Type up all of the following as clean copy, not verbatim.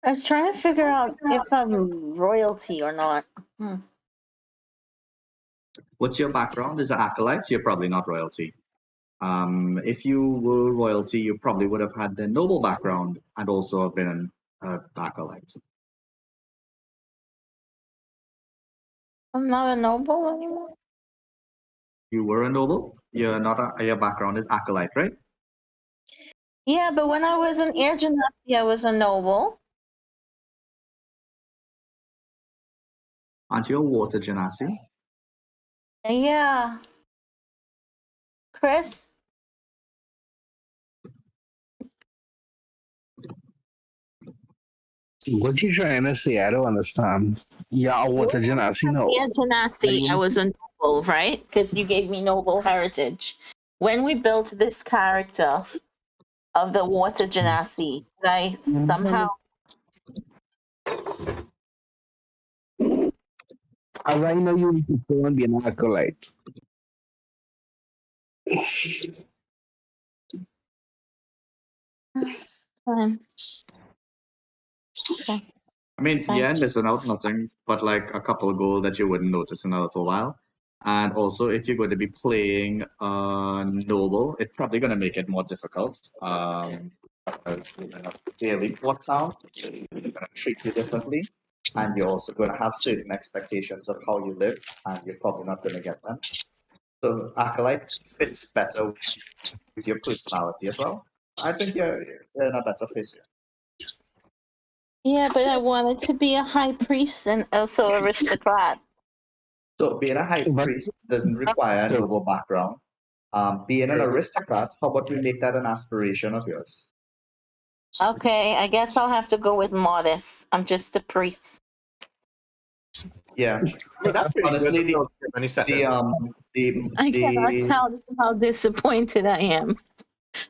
I was trying to figure out if I'm royalty or not. Hmm. What's your background? As an acolyte, you're probably not royalty. If you were royalty, you probably would have had the noble background and also have been an acolyte. I'm not a noble anymore. You were a noble. You're not. Your background is acolyte, right? Yeah, but when I was in Air Genasi, I was a noble. Aren't you a water genasi? Yeah. Chris? What you trying to say? I don't understand. Yeah, what a genasi no. Air Genasi, I was a noble, right? Because you gave me noble heritage. When we built this character of the water genasi, I somehow As I know you need to go and be an acolyte. fine. Okay. I mean, Fine. yeah, missing out nothing but like a couple of gold that you wouldn't notice in a little while. And also, if you're going to be playing noble, it's probably going to make it more difficult. Because you're going to daily port count, they're going to treat you differently, and you're also going to have certain expectations of how you live, and you're probably not going to get them. So acolyte fits better with your personality as well. I think you're in a better place here. Yeah, but I wanted to be a high priest and also aristocrat. So being a high priest doesn't require a noble background. Being an aristocrat, how about we make that an aspiration of yours? Okay, I guess I'll have to go with modest. I'm just a priest. Yeah. I mean, that's pretty Honestly, good. Any second. I cannot tell how disappointed I am.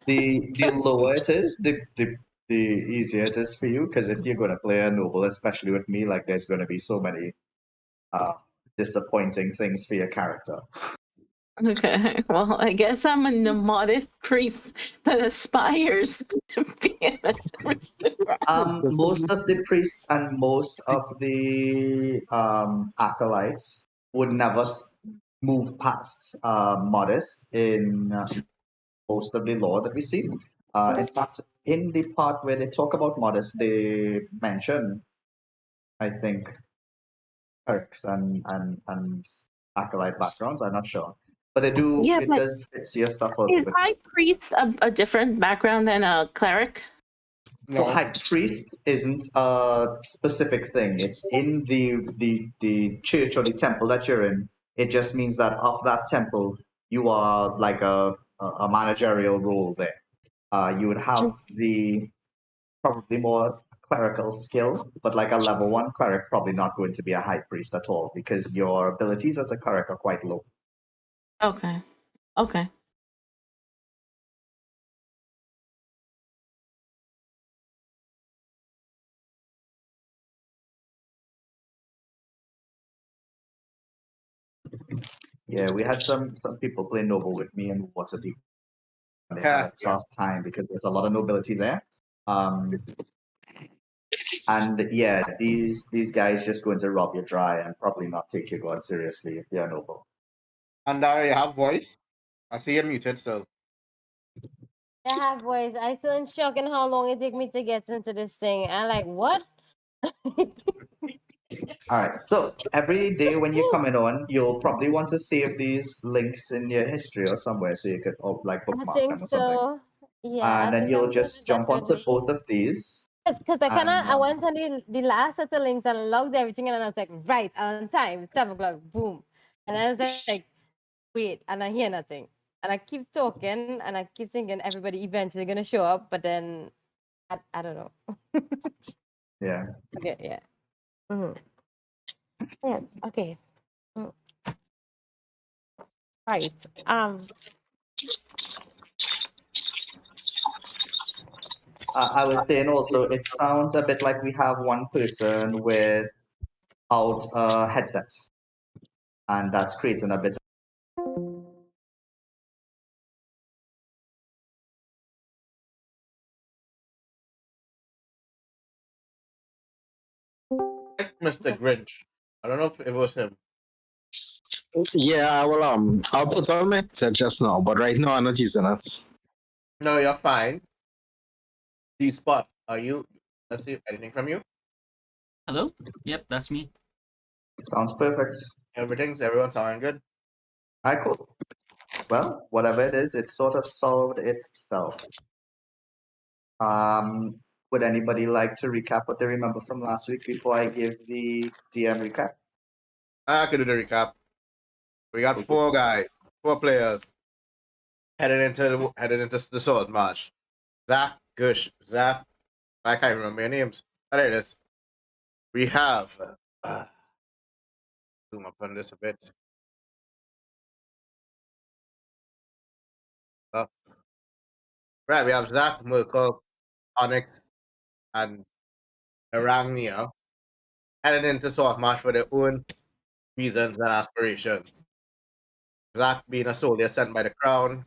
The lower it is, the easier it is for you. Because if you're going to play a noble, especially with me, like there's going to be so many disappointing things for your character. Okay, well, I guess I'm a modest priest that aspires to be an aristocrat. Most of the priests and most of the acolytes would never move past modest in most of the law that we see. In fact, in the part where they talk about modest, they mention, I think, clerics and acolyte backgrounds. I'm not sure, but they do. Yeah, It but does fit your stuff a little is bit. high priest a different background than a cleric? So high priest isn't a specific thing. It's in the church or the temple that you're in. It just means that of that temple, you are like a managerial role there. You would have the probably more clerical skill, but like a level 1 cleric, probably not going to be a high priest at all because your abilities as a cleric are quite low. Okay. Okay. Yeah, we had some people play noble with me in Waterdeep. They had a tough time because there's a lot of nobility there. And yeah, these guys just going to rob you dry and probably not take your god seriously if you're noble. And I have voice. I see you're muted still. I have voice. I still in shock in how long it take me to get into this thing. I'm like, what? All right, so every day when you're coming on, you'll probably want to save these links in your history or somewhere so you could like I bookmark think them or something. so. Yeah. And I then think you'll I'm gonna just do jump onto definitely. both of these. Because I kind of, And, I went on the last set of links and logged everything, and I was like, right, on time, 7 o'clock, boom. And then I was like, wait, and I hear nothing. And I keep talking, and I keep thinking everybody eventually gonna show up, but then I don't know. Yeah. Okay, yeah. Yeah, okay. Right. I was saying also, it sounds a bit like we have one person without a headset, and that's creating a bit Mr. Grinch. I don't know if it was him. Yeah, well, I'll put on my headset just now, but right now I'm not using it. No, you're fine. D-Spot, are you? Let's see anything from you. Hello? Yep, that's me. Sounds perfect. Everyone sounding good. Alright, cool. Well, whatever it is, it sort of solved itself. Would anybody like to recap what they remember from last week before I give the DM recap? I can do the recap. We got 4 guys, 4 players headed into the Saltmarsh. Zach, Gush, Zach. I can't remember your names. Oh, there it is. We have. Zoom up on this a bit. Up. Right, we have Zach, Merkel, Onyx, and Arangnia headed into Saltmarsh for their own reasons and aspirations. Zach being a soldier sent by the crown,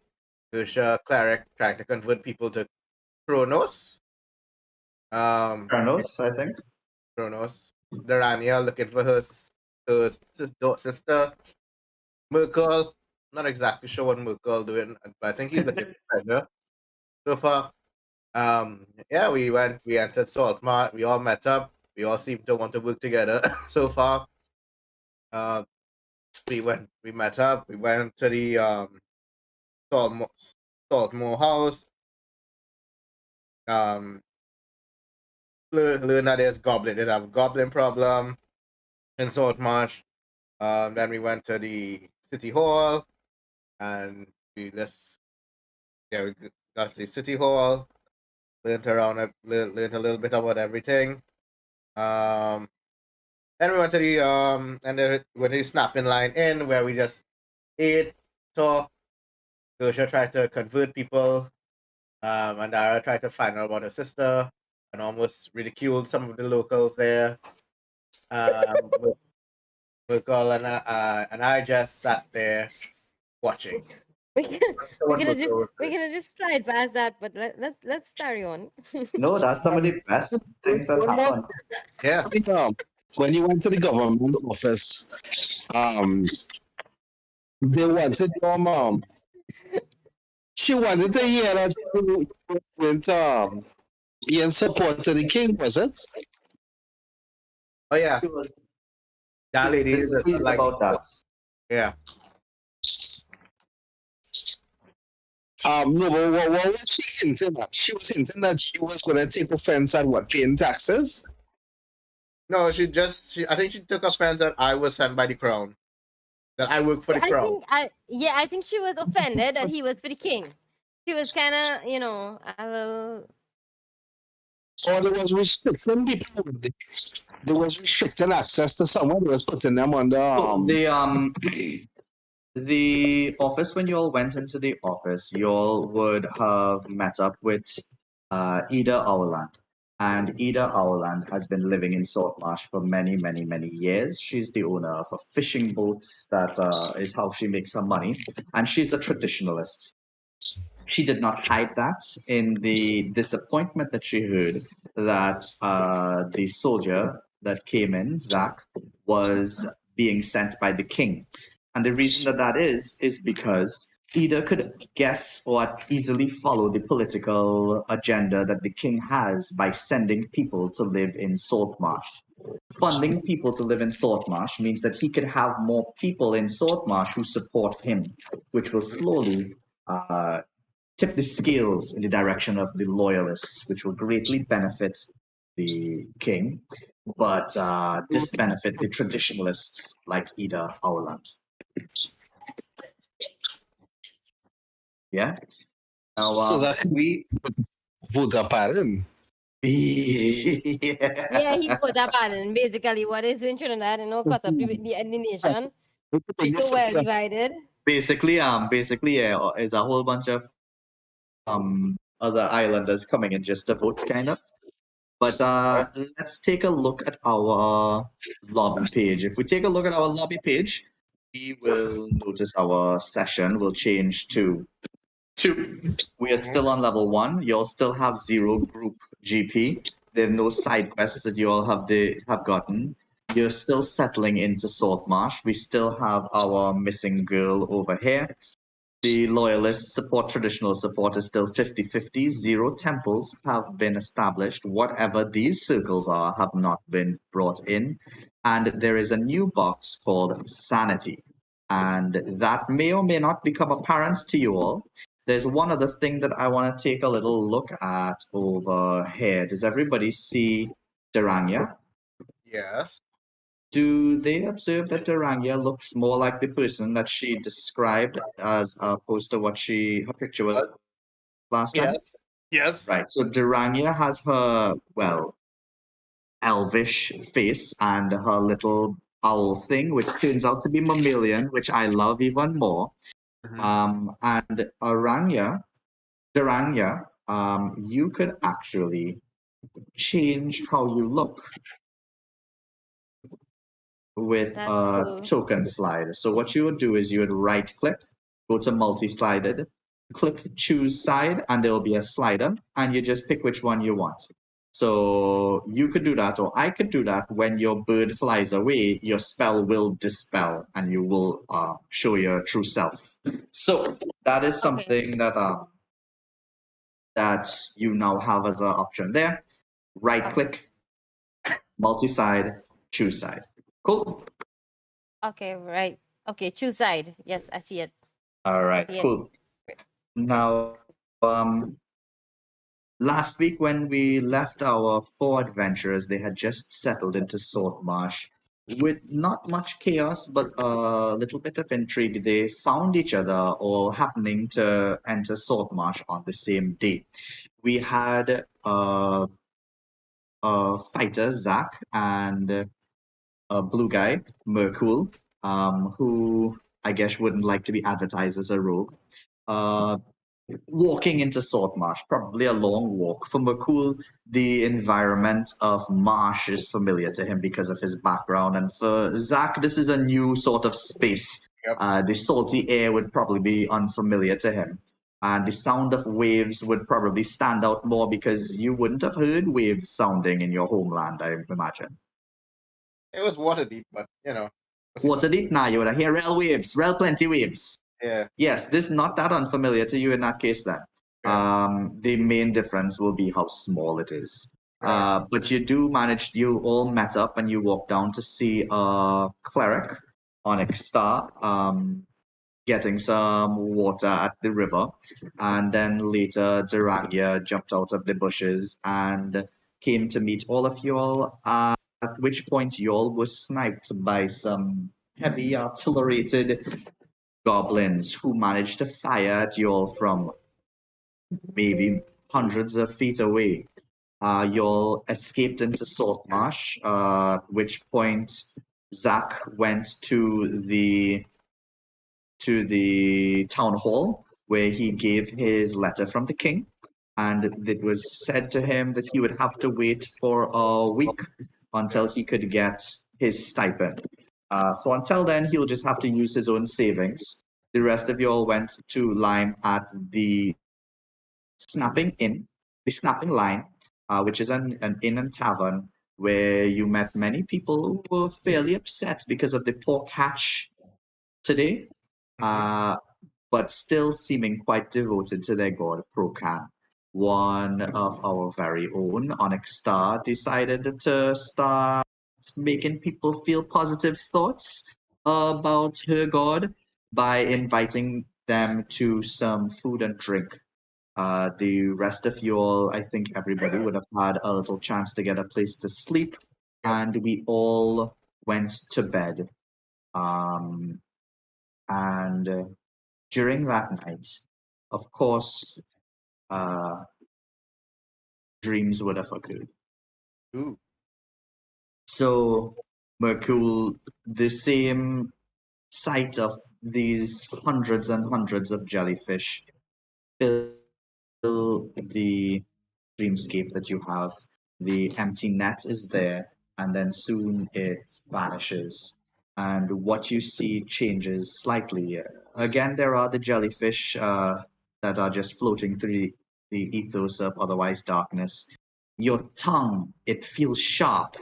Gush, cleric, trying to convert people to Kronos. Kronos, I think. Kronos. Durania looking for her sister. Merkel, not exactly sure what Merkel doing, but I think he's looking for treasure. So far, yeah, we entered Saltmarsh. We all met up. We all seem to want to work together. So far, we met up. We went to the Saltmore house. Learn that there's goblin. They have a goblin problem in Saltmarsh. Then we went to the city hall, and we got to the city hall. Learned a little bit about everything. Then we went to the went to the snapping line in where we just ate, talked. Gosha tried to convert people. And Dara tried to find out about her sister and almost ridiculed some of the locals there. Merkel and I just sat there watching. We're gonna just slide past that, but let's carry on. No, that's some of the best things that One more happen. Yeah. When you went to the government office, they wanted your mom. She wanted to hear that you went in support to the king, was it? Oh yeah. That lady is Please like about that. yeah. No, but what was she hinting at? She was hinting that she was going to take offense at what, paying taxes? No, I think she took offense that I was sent by the crown. That I work for the crown. I think she was offended that he was for the king. She was kind of, a little. Or there was restricting people. There was restricting access to someone. There was putting them under. The office, when you all went into the office, you all would have met up with Ida Owland. And Ida Owland has been living in Saltmarsh for many, many, many years. She's the owner of a fishing boat. That is how she makes her money. And she's a traditionalist. She did not hide that in the disappointment that she heard that the soldier that came in, Zach, was being sent by the king. And the reason that is because Ida could guess or easily follow the political agenda that the king has by sending people to live in Saltmarsh. Funding people to live in Saltmarsh means that he could have more people in Saltmarsh who support him, which will slowly tip the scales in the direction of the loyalists, which will greatly benefit the king, but disbenefit the traditionalists like Ida Owland. Yeah. Now So that we vote a pardon. Yeah, he put up and basically what is in Trinidad, cut up the nation. It's so well divided. Basically, yeah, is a whole bunch of other islanders coming in just to vote, kind of. But let's take a look at our lobby page. If we take a look at our lobby page, we will notice our session will change to 2. We are still on level 1. You all still have 0 group GP. There are no side quests that you all have gotten. you're still settling into Saltmarsh. We still have our missing girl over here. The loyalist support, traditional support is still 50-50. 0 temples have been established. Whatever these circles are have not been brought in. And there is a new box called Sanity. And that may or may not become apparent to you all. There's one other thing that I want to take a little look at over here. Does everybody see Durania? Yes. Do they observe that Durania looks more like the person that she described as opposed to what her picture was last time? Yes. Yes. Right. So Durania has her, well, elvish face and her little owl thing, which turns out to be mammalian, which I love even more. And Durania, you could actually change how you look with That's a cool. token slide. So what you would do is you would right click, go to multi-slided, click choose side, and there'll be a slider, and you just pick which one you want. So you could do that, or I could do that. When your bird flies away, your spell will dispel, and you will show your true self. So that is something that you now have as an option there. Right click, multi-side, choose side. Cool. Okay, right. Okay, choose side. Yes, I see it. All right, see it. cool. Now, last week when we left our 4 adventurers, they had just settled into Saltmarsh with not much chaos, but a little bit of intrigue. They found each other all happening to enter Saltmarsh on the same day. We had a fighter, Zach, and a blue guy, Merkul, who I guess wouldn't like to be advertised as a rogue. Walking into Saltmarsh, probably a long walk. For Merkul, the environment of marsh is familiar to him because of his background. And for Zach, this is a new sort of space. Yep. The salty air would probably be unfamiliar to him. And the sound of waves would probably stand out more because you wouldn't have heard waves sounding in your homeland, I imagine. It was water deep, but you know. Water deep? Nah, you would have heard rail waves, rail plenty waves. Yeah. Yes, this is not that unfamiliar to you in that case then. Yeah. The main difference will be how small it is. Right. But you all met up and you walked down to see a cleric, Onyx Star, getting some water at the river. And then later, Durania jumped out of the bushes and came to meet all of you all, at which point you all were sniped by some heavy artillerated goblins who managed to fire at you all from maybe hundreds of feet away. You all escaped into Saltmarsh, at which point Zach went to the town hall where he gave his letter from the king, and it was said to him that he would have to wait for a week until he could get his stipend. So until then, he'll just have to use his own savings. The rest of you all went to Lime at the Snapping Inn, the Snapping Line, which is an inn and tavern where you met many people who were fairly upset because of the poor catch today, but still seeming quite devoted to their god Procan. One of our very own, Onyx Star, decided to start making people feel positive thoughts about her god by inviting them to some food and drink. The rest of you all, I think everybody would have had a little chance to get a place to sleep, and we all went to bed. And during that night, of course, dreams would have occurred. Ooh. So, Merkul, the same sight of these hundreds and hundreds of jellyfish fill the dreamscape that you have. The empty net is there, and then soon it vanishes. And what you see changes slightly. Again, there are the jellyfish that are just floating through the ethos of otherwise darkness. Your tongue, it feels sharp,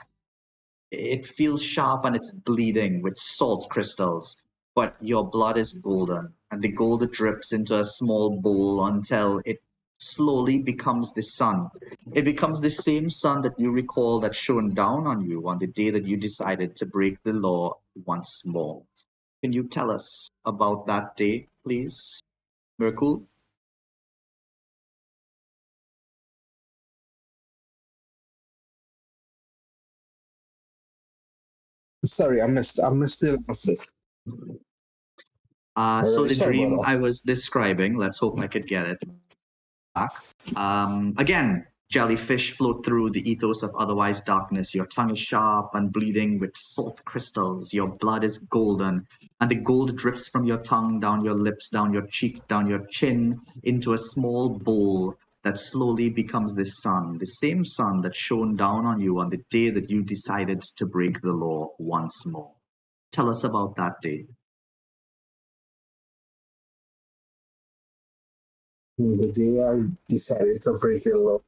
It feels sharp and it's bleeding with salt crystals, but your blood is golden, and the gold drips into a small bowl until it slowly becomes the sun. It becomes the same sun that you recall that shone down on you on the day that you decided to break the law once more. Can you tell us about that day, please, Mirkul? Sorry, I missed the last bit. So Really the sorry dream about I was describing, let's hope I could get it back. Again, jellyfish float through the ethos of otherwise darkness. Your tongue is sharp and bleeding with salt crystals. Your blood is golden, and the gold drips from your tongue down your lips, down your cheek, down your chin, into a small bowl that slowly becomes the sun, the same sun that shone down on you on the day that you decided to break the law once more. Tell us about that day. The day I decided to break the law.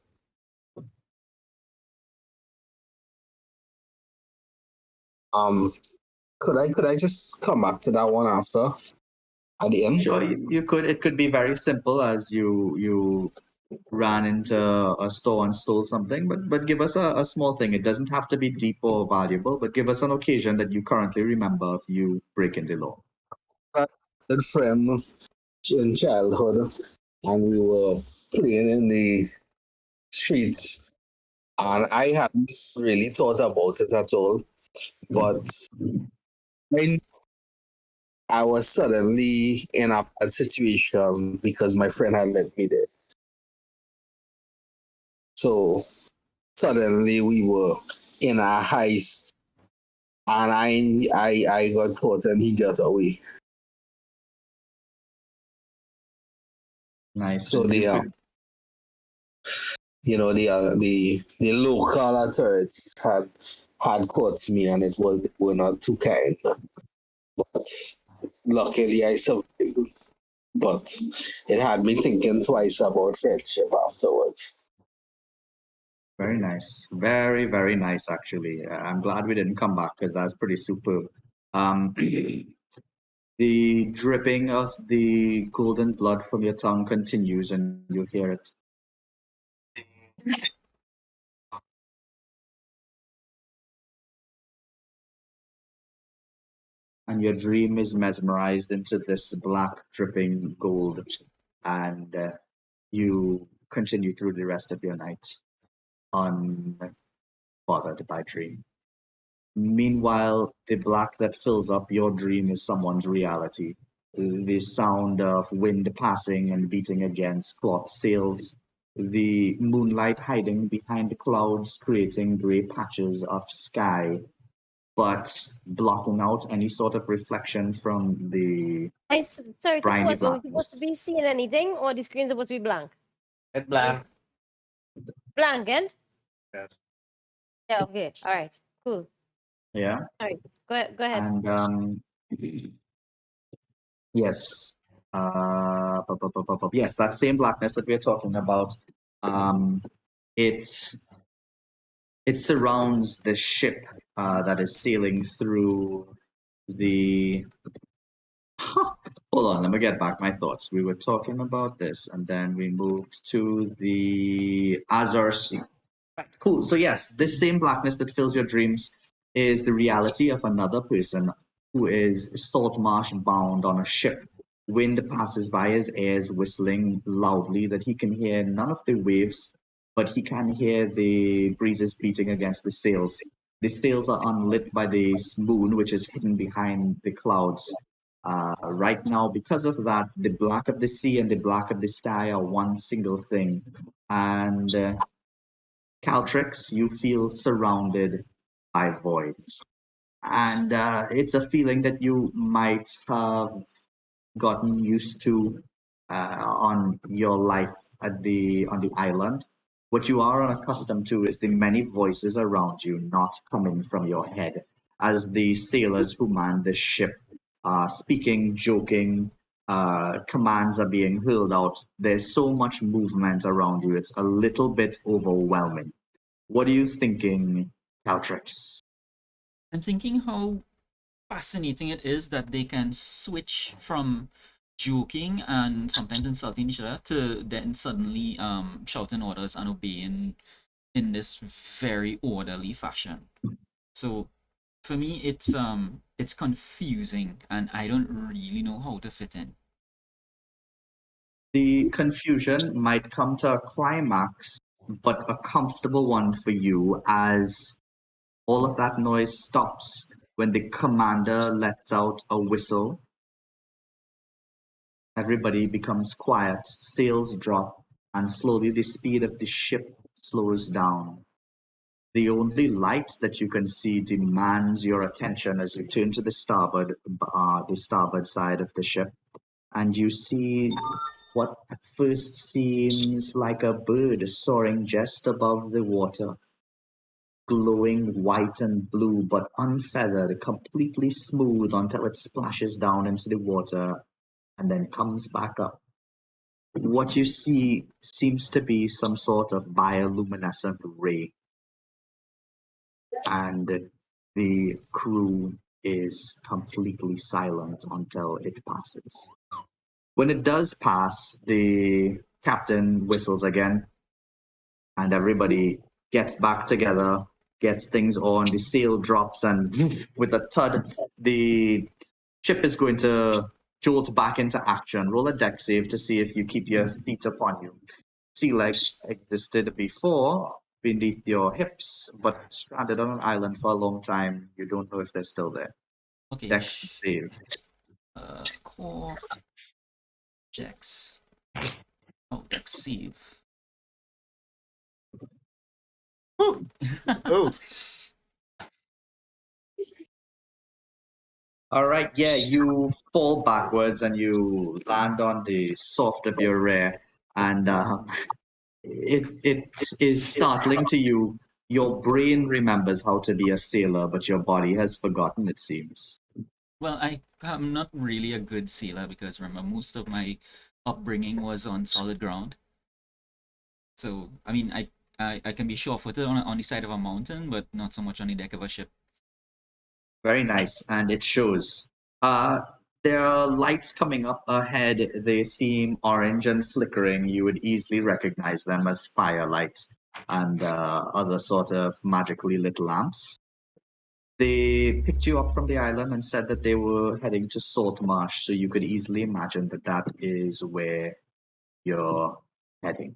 Um, could I just come back to that one after at the end? Sure, you could. It could be very simple as you ran into a store and stole something, but give us a small thing. It doesn't have to be deep or valuable, but give us an occasion that you currently remember of you breaking the law. I had a friend in childhood, and we were playing in the streets, and I hadn't really thought about it at all. But I, I was suddenly in a bad situation because my friend had let me there. So suddenly we were in a heist, and I got caught and he got away. Nice. So And the local authorities had caught me, and they were not too kind. But luckily I survived. But it had me thinking twice about friendship afterwards. very nice. Very, very nice, actually. I'm glad we didn't come back because that's pretty superb. Um, the dripping of the golden blood from your tongue continues, and you hear it. And your dream is mesmerized into this black dripping gold, and you continue through the rest of your night unbothered by dream. Meanwhile, the black that fills up your dream is someone's reality. The sound of wind passing and beating against cloth sails, the moonlight hiding behind the clouds, creating gray patches of sky, but blocking out any sort of reflection from the Sorry to briny pause, but we're supposed blackness. to be seeing anything, or the screen's supposed to be blank? It's blank. Blank, and? Yes. Yeah, okay. All right. Cool. Yeah, All right. Go ahead. and yes, yes, that same blackness that we're talking about, um, it it surrounds the ship that is sailing through the. Hold on, let me get back my thoughts. We were talking about this, and then we moved to the Azure Sea. Cool. So yes, this same blackness that fills your dreams is the reality of another person who is Saltmarsh bound on a ship. Wind passes by his ears, whistling loudly that he can hear none of the waves, but he can hear the breezes beating against the sails. The sails are unlit by the moon, which is hidden behind the clouds. Right now, because of that, the black of the sea and the black of the sky are one single thing. And Caltrix, you feel surrounded by void. And it's a feeling that you might have gotten used to on your life on the island. What you are unaccustomed to is the many voices around you not coming from your head, as the sailors who man the ship are speaking, joking, commands are being hurled out. There's so much movement around you, it's a little bit overwhelming. What are you thinking, Caltrix? I'm thinking how fascinating it is that they can switch from joking and sometimes insulting each other to then suddenly shouting orders and obeying in this very orderly fashion. So for me it's confusing and I don't really know how to fit in. The confusion might come to a climax, but a comfortable one for you as all of that noise stops when the commander lets out a whistle. Everybody becomes quiet, sails drop, and slowly the speed of the ship slows down. The only light that you can see demands your attention as you turn to the starboard side of the ship, and you see what at first seems like a bird soaring just above the water, glowing white and blue, but unfeathered, completely smooth until it splashes down into the water and then comes back up. What you see seems to be some sort of bioluminescent ray, and the crew is completely silent until it passes. When it does pass, the captain whistles again, and everybody gets back together, gets things on, the sail drops, and with a thud, the ship is going to jolt back into action. Roll a deck save to see if you keep your feet upon you. Sea legs existed before beneath your hips, but stranded on an island for a long time, you don't know if they're still there. Okay, Dex save. core dex. Oh, dex save. Ooh. All right, yeah, you fall backwards and you land on the soft of your rear, and it is startling to you. Your brain remembers how to be a sailor, but your body has forgotten, it seems. Well, I am not really a good sailor because remember most of my upbringing was on solid ground. So I mean I can be sure-footed on the side of a mountain, but not so much on the deck of a ship. Very nice, and it shows. Uh, there are lights coming up ahead. They seem orange and flickering. You would easily recognize them as firelight and other sort of magically lit lamps. They picked you up from the island and said that they were heading to Saltmarsh, so you could easily imagine that that is where you're heading.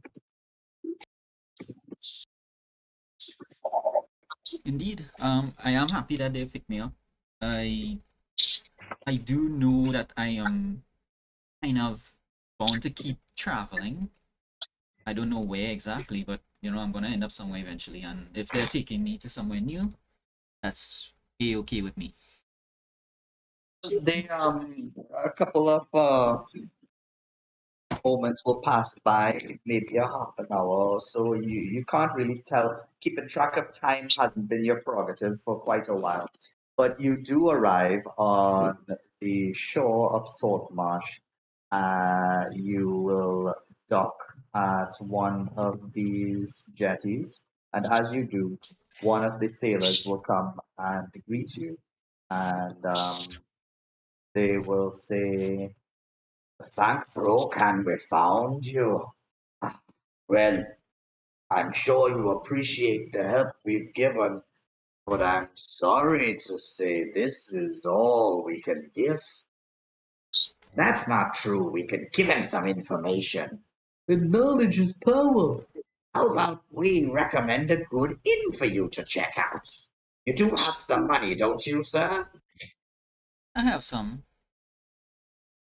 Indeed, I am happy that they picked me up. I I do know that I am kind of bound to keep traveling. I don't know where exactly, but you know I'm gonna end up somewhere eventually. And if they're taking me to somewhere new, that's a-okay with me. They a couple of moments will pass by, maybe a half an hour or so. You can't really tell. Keeping track of time hasn't been your prerogative for quite a while. But you do arrive on the shore of Saltmarsh. You will dock at one of these jetties. And as you do, one of the sailors will come and greet you. And they will say, "Thank Brokan we found you. Ah, well, I'm sure you appreciate the help we've given, but I'm sorry to say this is all we can give." "That's not true. We can give him some information." "And knowledge is power." "How about we recommend a good inn for you to check out? You do have some money, don't you, sir?" I have some.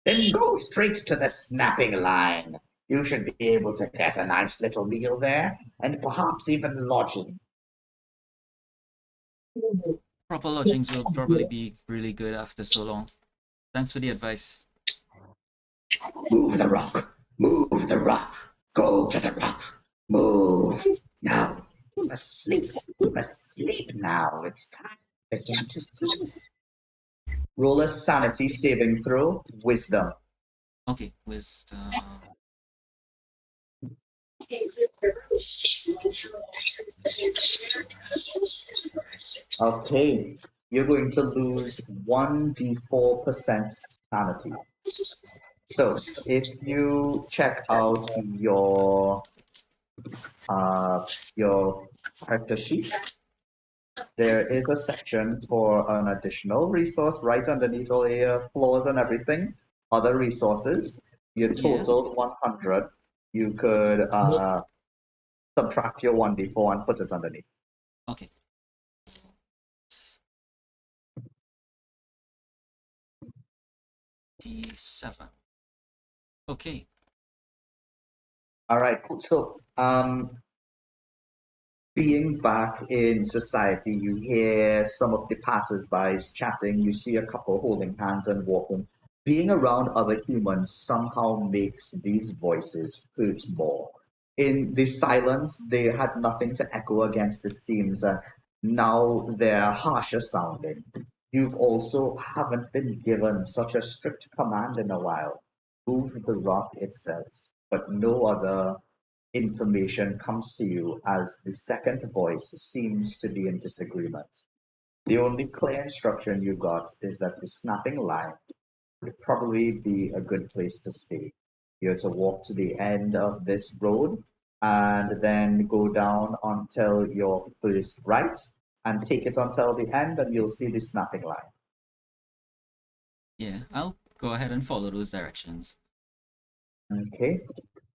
"Then go straight to the snapping line. You should be able to get a nice little meal there, and perhaps even lodging." Proper lodgings will probably be really good after so long. Thanks for the advice. "Move the rock. Move the rock. Go to the rock. Move. Now, you must sleep. You must sleep now. It's time for him to sleep." Roll a sanity saving throw. Wisdom. Okay, wisdom. Okay. you're going to lose 1d4% sanity. So if you check out your character sheet, there is a section for an additional resource right underneath all your floors and everything. Other resources. You totaled 100. You could subtract your 1d4 and put it underneath. Okay. D7. Okay. All right, cool. So, being back in society, you hear some of the passers-by chatting. You see a couple holding hands and walking. Being around other humans somehow makes these voices hurt more. In the silence, they had nothing to echo against, it seems, and now they're harsher sounding. You've also haven't been given such a strict command in a while. Move the rock, it says, but no other information comes to you as the second voice seems to be in disagreement. The only clear instruction you got is that the snapping line would probably be a good place to stay. You're to walk to the end of this road and then go down until your first right and take it until the end and you'll see the snapping line. Yeah, I'll go ahead and follow those directions. Okay.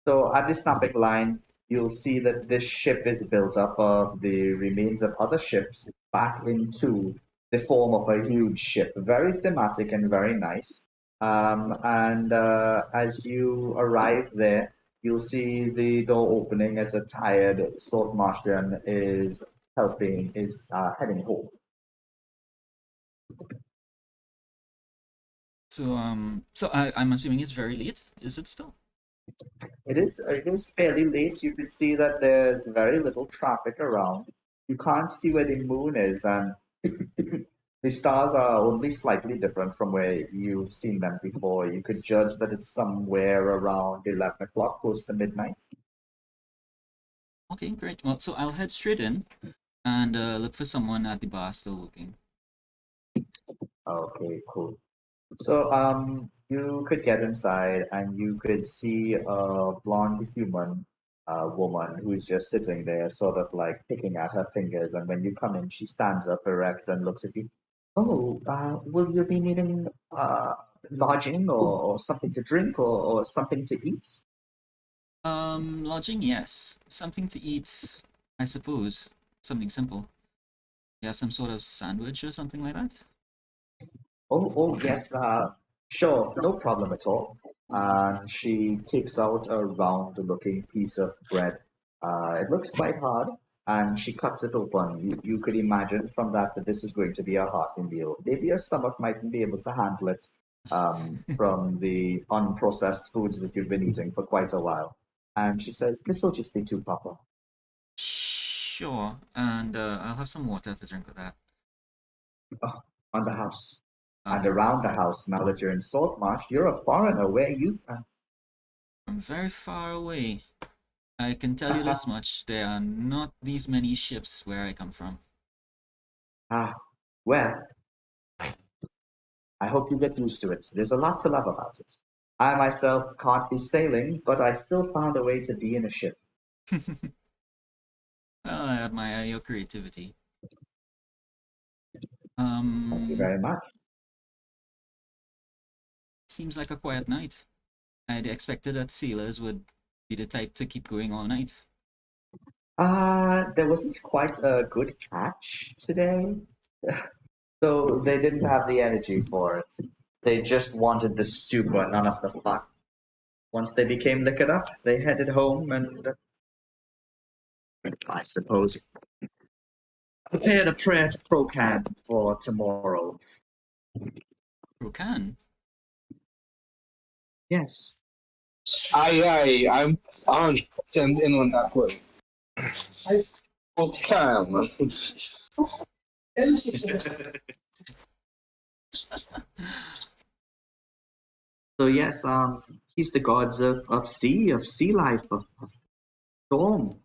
So at the snapping line, you'll see that this ship is built up of the remains of other ships back into the form of a huge ship. Very thematic and very nice. And as you arrive there, you'll see the door opening as a tired Saltmarshian is heading home. So I'm assuming it's very late. Is it still? It is fairly late. You can see that there's very little traffic around. You can't see where the moon is, and the stars are only slightly different from where you've seen them before. You could judge that it's somewhere around 11 o'clock, close to midnight. Okay, great. Well, so I'll head straight in and look for someone at the bar still looking. Okay, cool. So you could get inside and you could see a blonde human woman who's just sitting there, sort of like picking at her fingers. And when you come in, she stands up erect and looks at you. Oh, will you be needing lodging or something to drink or something to eat? Lodging, yes. Something to eat, I suppose. Something simple. You have some sort of sandwich or something like that? Oh, yes, sure, no problem at all. And she takes out a round-looking piece of bread. It looks quite hard, and she cuts it open. You could imagine from that this is going to be a hearty meal. Maybe your stomach mightn't be able to handle it from the unprocessed foods that you've been eating for quite a while. And she says, this will just be too proper. Sure, and I'll have some water to drink with that. On the house. And Okay. around the house, now that you're in Saltmarsh, you're a foreigner. Where are you from? I'm very far away. I can tell you this much, there are not these many ships where I come from. Well, I hope you get used to it. There's a lot to love about it. I myself can't be sailing, but I still found a way to be in a ship. Well, I admire your creativity. Thank you very much. Seems like a quiet night. I'd expected that sailors would be the type to keep going all night. There wasn't quite a good catch today, so they didn't have the energy for it. They just wanted the stew, but none of the fun. Once they became liquored up, they headed home and, I suppose, prepared a prayer to Procan for tomorrow. Rokan? Yes. Aye, I'm 100% in on that one. I so can. So yes, he's the gods of sea life, of storm.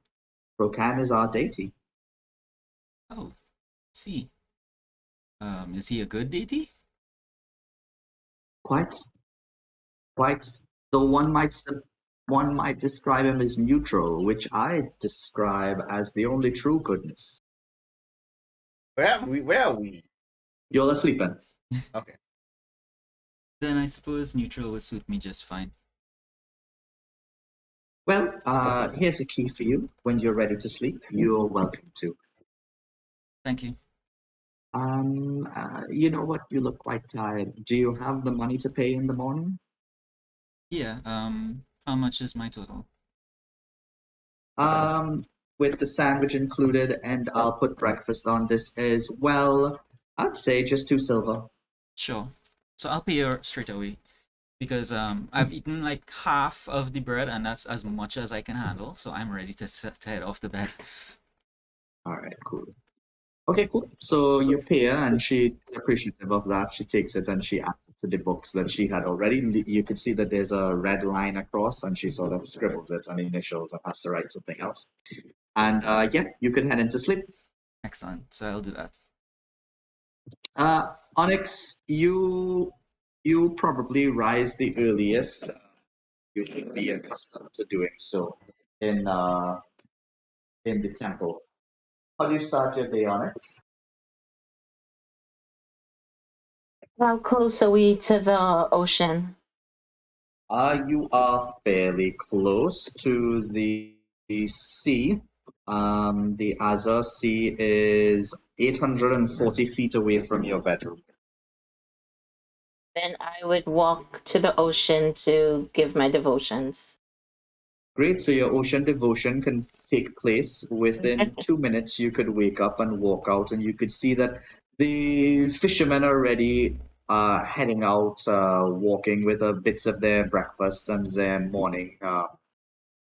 Procan is our deity. Oh, see. Is he a good deity? Quite, quite. So one might describe him as neutral, which I describe as the only true goodness. Where are we? You're asleep, then. Okay. Then I suppose neutral will suit me just fine. Well, here's a key for you. When you're ready to sleep, you're welcome to. Thank you. You know what? You look quite tired. Do you have the money to pay in the morning? Yeah, how much is my total? With the sandwich included, and I'll put breakfast on this as well. I'd say just 2 silver. Sure. So I'll pay her straight away because I've eaten like half of the bread and that's as much as I can handle. So I'm ready to head off the bed. All right, cool. Okay, cool. So you pay her, and she's appreciative of that. She takes it and she adds it to the books that she had already. You could see that there's a red line across, and she sort of scribbles it on initials and has to write something else. And yeah, you can head into sleep. Excellent. So I'll do that. Onyx, you probably rise the earliest. You should be accustomed to doing so in the temple. How do you start your day, Onyx? How close are we to the ocean? You are fairly close to the sea. The Azure Sea is 840 feet away from your bedroom. Then I would walk to the ocean to give my devotions. Great. So your ocean devotion can take place within 2 minutes. You could wake up and walk out, and you could see that the fishermen are already heading out, walking with bits of their breakfast and their morning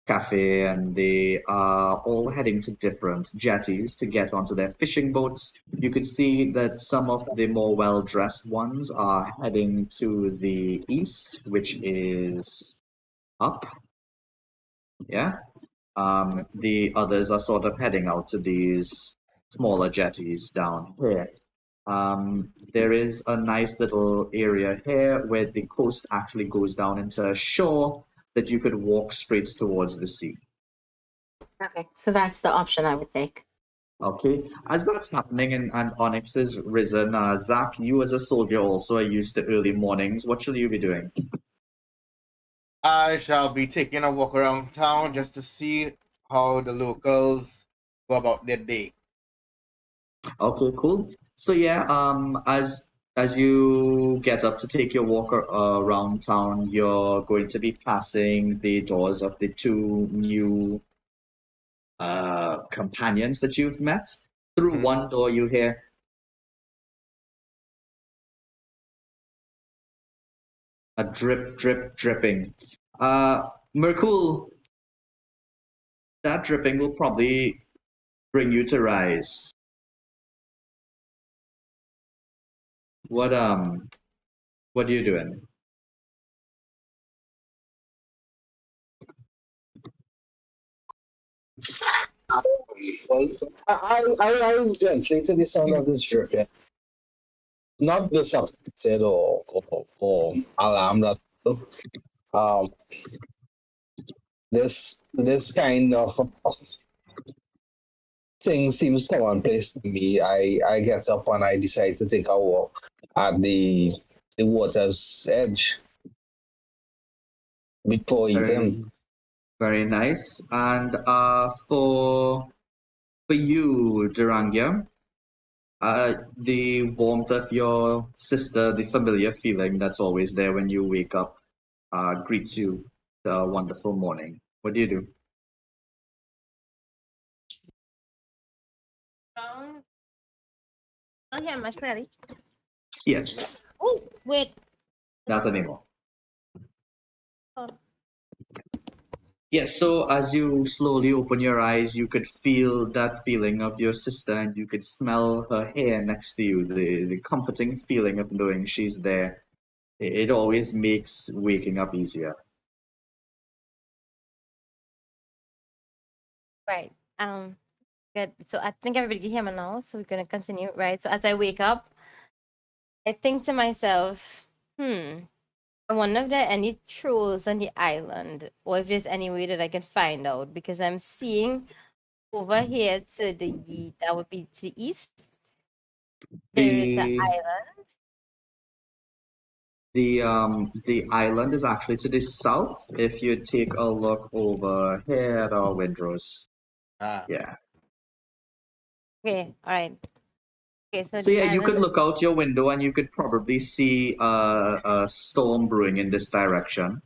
cafe, and they are all heading to different jetties to get onto their fishing boats. You could see that some of the more well-dressed ones are heading to the east, which is up. Yeah. The others are sort of heading out to these smaller jetties down here. There is a nice little area here where the coast actually goes down into a shore that you could walk straight towards the sea. Okay, so that's the option I would take. Okay, as that's happening and Onyx is risen, Zach, you as a soldier also are used to early mornings. What shall you be doing? I shall be taking a walk around town just to see how the locals go about their day. Okay, cool. So yeah, as you get up to take your walk around town, you're going to be passing the doors of the two new companions that you've met. Through one door, you hear a drip, drip, dripping. Merkul, that dripping will probably bring you to rise. What are you doing? Well, I was gently to the sound of this dripping. Not disappointed or alarmed at um this kind of thing seems commonplace to me. I get up and I decide to take a walk at the water's edge before Very, eating. very nice. And for you, Durangia, the warmth of your sister, the familiar feeling that's always there when you wake up, greets you a wonderful morning. What do you do? Oh, yeah, much clearly. Yes, Oh, wait. not anymore. Oh. Yes, so as you slowly open your eyes, you could feel that feeling of your sister and you could smell her hair next to you, the comforting feeling of knowing she's there. It always makes waking up easier. Right. Good. So I think everybody can hear me now. So we're gonna continue, right? So as I wake up, I think to myself, I wonder if there are any trolls on the island, or if there's any way that I can find out, because I'm seeing over here to that would be to the east. There is an The island. the island is actually to the south. If you take a look over here at our windrows. Ah, Yeah. Okay, all right. Okay, so So the yeah, you could island. look out your window and you could probably see a storm brewing in this direction.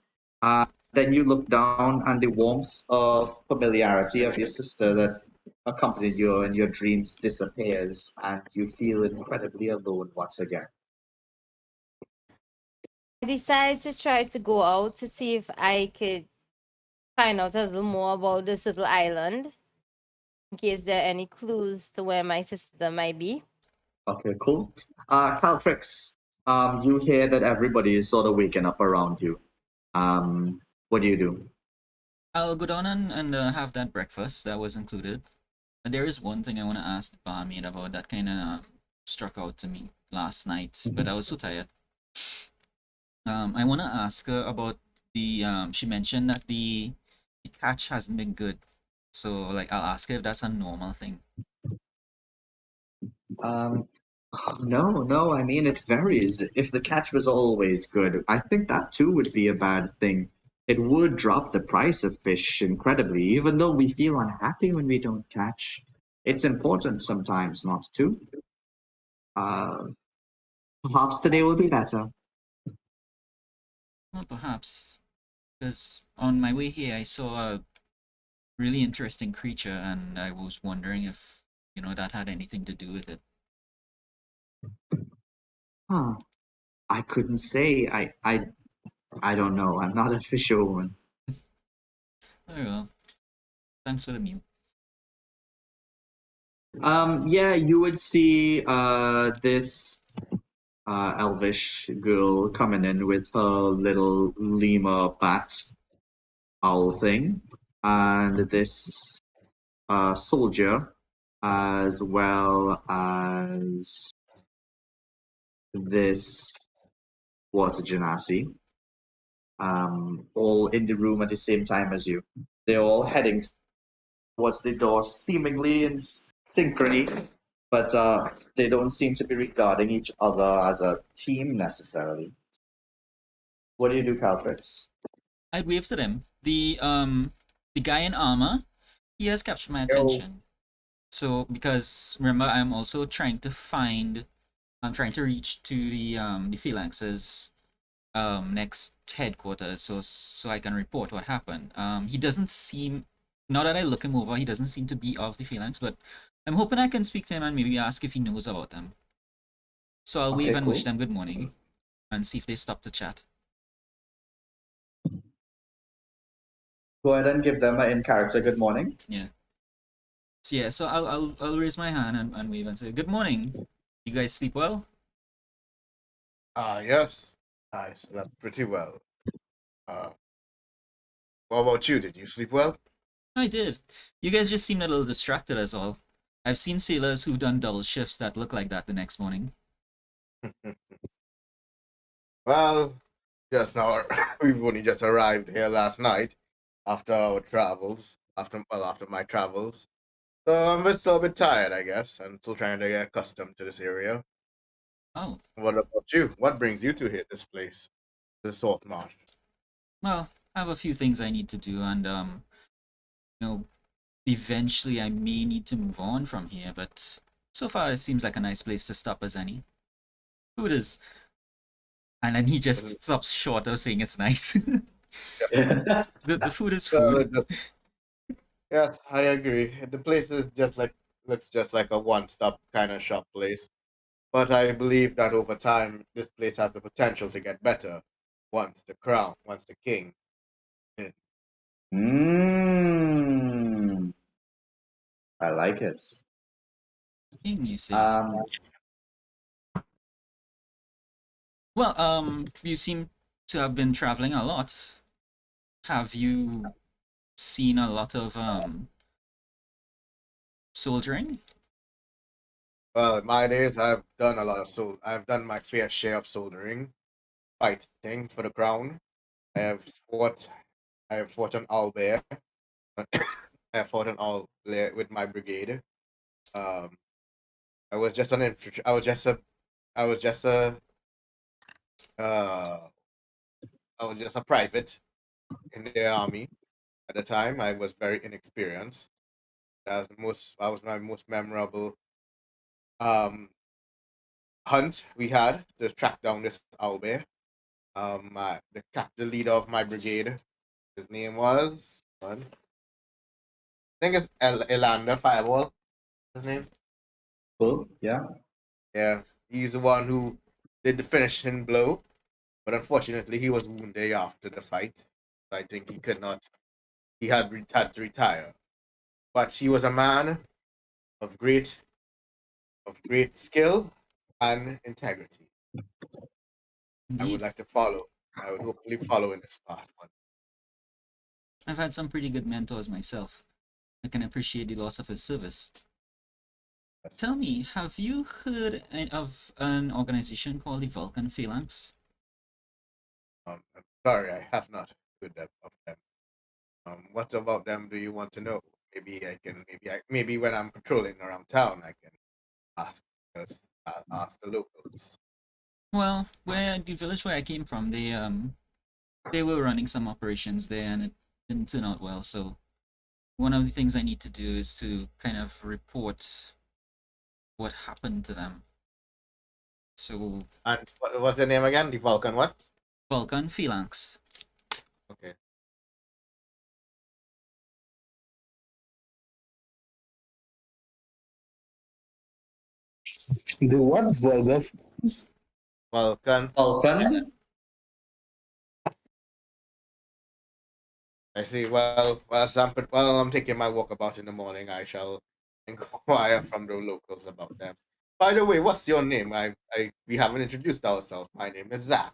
Then you look down and the warmth of familiarity of your sister that accompanied you in your dreams disappears and you feel incredibly alone once again. I decided to try to go out to see if I could find out a little more about this little island, in case there are any clues to where my sister might be. Okay, cool. Caltrix, you hear that everybody is sort of waking up around you. What do you do? I'll go down and have that breakfast that was included. And there is one thing I want to ask the barmaid about that kind of struck out to me last night, but I was so tired. I want to ask her about the she mentioned that the catch hasn't been good. So like I'll ask her if that's a normal thing. Um, no, I mean, it varies. If the catch was always good, I think that too would be a bad thing. It would drop the price of fish incredibly, even though we feel unhappy when we don't catch. It's important sometimes not to. Uh, Perhaps today will be better. Well, perhaps because on my way here I saw a really interesting creature and I was wondering if that had anything to do with it. Huh. I couldn't say. I don't know. I'm not a fisherwoman. Very well. Thanks for the meal. Yeah, you would see this elvish girl coming in with her little lemur bat owl thing, and this soldier, as well as this water genasi, all in the room at the same time as you. They're all heading towards the door, seemingly in synchrony, but they don't seem to be regarding each other as a team necessarily. What do you do, Caltrix? I waved to them. The guy in armor, he has captured my attention. So because remember I'm trying to reach to the phalanx's next headquarters so I can report what happened. He doesn't seem, now that I look him over, he doesn't seem to be of the phalanx, but I'm hoping I can speak to him and maybe ask if he knows about them. So I'll wave Okay, and cool. wish them good morning and see if they stop to chat. Go ahead and give them an in character good morning. Yeah. So yeah, so I'll raise my hand and wave and say, good morning. You guys sleep well? yes. I slept pretty well. What about you? Did you sleep well? I did. You guys just seemed a little distracted as all. I've seen sailors who've done double shifts that look like that the next morning. Well, just now we've only just arrived here last night after our travels. After my travels. So I'm still a bit tired, I guess. I'm still trying to get accustomed to this area. Oh, What about you? What brings you to hit this place, the Saltmarsh? well, I have a few things I need to do and you know, eventually I may need to move on from here, but so far it seems like a nice place to stop as any. Food is, and then he just stops short of saying it's nice. The food is Well, food. yes, I agree. The place is looks just like a one-stop kind of shop place. But I believe that over time, this place has the potential to get better once the king. Mmm. I like it. Thing you say. Um, Well, you seem to have been traveling a lot. Have you seen a lot of soldiering? Well, in my days, I've done a lot of I've done my fair share of soldering, fighting for the crown. I have fought. I have fought on Albert. I have fought on Albert with my brigade. Um, I was just an infantry. I was just a. I was just a. Uh, I was just a private in the army at the time. I was very inexperienced. That was the most. That was my most memorable hunt we had to track down this owlbear. The leader of my brigade, his name was I think it's Elander Fireball. His name. Cool. Yeah. Yeah, he's the one who did the finishing blow, but unfortunately he was wounded after the fight. So I think he could not. He had to retire. But he was a man of great skill and integrity. I would Indeed. like to follow. I would hopefully follow in this path. I've had some pretty good mentors myself. I can appreciate the loss of his service. Tell me, have you heard of an organization called the Vulcan Phalanx? I'm sorry, I have not heard of them. What about them do you want to know? Maybe I can. Maybe when I'm patrolling around town, I can ask ask the locals. Well, where the village where I came from, they were running some operations there and it didn't turn out well. So one of the things I need to do is to kind of report what happened to them. So And what's the name again? The Vulcan what? Vulcan Phalanx. Okay. The what? Vulgar? Vulcan. Vulcan. I see. Well, while I'm taking my walkabout in the morning, I shall inquire from the locals about them. By the way, what's your name? We haven't introduced ourselves. My name is Zach.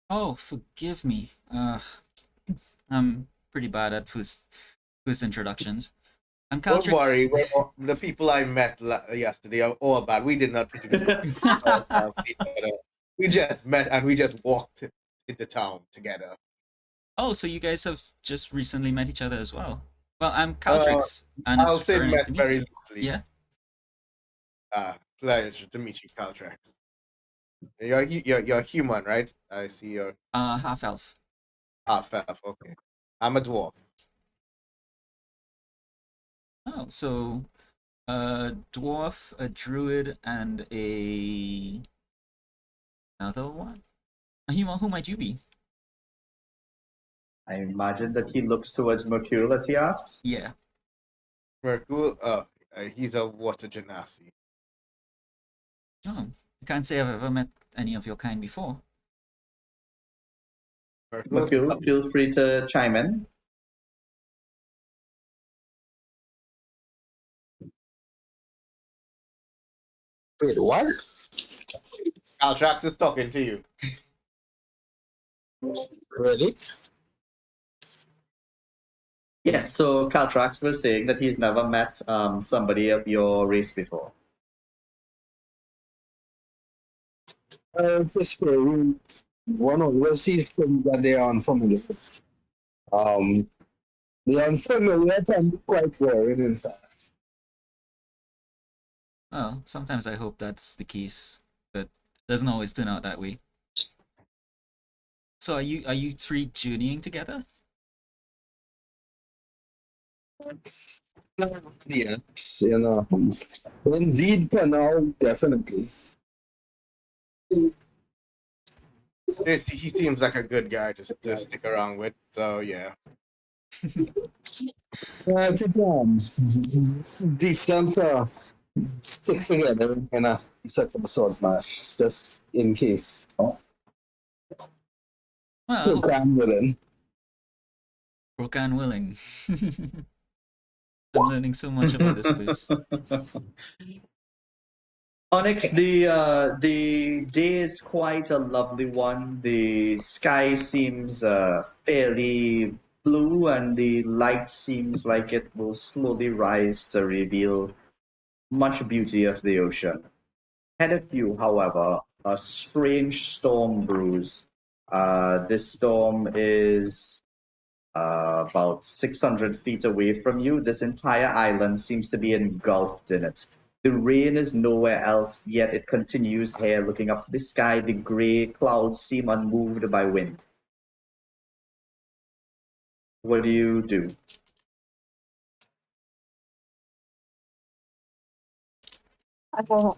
Oh, forgive me. I'm pretty bad at first introductions. I'm Don't worry, Caltrix. the people I met yesterday are all bad. We did not introduce ourselves to each other. We just met and we just walked into town together. Oh, so you guys have just recently met each other as well. Well, I'm Uh, Caltrix, and I'll it's say very nice met to meet very you. loosely. Yeah. Pleasure to meet you, Caltrax. You're human, right? I see you're Half elf. half elf. Okay, I'm a dwarf. Oh, so a dwarf, a druid, and another one. A human. Who might you be? I imagine that he looks towards Mercurial as he asks. Yeah. Merkul, he's a water genasi. Oh, I can't say I've ever met any of your kind before. Merkul, Mercurial, feel free to chime in. Wait, what? Caltrax is talking to you. Really? Yes, so Caltrax was saying that he's never met somebody of your race before. Just one of the sees things that they are unfamiliar with. The unfamiliar can be quite boring, in fact. Well, sometimes I hope that's the case, but it doesn't always turn out that way. So are you three journeying together? Yes, indeed, for now, definitely. He seems like a good guy to stick around with. So yeah. It's decent stick together in a second sword match, just in case. Well, You can willing. broke and willing. I'm learning so much about this place. Onyx, the day is quite a lovely one. The sky seems fairly blue, and the light seems like it will slowly rise to reveal much beauty of the ocean. Ahead of you, however, a strange storm brews. This storm is about 600 feet away from you. This entire island seems to be engulfed in it. The rain is nowhere else, yet it continues here. Looking up to the sky, the gray clouds seem unmoved by wind. What do you do? Okay.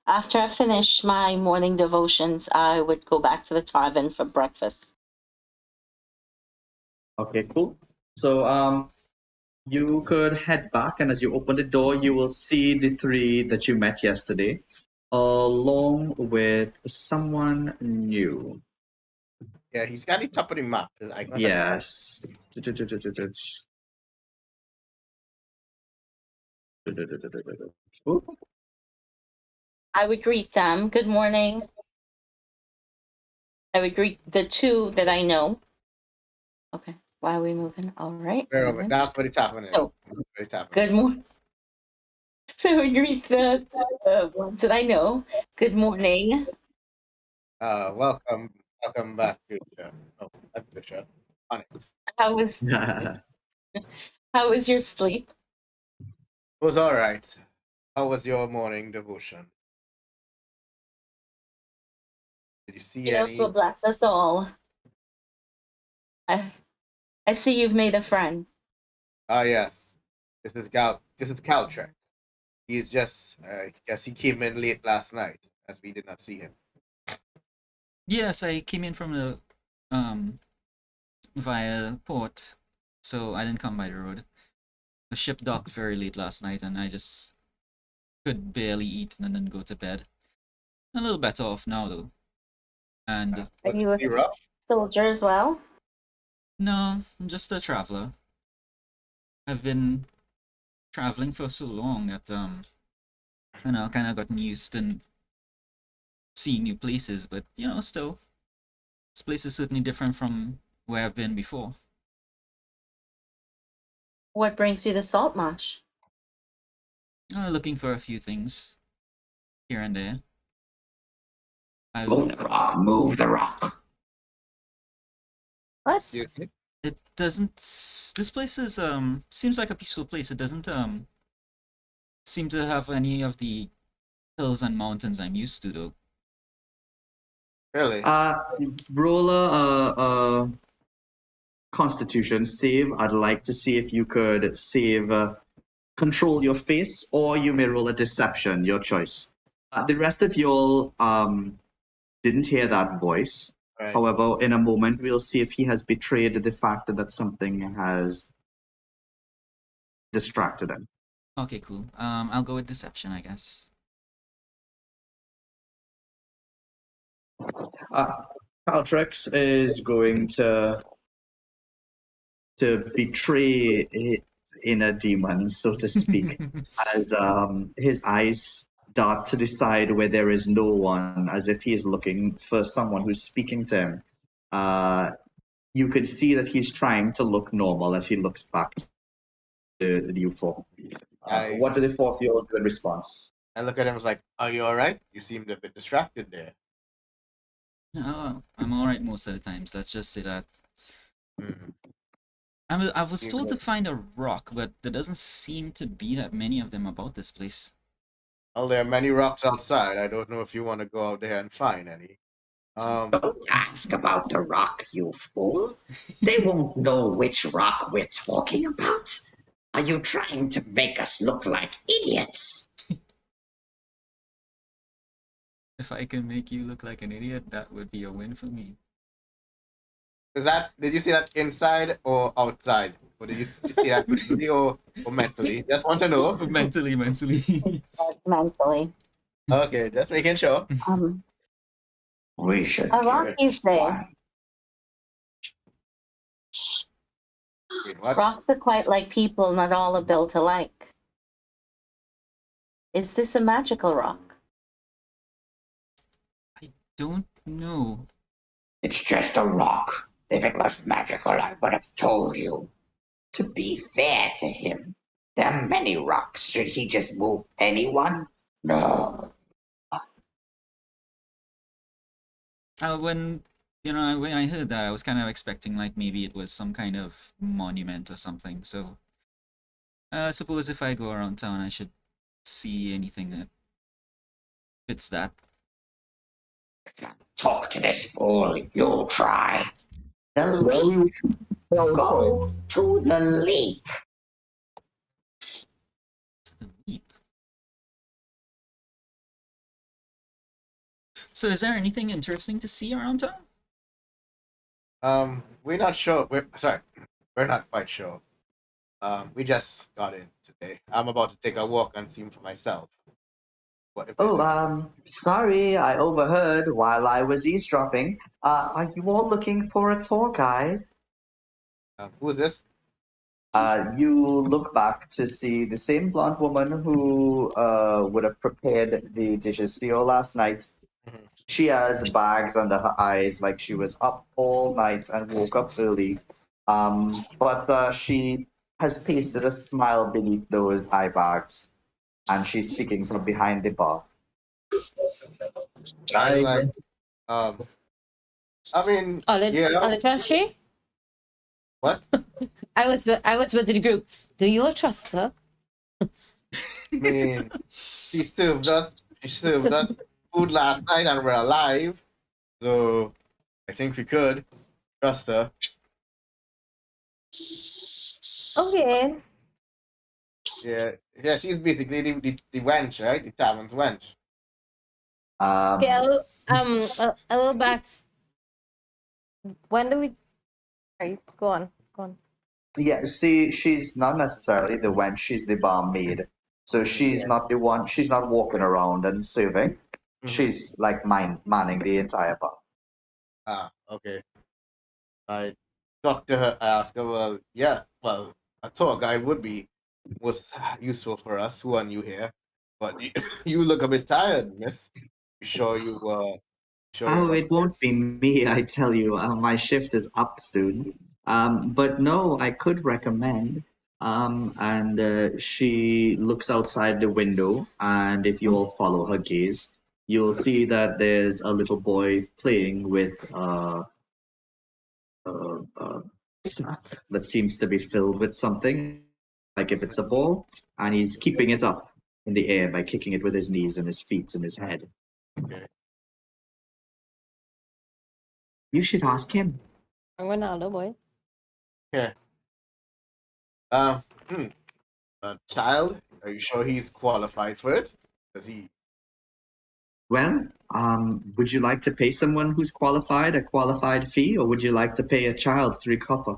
After I finish my morning devotions, I would go back to the tavern for breakfast. Okay, cool. So, you could head back, and as you open the door, you will see the three that you met yesterday, along with someone new. Yeah, he's got the top of the map. His icon. Yes. I would greet them. Good morning. I would greet the two that I know. Okay. Why are we moving? All right. moving. That's what it's happening. So, It's happening. good morning. So I would greet the ones that I know. Good morning. Welcome back, Future. Oh, that's Future. Onyx. How was how was your sleep? It was all right. How was your morning devotion? Did you see Dios any? will bless us all. I see you've made a friend. Ah, yes. This is Caltrek. He's just, yes, he came in late last night, as we did not see him. Yes, I came in from the via port, so I didn't come by the road. The ship docked very late last night, and I just could barely eat and then go to bed. A little better off now though. And Are Was you it a rough? soldier as well? no, I'm just a traveler. I've been traveling for so long that I know, kind of gotten used to seeing new places, but still, this place is certainly different from where I've been before. What brings you to Saltmarsh? Looking for a few things here and there. Move the rock, move the rock. What? Excuse me? It doesn't. This place is seems like a peaceful place. It doesn't seem to have any of the hills and mountains I'm used to though. Really? Roll a Constitution save. I'd like to see if you could save control your face, or you may roll a deception, your choice. The rest of y'all didn't hear that voice. Right. However, in a moment, we'll see if he has betrayed the fact that something has distracted him. Okay, cool. I'll go with deception, I guess. Caltrex is going to betray inner demons, so to speak, as his eyes dart to the side where there is no one, as if he is looking for someone who's speaking to him. You could see that he's trying to look normal as he looks back to you four. What do the four of you all do in response? I look at him and was like, "Are you all right? You seemed a bit distracted there." No, I'm alright most of the times. Let's just say that. Hmm. I was told to find a rock, but there doesn't seem to be that many of them about this place. Well, there are many rocks outside. I don't know if you want to go out there and find any. Don't ask about the rock, you fool. They won't know which rock we're talking about. Are you trying to make us look like idiots? If I can make you look like an idiot, that would be a win for me. Did you see that inside or outside? Or did you see that visually or mentally? Just want to know. mentally. Mentally. Okay, just making sure. We should A rock, give you it say? one. Wait, what? Rocks are quite like people, not all are built alike. Is this a magical rock? I don't know. It's just a rock. If it was magical, I would have told you. To be fair to him, There are many rocks. Should he just move anyone? No. When when I heard that, I was kind of expecting like maybe it was some kind of monument or something. So I suppose if I go around town, I should see anything that fits that. Talk to this fool. You'll try. The Well, leap. we out for Go it. to the leap. The leap. So is there anything interesting to see around town? We're not sure. We're not quite sure. We just got in today. I'm about to take a walk and see for myself. What if Sorry, I overheard while I was eavesdropping. Are you all looking for a tour guide? who's this? You look back to see the same blonde woman who would have prepared the dishes for you last night. Mhm. She has bags under her eyes, like she was up all night and woke up early. But she has pasted a smile beneath those eye bags, and she's speaking from behind the bar. I was like, I I mean, On the yeah. trust she? What? I was with the group. Do you all trust her? I mean, she served us. She served us food last night, and we're alive. So I think we could trust her. Okay. Yeah, yeah. She's basically the wench, right? The tavern's wench. Okay, Um, a little back. When do we? Right, go on. yeah, see, she's not necessarily the wench, she's the barmaid. So she's not the one, she's not walking around and serving. Mhm. She's like manning the entire bar. Okay. I talked to her. I asked her, well, yeah, well, a tour guide was useful for us who are new here. But you, you look a bit tired, miss. You sure you sure you're Oh, not it won't be me, I tell you. My shift is up soon. But no, I could recommend. And she looks outside the window, and if you all follow her gaze, you'll see that there's a little boy playing with a sack that seems to be filled with something, like if it's a ball, and he's keeping it up in the air by kicking it with his knees and his feet and his head. okay? You should ask him. I'm Ronaldo boy. Yeah. Um, hmm, a child? Are you sure he's qualified for it? Does he? Well, would you like to pay someone who's qualified a qualified fee, or would you like to pay a child 3 copper?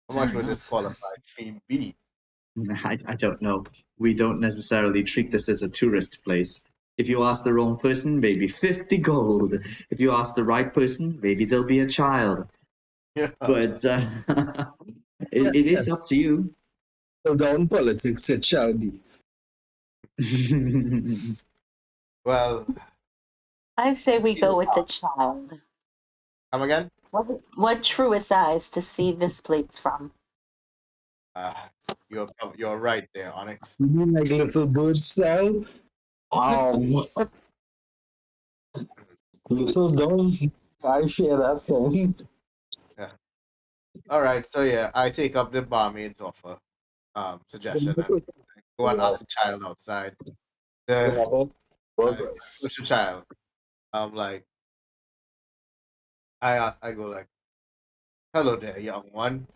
How Fair much would this enough. qualified fee be? I don't know. We don't necessarily treat this as a tourist place. If you ask the wrong person, maybe 50 gold. If you ask the right person, maybe there'll be a child. Yeah. But it yes, is yes. up to you. So down politics it shall be. Well, I say we go with the child. come again? What truest eyes to see this place from? Uh, you're right there, Onyx. You mean like little bird style? Little dogs. I share that same. Yeah. All right. So yeah, I take up the barmaid's offer, suggestion, and go and ask the child outside. The I push the child. I'm like, I go like, hello there, young one.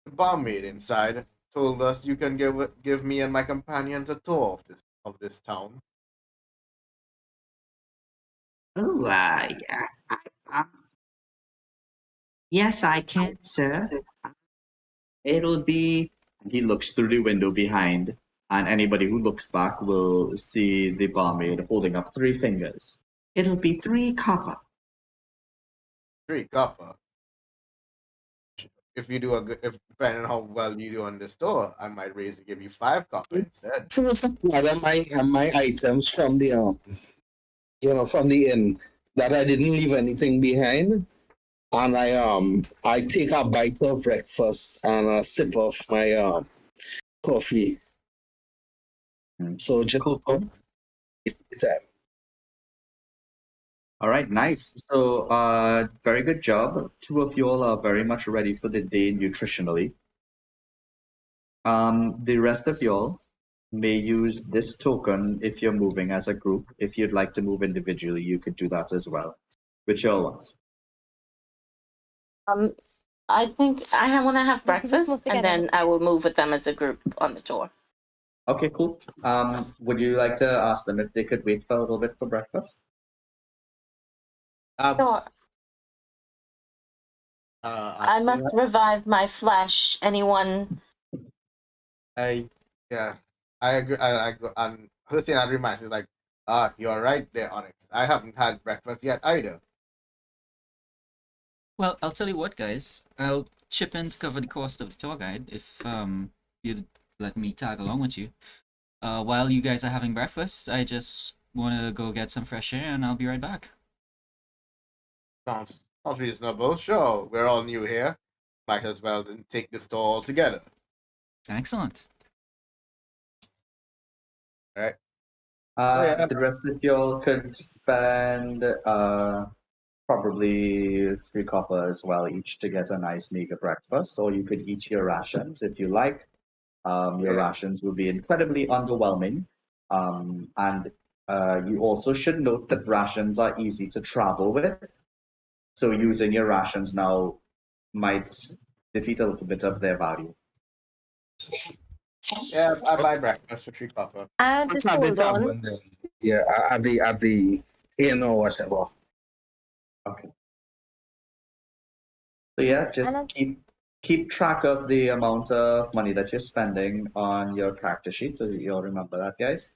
The barmaid inside told us you can give me and my companions a tour of this town. Oh, yeah. Uh, yes, I can, sir. It'll be. He looks through the window behind, and anybody who looks back will see the barmaid holding up 3 fingers. It'll be 3 copper. 3 copper. If you do a good, if depending on how well you do on the store, I might raise to give you 5 copper instead. First, my items from the from the inn that I didn't leave anything behind, and I take a bite of breakfast and a sip of my coffee. Mm. So just Cool, cool. time. All right, nice. So, very good job. Two of you all are very much ready for the day nutritionally. The rest of y'all may use this token if you're moving as a group. If you'd like to move individually, you could do that as well. Which y'all want? I think want to have We could just move breakfast, and together. then I will move with them as a group on the tour. Okay, cool. Would you like to ask them if they could wait for a little bit for breakfast? Sure. I must revive my flesh. Anyone? Yeah, I agree. I agree. And first thing I'd remind you, like, you're right there, Onyx. I haven't had breakfast yet either. Well, I'll tell you what, guys. I'll chip in to cover the cost of the tour guide if you'd let me tag along with you. While you guys are having breakfast, I just want to go get some fresh air, and I'll be right back. Sounds reasonable. Sure, we're all new here. Might as well take this tour all together. Excellent. All right. The rest of y'all could spend probably 3 copper as well each to get a nice meager breakfast, or you could eat your rations if you like. Your rations will be incredibly underwhelming, and you also should note that rations are easy to travel with, so using your rations now might defeat a little bit of their value. Yeah, I buy breakfast for 3 copper. Let's have the tavern then. Yeah, at the inn or whatever. Okay. So yeah, just keep track of the amount of money that you're spending on your character sheet. So you'll remember that, guys.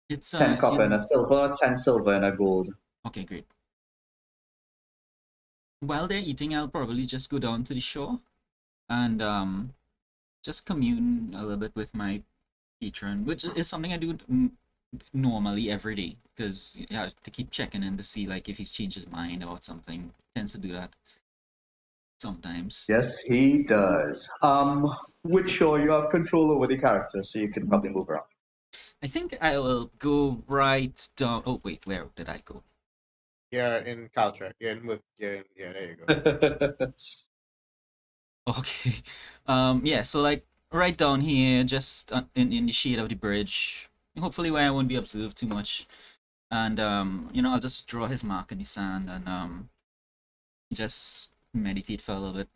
It's 10 copper and a silver, 10 silver and a gold. Okay, great. While they're eating, I'll probably just go down to the shore and just commune a little bit with my patron, which is something I do normally every day, because you have to keep checking in to see like if he's changed his mind about something. He tends to do that sometimes. Yes, he does. Which shore you have control over the character, so you can probably move around. I think I will go right down. Oh wait, where did I go? Yeah, in Caltrek. Yeah, there you go. Okay. Yeah, so like right down here, just in the shade of the bridge, hopefully where I won't be observed too much. And I'll just draw his mark in the sand and just meditate for a little bit.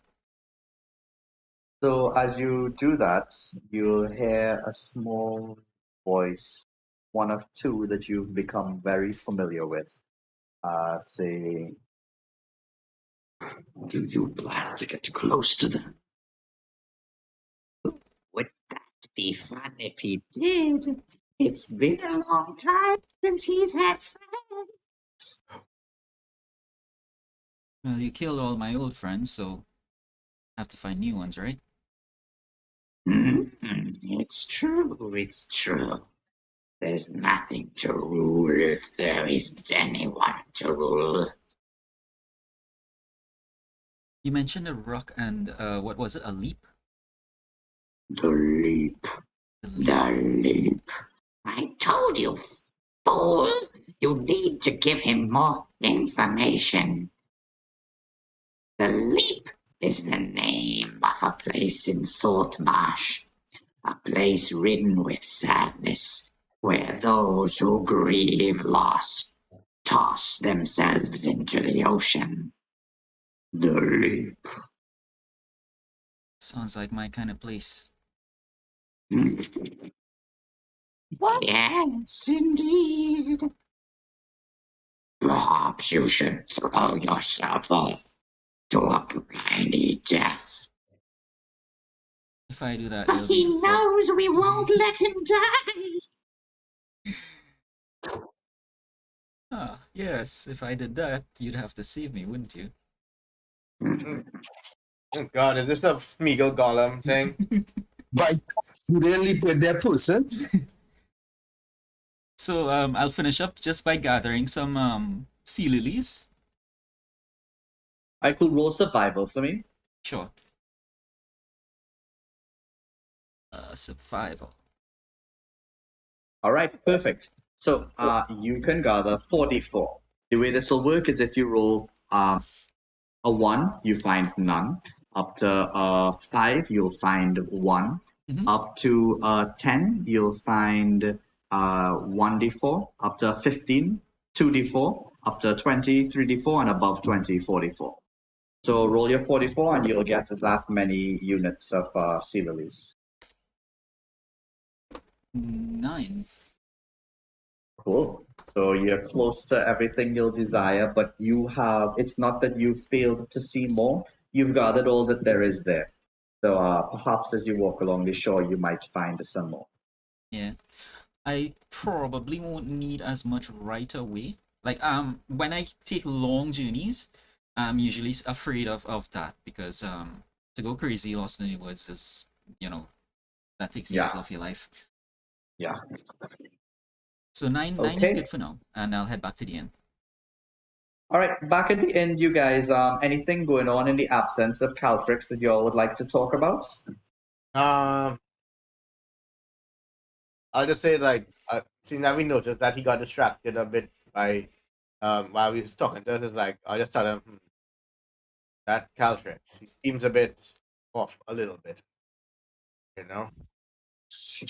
So as you do that, you'll hear a small voice, one of two that you've become very familiar with, say, "Do you plan to get close to them?" "Would that be fun if he did? It's been a long time since he's had friends." Well, you killed all my old friends, so I have to find new ones, right? It's true, it's true. There's nothing to rule if there isn't anyone to rule. You mentioned a rock and what was it? A leap? The leap. The leap. I told you, fool. You need to give him more information. The leap is the name of a place in Saltmarsh. A place ridden with sadness, where those who grieve loss toss themselves into the ocean. The leap. Sounds like my kind of place. What? Yes, indeed. Perhaps you should throw yourself off to a briny death. If I do that, But he knows we won't let him die. Ah, yes. If I did that, you'd have to save me, wouldn't you? Oh God, is this a Smeagol Golem thing? But you didn't leap with their persons? So I'll finish up just by gathering some sea lilies. I could roll survival for me. Sure. Survival. All right, perfect. So you can gather 44. The way this will work is if you roll a 1, you find none. Up to 5, you'll find 1. Mhm. Up to 10, you'll find 1d4. Up to 15, 2d4. Up to 20, 3d4. And above 20, 44. So roll your 44 and you'll get that many units of sea lilies. 9. Cool. So you're close to everything you'll desire, but it's not that you failed to see more, you've gathered all that there is there. So perhaps as you walk along the shore, you might find some more. Yeah. I probably won't need as much right away. Like when I take long journeys, I'm usually afraid of that because to go crazy lost in the woods is, that takes years Yeah. off your life. Yeah. So nine is Okay. good for now, and I'll head back to the inn. All right, back at the end, you guys, anything going on in the absence of Caltrix that you all would like to talk about? I'll just say like, seeing that we noticed that he got distracted a bit by while we was talking to us, is like I'll just tell him that Caltrix, he seems a bit off a little bit, you know.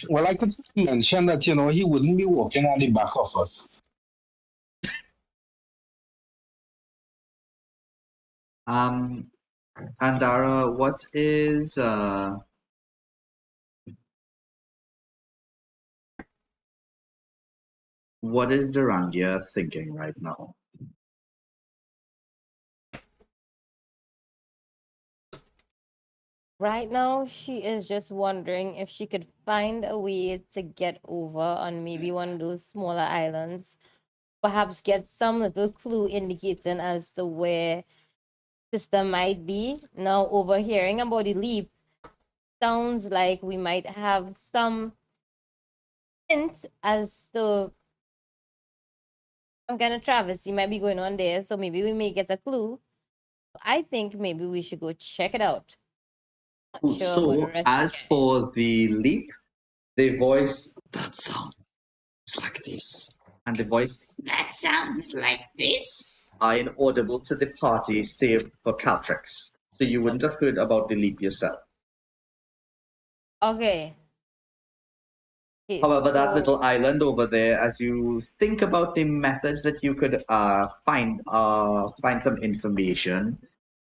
Well, I could mention that, he wouldn't be walking on the back of us. Andara, what is Durangia thinking right now? Right now, she is just wondering if she could find a way to get over on maybe one of those smaller islands. Perhaps get some little clue indicating as to where sister might be. Now, overhearing about the leap, sounds like we might have some hint as to some kind of travesty might be going on there. So maybe we may get a clue. I think maybe we should go check it out. Not sure about the So, rest. as for the leap, the voice, that sounds like this. And the voice, That sounds like this. are inaudible to the party save for Caltrix. So you wouldn't have heard about the leap yourself. Okay. Okay, However, that so little island over there, as you think about the methods that you could find some information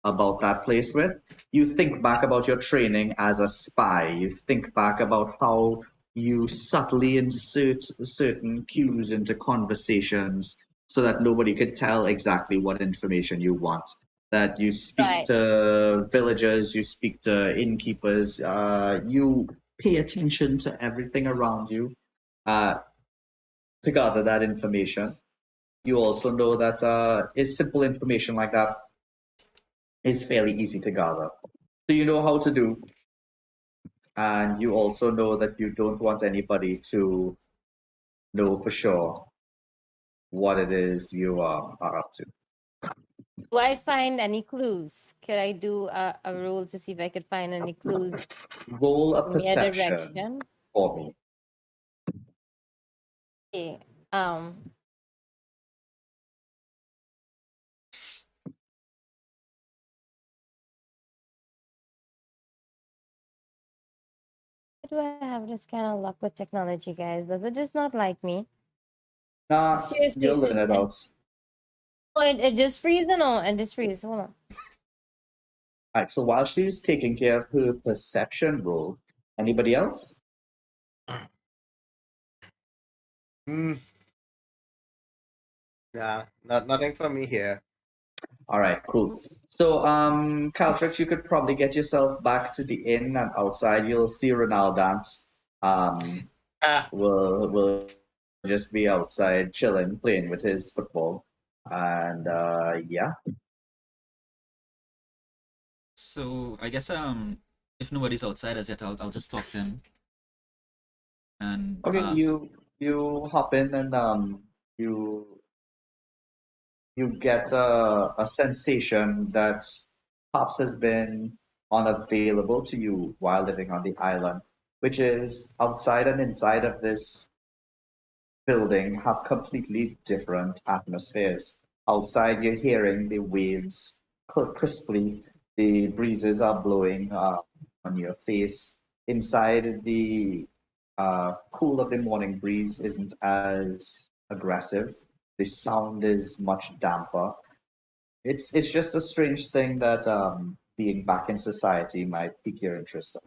about that place with, you think back about your training as a spy. You think back about how you subtly insert certain cues into conversations so that nobody could tell exactly what information you want. That you speak right. to villagers, you speak to innkeepers, you pay attention to everything around you to gather that information. You also know that is simple information like that is fairly easy to gather. So you know how to do, and you also know that you don't want anybody to know for sure what it is you are up to. Do I find any clues? Could I do a roll to see if I could find any clues? Roll a Give me a perception direction. for me. Okay. Why do I have this kind of luck with technology, guys? Does it just not like me? Nah, Seriously, you'll learn it out. it just freezes on. It just freezes. Hold on. All right, so while she's taking care of her perception roll, anybody else? Hmm. Yeah, nothing for me here. All right, cool. So, Caltrix, you could probably get yourself back to the inn, and outside you'll see Ronaldant. Ah, Will just be outside chilling, playing with his football, and yeah. So I guess if nobody's outside as yet, I'll just talk to him. And Okay, you hop in and you you get a sensation that perhaps has been unavailable to you while living on the island. which is outside and inside of this building have completely different atmospheres. Outside, you're hearing the waves crisply, the breezes are blowing on your face. Inside, the cool of the morning breeze isn't as aggressive. The sound is much damper. It's just a strange thing that being back in society might pique your interest.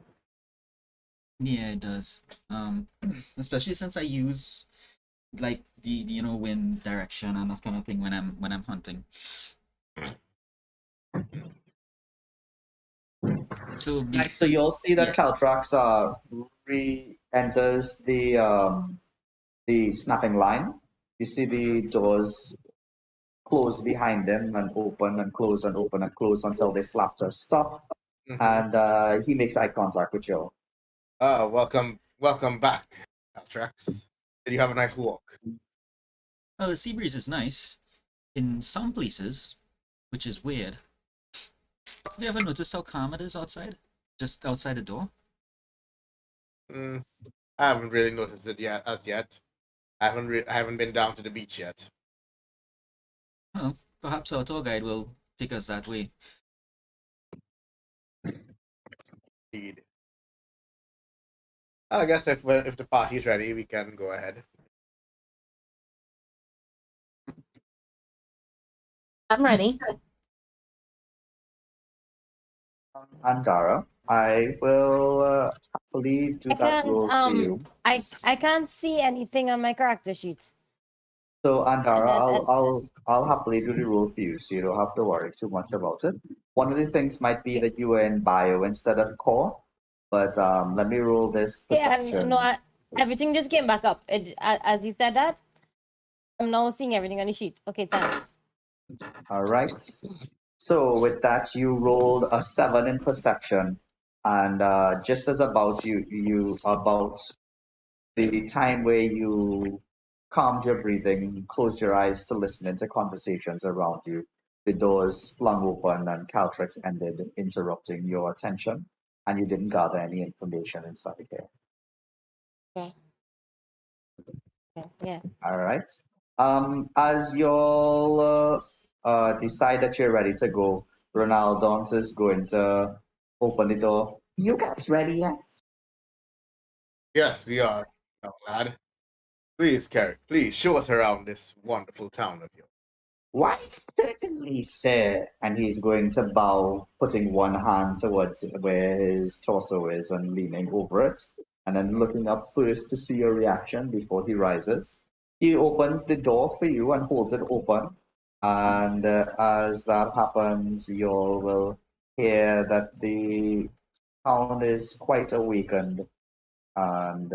Yeah, it does. Especially since I use like the wind direction and that kind of thing when I'm hunting. So Right, so you'll see that yeah. Caltrax re-enters the snapping line. You see the doors close behind him and open and close and open and close until they flap to a stop. Mhm. And he makes eye contact with you. Welcome back, Altrax. Did you have a nice walk? Well, the sea breeze is nice in some places, which is weird. Have you ever noticed how calm it is outside? Just outside the door? Mm, I haven't really noticed it yet. As yet, I haven't been down to the beach yet. Well, perhaps our tour guide will take us that way. Indeed. I guess if the party's ready, we can go ahead. I'm ready. Andara, I will happily do I that can't role for you. I can't see anything on my character sheet. So Andara, And I'll happily do the role for you, so you don't have to worry too much about it. One of the things might be that you were in bio instead of core, but let me roll this yeah, perception. no, everything just came back up. As you said that, I'm now seeing everything on the sheet. Okay, thanks. All right. So with that, you rolled a 7 in perception, and just as about you about the time where you calmed your breathing, closed your eyes to listen into conversations around you, the doors flung open and Caltrix ended, interrupting your attention, and you didn't gather any information inside there. Okay. Yeah. All right. As you'll decide that you're ready to go, Ronaldon is going to open the door. You guys ready yet? Yes, we are, young lad. Please, Carrick, please show us around this wonderful town of yours. Why, certainly, sir. And he's going to bow, putting one hand towards where his torso is and leaning over it, and then looking up first to see your reaction before he rises. He opens the door for you and holds it open. And as that happens, you all will hear that the town is quite awakened, and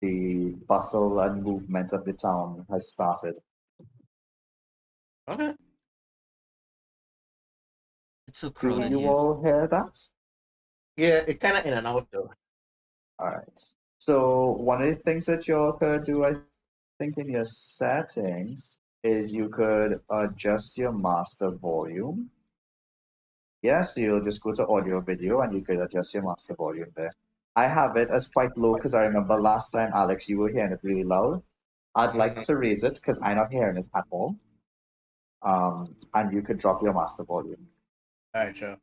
the bustle and movement of the town has started. Okay. It's so Do crowded you here. all hear that? Yeah, it kind of in and out though. All right. So one of the things that you all could do, I think, in your settings is you could adjust your master volume. Yeah, so you'll just go to audio video and you could adjust your master volume there. I have it as quite low because I remember last time, Alex, you were hearing it really loud. I'd like to raise it because I'm not hearing it at all. And you could drop your master volume. All right, sure.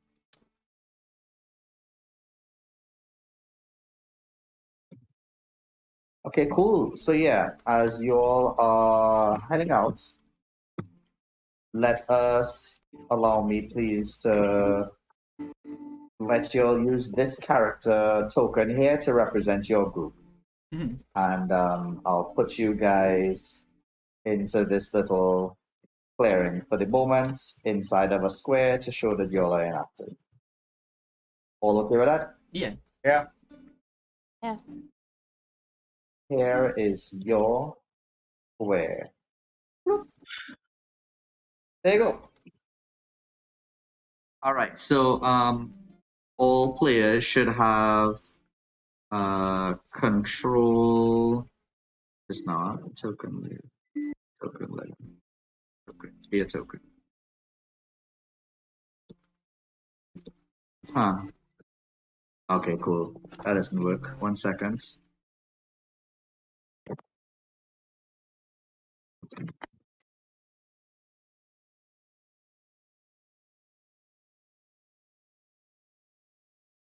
Okay, cool. So yeah, as you all are heading out, let us allow me please to let you all use this character token here to represent your group. Mhm. And I'll put you guys into this little clearing for the moment inside of a square to show that you all are inactive. All okay with that? Yeah. Yeah. Yeah. Here is your square. There you go. All right, so all players should have control. It's not token layer. Token layer. Token. Be a token. Huh. Okay, cool. That doesn't work. 1 second.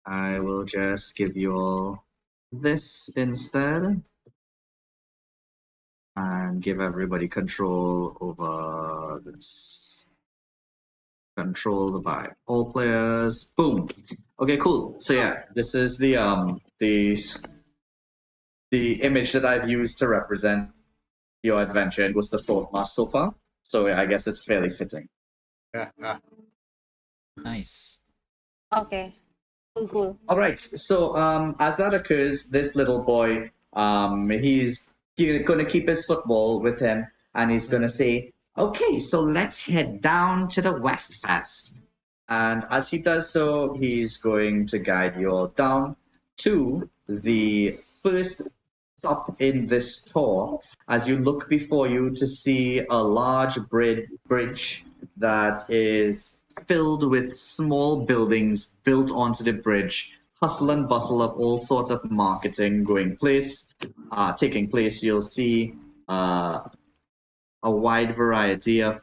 I will just give you all this instead and give everybody control over this. Control the vibe. All players. Boom. Okay, cool. So yeah, this is the image that I've used to represent your adventure. It was the Saltmarsh so far. So I guess it's fairly fitting. Yeah. Nice. Okay. Cool. All right. So as that occurs, this little boy, he's going to keep his football with him, and he's going to say, "Okay, so let's head down to the West first." And as he does so, he's going to guide you all down to the first stop in this tour. As you look before you to see a large bridge that is filled with small buildings built onto the bridge. Hustle and bustle of all sorts of marketing taking place. You'll see a wide variety of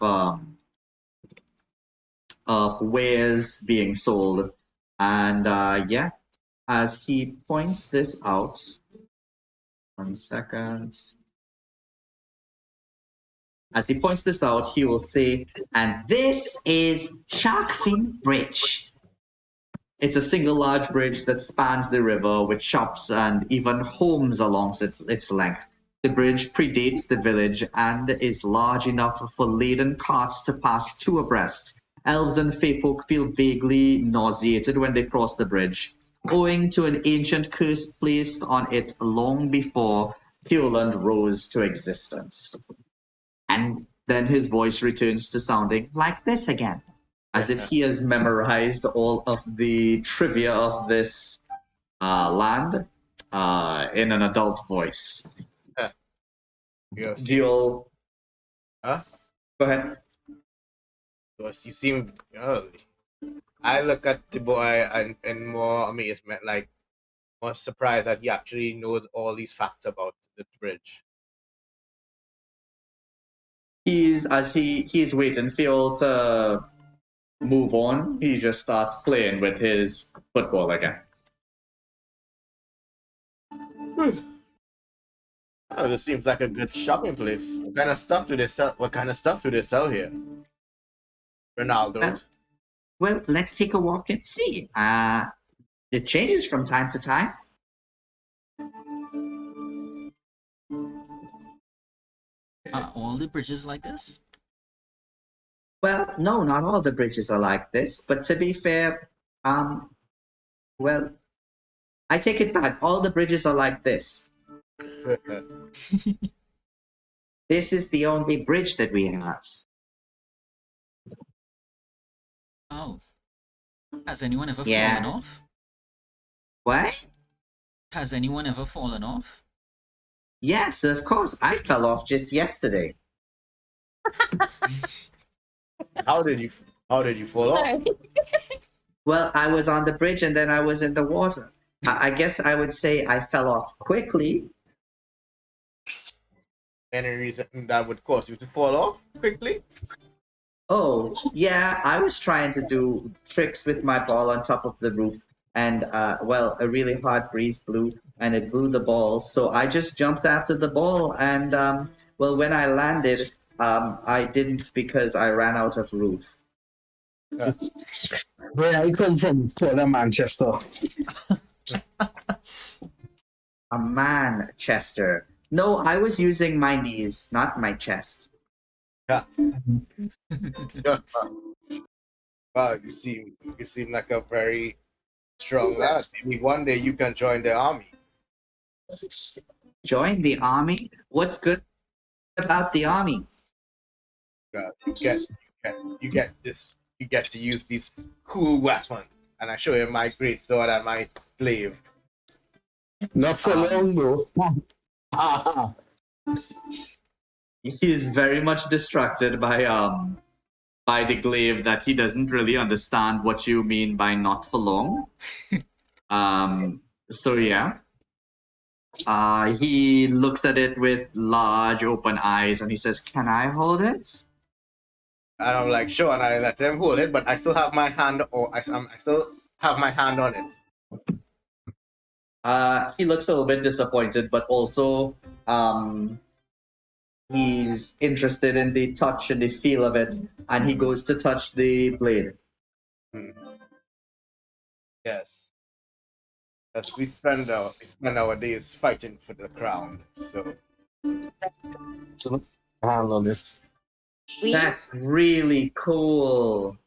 wares being sold. And yeah, as he points this out, 1 second. As he points this out, he will say, "And this is Sharkfin Bridge." It's a single large bridge that spans the river with shops and even homes along its length. The bridge predates the village and is large enough for laden carts to pass two abreast. Elves and Feyfolk feel vaguely nauseated when they cross the bridge, owing to an ancient curse placed on it long before Pureland rose to existence. And then his voice returns to sounding like this again, as if he has memorized all of the trivia of this land in an adult voice. Yes. Do you all... Huh? Go ahead. Because you seem. I look at the boy and more amazement, like more surprised that he actually knows all these facts about the bridge. He's waiting for you all to move on. He just starts playing with his football again. Oh, this seems like a good shopping place. What kind of stuff do they sell? What kind of stuff do they sell here? Ronaldo. Well, let's take a walk and see. It changes from time to time. Are all the bridges like this? Well, no, not all the bridges are like this, but to be fair, well, I take it back. All the bridges are like this. This is the only bridge that we have. Oh. Has anyone ever Yeah. fallen off? What? Has anyone ever fallen off? Yes, of course. I fell off just yesterday. How did you fall off? Well, I was on the bridge and then I was in the water. I guess I would say I fell off quickly. Any reason that would cause you to fall off quickly? Oh, yeah, I was trying to do tricks with my ball on top of the roof. And, well, a really hard breeze blew and it blew the ball. So I just jumped after the ball. And, well, when I landed, I didn't because I ran out of roof. Where I come from, it's called Manchester. A Manchester. No, I was using my knees, not my chest. Yeah. Wow, you seem like a very strong lad. Maybe one day you can join the army. Join the army? What's good about the army? You get to use these cool weapons, and I show you my great sword and my glaive. Not for long, though. He is very much distracted by the glaive that he doesn't really understand what you mean by not for long. So yeah. He looks at it with large open eyes and he says, "Can I hold it?" And I'm like, sure, and I let him hold it, but I still have my hand, I still have my hand on it. He looks a little bit disappointed, but also he's interested in the touch and the feel of it, and he goes to touch the blade. Yes. As we spend our days fighting for the crown. So So, hand on this. We? That's really cool.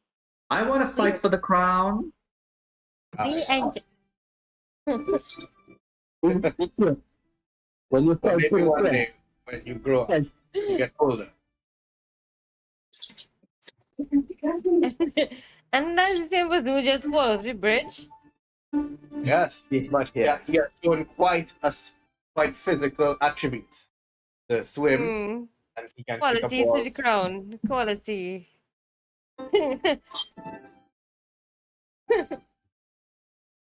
I want to fight for the crown. We and When you fight maybe for the one crown, day when you grow up, you get older. and that's the same as who just fall off the bridge. Yes, but Yeah. he has shown quite physical attributes. To swim, Mm. and he can kick a Quality ball. to the crown. Quality.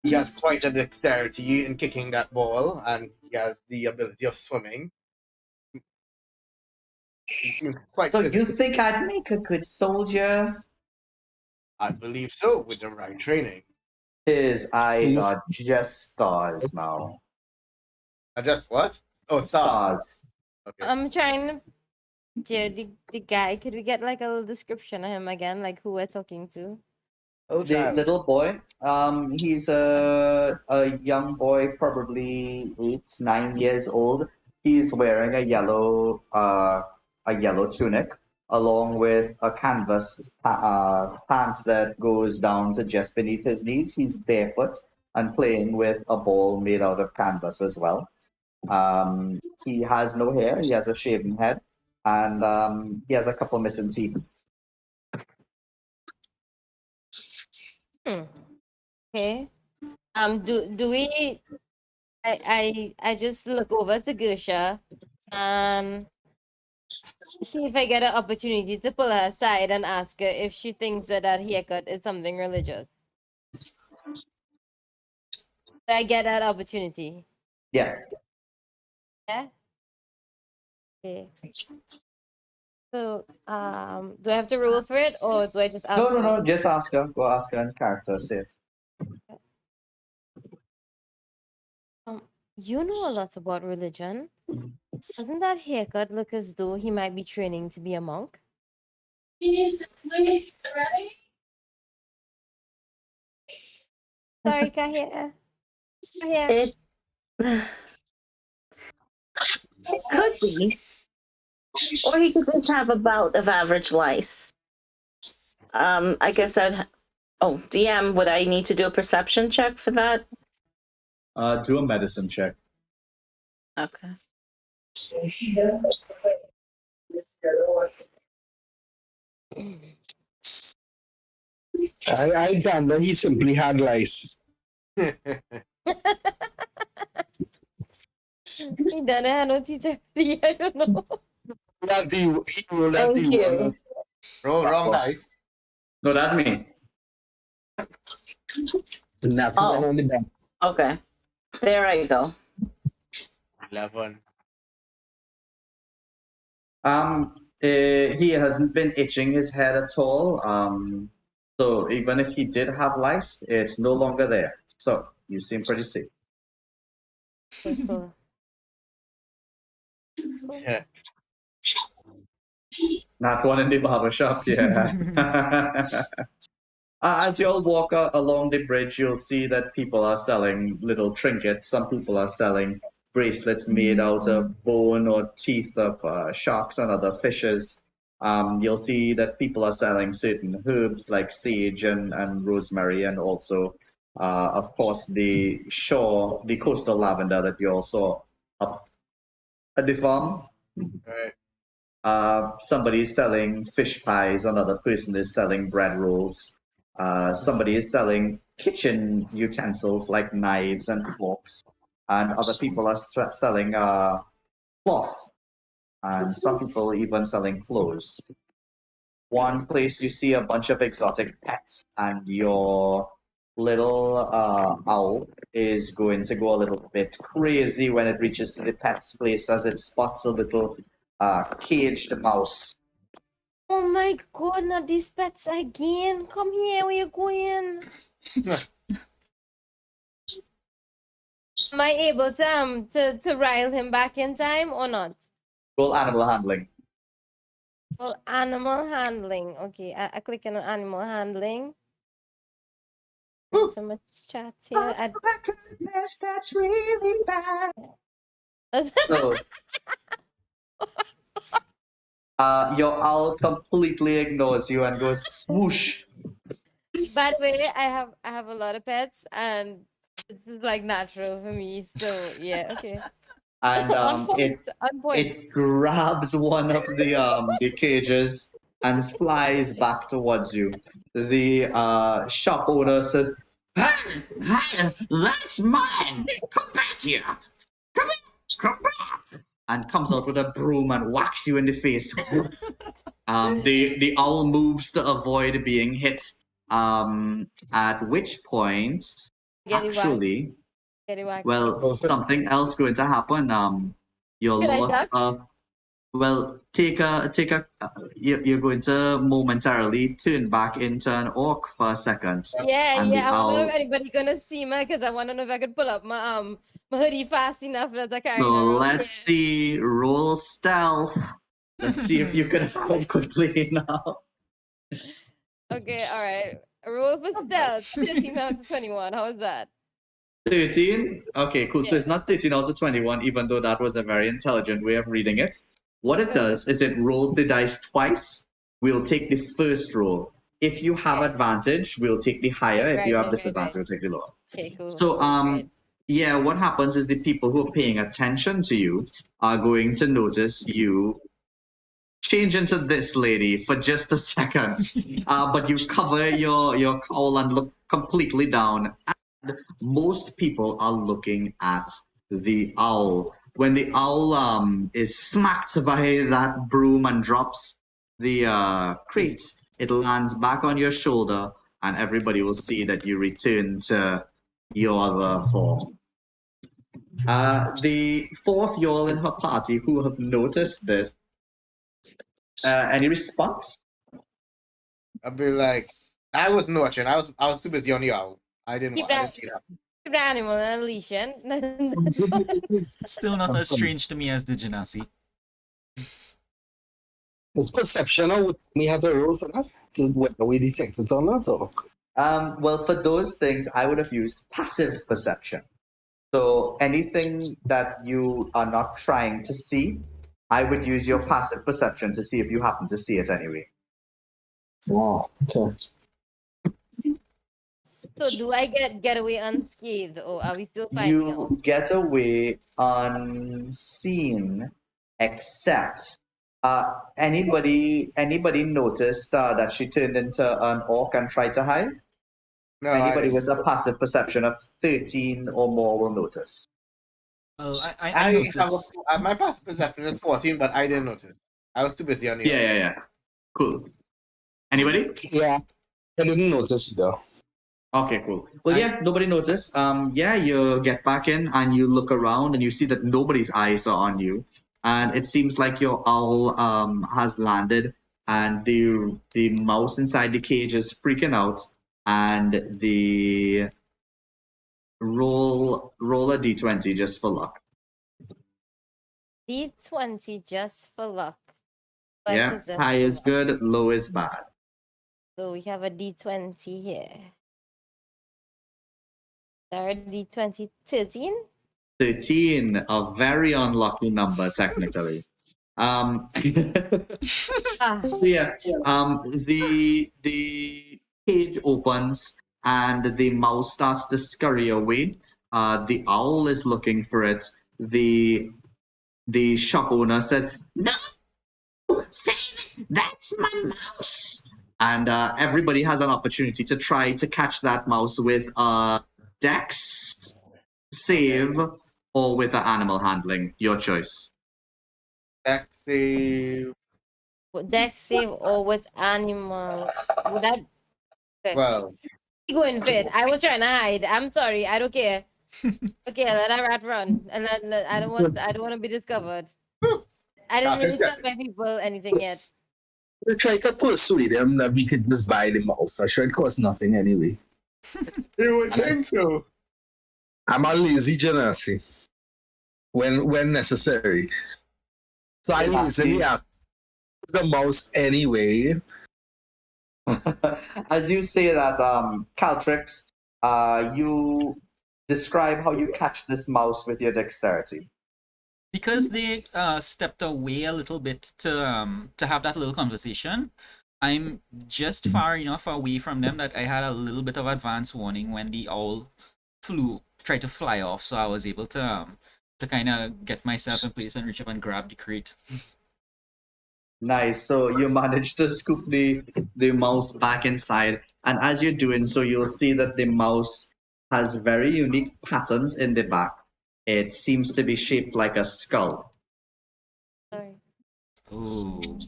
He has quite a dexterity in kicking that ball, and he has the ability of swimming. He seems quite So you physical. think I'd make a good soldier? I believe so, with the right training. His eyes Please. are just stars now. Just what? Oh, stars. Stars. Okay. I'm trying to the guy. Could we get like a little description of him again, like who we're talking to? Oh, The child. little boy, he's a young boy, probably 8, 9 years old. He's wearing a yellow tunic along with a canvas pants that goes down to just beneath his knees. He's barefoot and playing with a ball made out of canvas as well. He has no hair. He has a shaven head, and he has a couple missing teeth. Okay. Do we? I just look over to Gusha and see if I get an opportunity to pull her aside and ask her if she thinks that haircut is something religious. Do I get that opportunity? Yeah. Yeah. Okay. So, do I have to roll for it, or do I just ask? No. Just ask her. Go ask her in character. Say it. You know a lot about religion. Doesn't that haircut look as though he might be training to be a monk? Sorry, Kahia. Kahia. It could be. Or he could just have a bout of average lice. I guess oh, DM, would I need to do a perception check for that? Do a medicine check. Okay. I gamble he simply had lice. He doesn't have no teacher. I don't know. He rolled that Thank you. you. Roll wrong dice. No, that's me. Natural Oh. on the back. Okay. There I go. 11. He hasn't been itching his head at all. So even if he did have lice, it's no longer there. So you seem pretty safe. Okay, cool. Yeah. Not one in the barber shop, yeah. As you all walk along the bridge, you'll see that people are selling little trinkets. Some people are selling bracelets made out of bone or teeth of sharks and other fishes. You'll see that people are selling certain herbs like sage and rosemary, and also, of course, the coastal lavender that you all saw up at the farm. Right. Somebody is selling fish pies, another person is selling bread rolls. Somebody is selling kitchen utensils like knives and forks, and other people are selling cloth, and some people even selling clothes. One place you see a bunch of exotic pets, and your little owl is going to go a little bit crazy when it reaches to the pet's place as it spots a little caged mouse. Oh my god, not these pets again. Come here, where you going? Am I able to rile him back in time or not? Roll animal handling. Well, animal handling. Okay, I click on animal handling. Into my chat here. Oh my goodness, that's really bad. So, your owl completely ignores you and goes swoosh. By the way, I have a lot of pets, and this is like natural for me. So yeah, okay. And On point. it On point. it grabs one of the cages and flies back towards you. The shop owner says, Hey, hey, that's mine. Come back here. Come here. Come back. and comes out with a broom and whacks you in the face. The owl moves to avoid being hit. At which point, Get it whacked. actually, Get it whacked. well, something else going to happen. Your Can I loss duck? of well, you're going to momentarily turn back into an orc for a second. Yeah, And yeah. the I want to know owl. if anybody gonna see me because I want to know if I could pull up my hoodie fast enough that I carry So around. let's see. Roll stealth. Let's see if you can hide quickly now. Okay, all right. Roll for stealth. 13 out of 21. How is that? 13? Okay, cool. So Yeah. it's not 13 out of 21, even though that was a very intelligent way of reading it. What it does is it rolls the dice twice. We'll take the first roll. If you have Okay. advantage, we'll take the higher. Okay, If you right, have right, disadvantage, right. we'll take the lower. Okay, cool. So, Right. yeah, what happens is the people who are paying attention to you are going to notice you change into this lady for just a second. But you cover your cowl and look completely down. And most people are looking at the owl. When the owl is smacked by that broom and drops the crate, it lands back on your shoulder, and everybody will see that you return to your other form. The fourth Yol in her party who have noticed this. Any response? I'd be like, I wasn't watching. I was too busy on the owl. I didn't Keep see that. Keep the animal on a leash, and Still not as strange to me as the Genasi. It's perception, or we have to roll for that? To whether we detect it or not, or? Well, for those things, I would have used passive perception. So anything that you are not trying to see, I would use your passive perception to see if you happen to see it anyway. Oh, okay. So do I get away unscathed, or are we still fighting out? You get away unseen, except anybody noticed that she turned into an orc and tried to hide? No, Anybody with a passive perception of 13 or more will notice. Well, I noticed. My past perception is 14, but I didn't notice. I was too busy on the owl. Yeah. Cool. Anybody? Yeah, I didn't notice though. Okay, cool. Well, yeah, nobody noticed. Yeah, you get back in and you look around and you see that nobody's eyes are on you, and it seems like your owl has landed, and the mouse inside the cage is freaking out, and the roll a d20 just for luck. D20 just for luck. Yeah, high is good, low is bad. So we have a D20 here. Third D20, 13? 13, a very unlucky number technically. Ah, So yeah, the cage opens and the mouse starts to scurry away. The owl is looking for it. The shop owner says, No! Save it! That's my mouse! and everybody has an opportunity to try to catch that mouse with a dex save or with an animal handling. Your choice. Dex save. Dex save or with animal? Would that? Okay. Well, He going fit. I was trying to hide. I'm sorry. I don't care. Okay, let that rat run. And then I don't want to be discovered. I didn't really tell my people anything yet. We try to persuade them that we could just buy the mouse. That should cost nothing anyway. You would think so. I'm a lazy genasi when necessary. So I lazily have the mouse anyway. As you say that, Caltrix, you describe how you catch this mouse with your dexterity. Because they stepped away a little bit to have that little conversation. I'm just far enough away from them that I had a little bit of advance warning when the owl tried to fly off, so I was able to kind of get myself in place and reach up and grab the crate. Nice. So you manage to scoop the mouse back inside, and as you're doing so, you'll see that the mouse has very unique patterns in the back. It seems to be shaped like a skull, Sorry. Oh.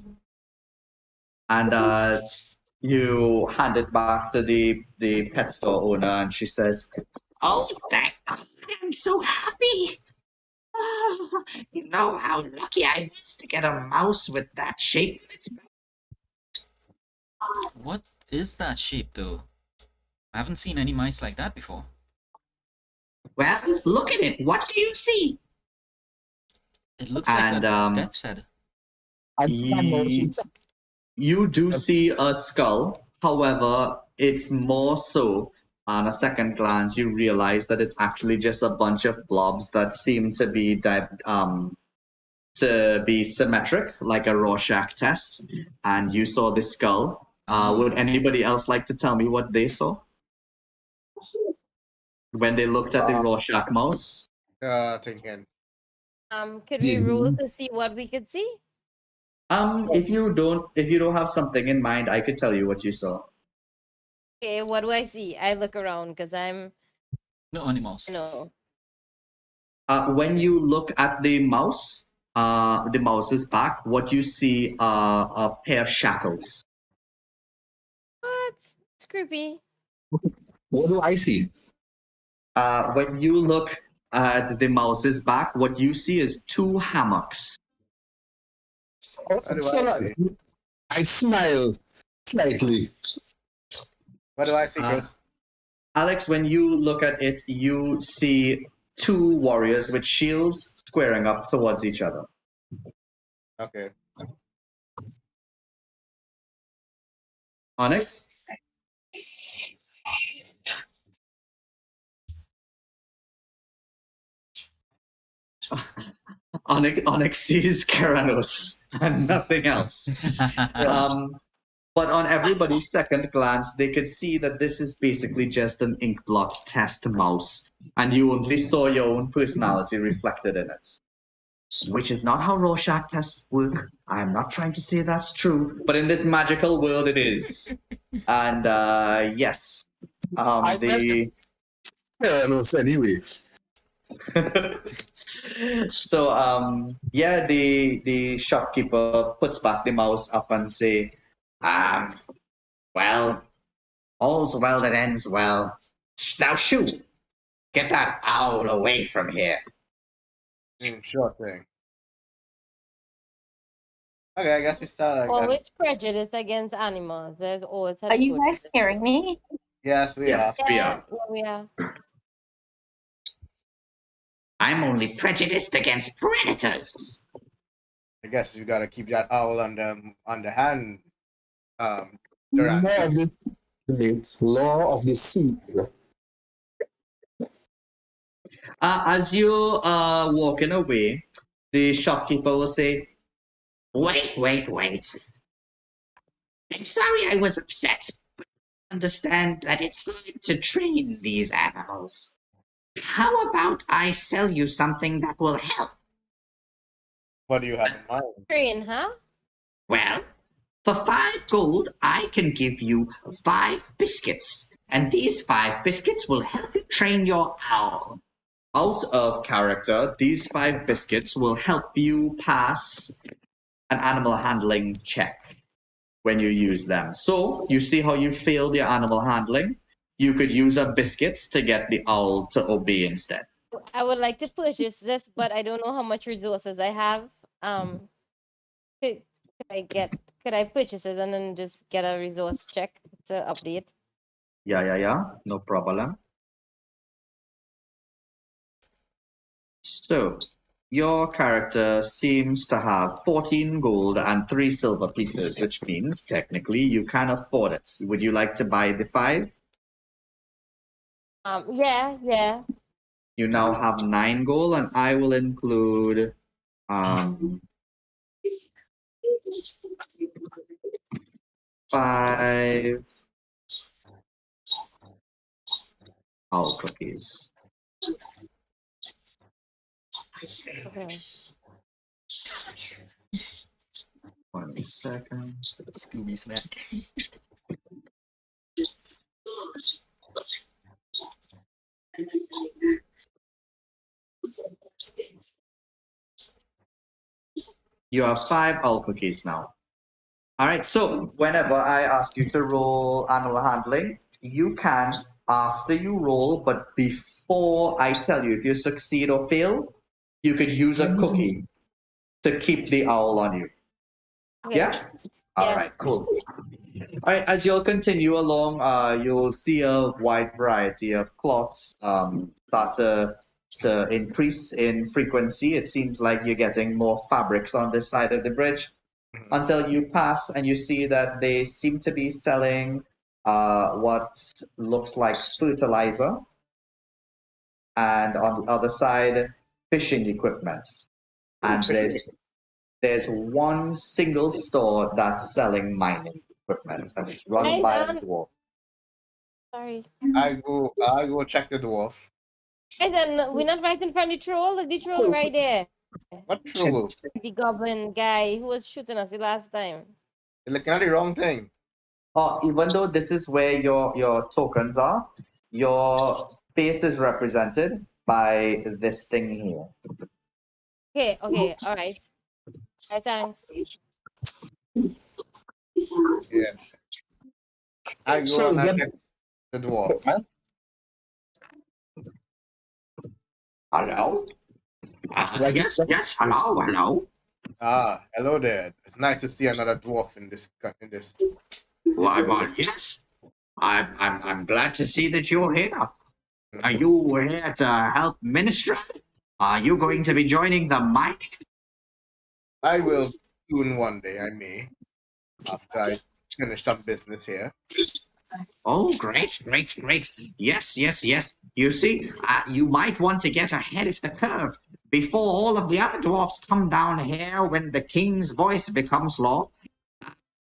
and you hand it back to the pet store owner, and she says, Oh, thank God, I'm so happy. Ah, you know how lucky I was to get a mouse with that shape. What is that shape, though? I haven't seen any mice like that before. Well, look at it. What do you see? It looks like And, a death's head. you do see a skull. However, it's more so on a second glance you realize that it's actually just a bunch of blobs that seem to be symmetric, like a Rorschach test. And you saw the skull. Would anybody else like to tell me what they saw when they looked at the Rorschach mouse? Thinking. Could we roll to see what we could see? If you don't have something in mind, I could tell you what you saw. Okay, what do I see? I look around because I'm, No animals. When you look at the mouse's back, what you see are a pair of shackles. What? It's creepy. What do I see? When you look at the mouse's back, what you see is two hammocks. Excellent. I smile slightly. What do I see, Chris? Alex, when you look at it, you see two warriors with shields squaring up towards each other. Okay. Onyx? Onyx sees Keranos and nothing else. But on everybody's second glance, they could see that this is basically just an ink blot test mouse, and you only saw your own personality reflected in it. Which is not how Rorschach tests work. I am not trying to say that's true, but in this magical world, it is. And yes, the Keranos anyway. so yeah, the shopkeeper puts back the mouse up and say, Well, all's well that ends well. Now shoot. Get that owl away from here. Sure thing. Okay, I guess we start. Always prejudice against animals. There's always had Are you good guys scaring me? Yes, we yes, we are. Yeah, we are. I'm only prejudiced against predators. I guess you gotta keep that owl on the hand. Law Duran. of the law of the sea. As you're walking away, the shopkeeper will say, Wait. I'm sorry I was upset, but understand that it's hard to train these animals. How about I sell you something that will help? What do you have in mind? Train, huh? Well, for 5 gold, I can give you 5 biscuits, and these 5 biscuits will help you train your owl. out of character, these 5 biscuits will help you pass an animal handling check when you use them. So you see how you failed your animal handling. you could use a biscuit to get the owl to obey instead. I would like to purchase this, but I don't know how much resources I have. Could, could I purchase it and then just get a resource check to update? Yeah, no problem. So, your character seems to have 14 gold and 3 silver pieces, which means technically you can afford it. Would you like to buy the 5? Yeah. You now have 9 gold, and I will include 5 owl cookies. Okay. 1 second. Scooby snack. You have 5 owl cookies now. All right, so whenever I ask you to roll animal handling, you can after you roll, but before I tell you if you succeed or fail, you could use a cookie to keep the owl on you. Okay. Yeah? All right, cool. All right, as you'll continue along, you'll see a wide variety of clocks start to increase in frequency. It seems like you're getting more fabrics on this side of the bridge until you pass and you see that they seem to be selling what looks like fertilizer, and on the other side, fishing equipment. And there's one single store that's selling mining equipment, and it's run Guys, by a dwarf. Sorry. I go check the dwarf. Guys, and we're not right in front of the troll right there. What troll? The goblin guy who was shooting us the last time. You're looking at the wrong thing. Even though this is where your tokens are, your space is represented by this thing here. Okay, all right. All right, thanks. Yeah. I go So and I get- check the dwarf. Hello? Yes, hello. Ah, hello there. It's nice to see another dwarf in this. Why, yes. I'm glad to see that you're here. Are you here to help minister? Are you going to be joining the mic? I will soon one day, I may. After I finish some business here. Oh, great. Yes. You see, you might want to get ahead of the curve before all of the other dwarfs come down here when the king's voice becomes law.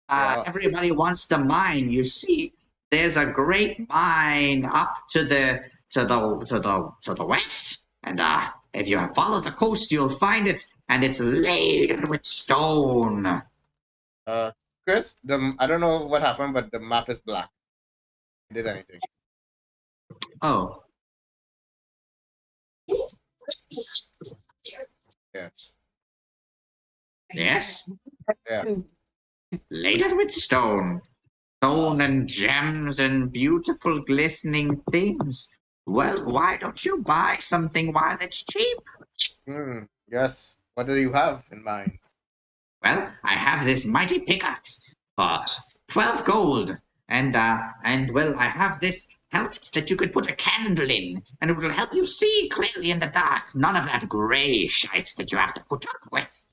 Everybody wants to mine. You see, there's a great mine up to the west, and if you follow the coast, you'll find it, and it's laden with stone. Chris, I don't know what happened, but the map is black. Did anything? Oh. Yeah. Yes? Yeah. Laden with stone. Stone and gems and beautiful glistening things. Well, why don't you buy something while it's cheap? Yes. What do you have in mind? Well, I have this mighty pickaxe for 12 gold. And well, I have this helmet that you could put a candle in, and it will help you see clearly in the dark. None of that gray shite that you have to put up with.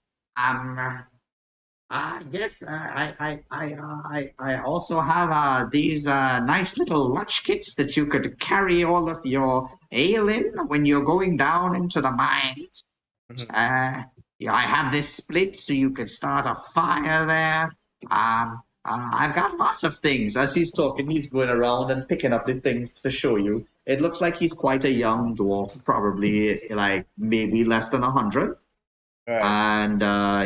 Yes, I also have these nice little lunch kits that you could carry all of your ale in when you're going down into the mines. Yeah, I have this split so you could start a fire there. I've got lots of things. As he's talking, he's going around and picking up the things to show you. It looks like he's quite a young dwarf, probably like maybe less than 100. Right. And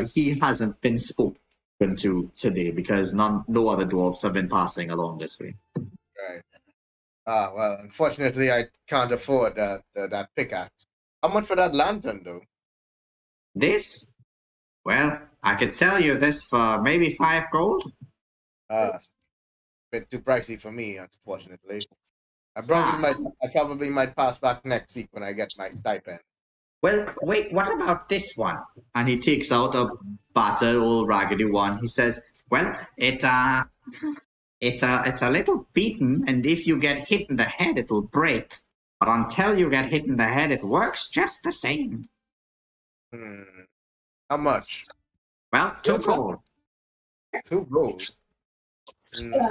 he hasn't been spoken to today because no other dwarfs have been passing along this way. Right. Well, unfortunately, I can't afford that pickaxe. How much for that lantern, though? This? Well, I could sell you this for maybe 5 gold. Bit too pricey for me, unfortunately. I probably might pass back next week when I get my stipend. Well, wait, what about this one? And he takes out a battered old raggedy one. He says, well, it's a little beaten, and if you get hit in the head, it will break. But until you get hit in the head, it works just the same. How much? Well, 2 gold. 2 gold.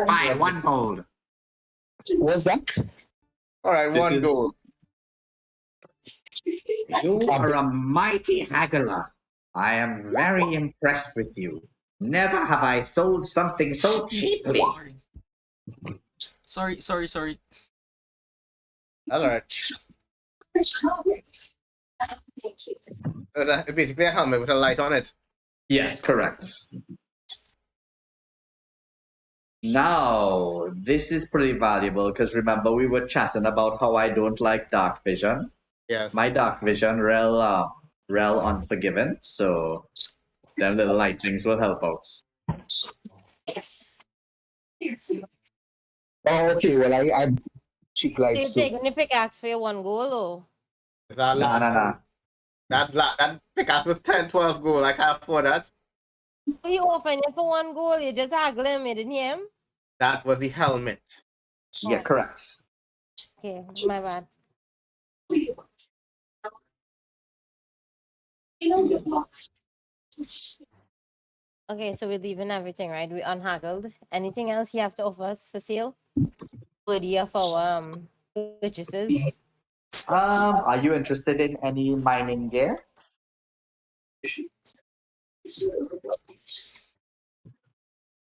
Fine, 1 gold. What's that? All right, This 1 is- gold. You are a mighty haggler. I am very impressed with you. Never have I sold something so cheaply. Sorry. Sorry. All right. It's basically a helmet with a light on it. Yes, correct. Now, this is pretty valuable because remember we were chatting about how I don't like dark vision. Yes. My dark vision, rel unforgiven, so them little lightnings will help out. Oh, okay. Well, I cheap So you lights too. taking the pickaxe for your 1 goal, or? Nah. That pickaxe was 10, 12 gold. I can't afford that. He offering it for 1 goal. You just haggle him, you didn't hear him? That was the helmet. Yeah, correct. Okay, my bad. Okay, so we're leaving everything, right? We unhaggled. Anything else you have to offer us for sale? Worthy of our purchases? Are you interested in any mining gear?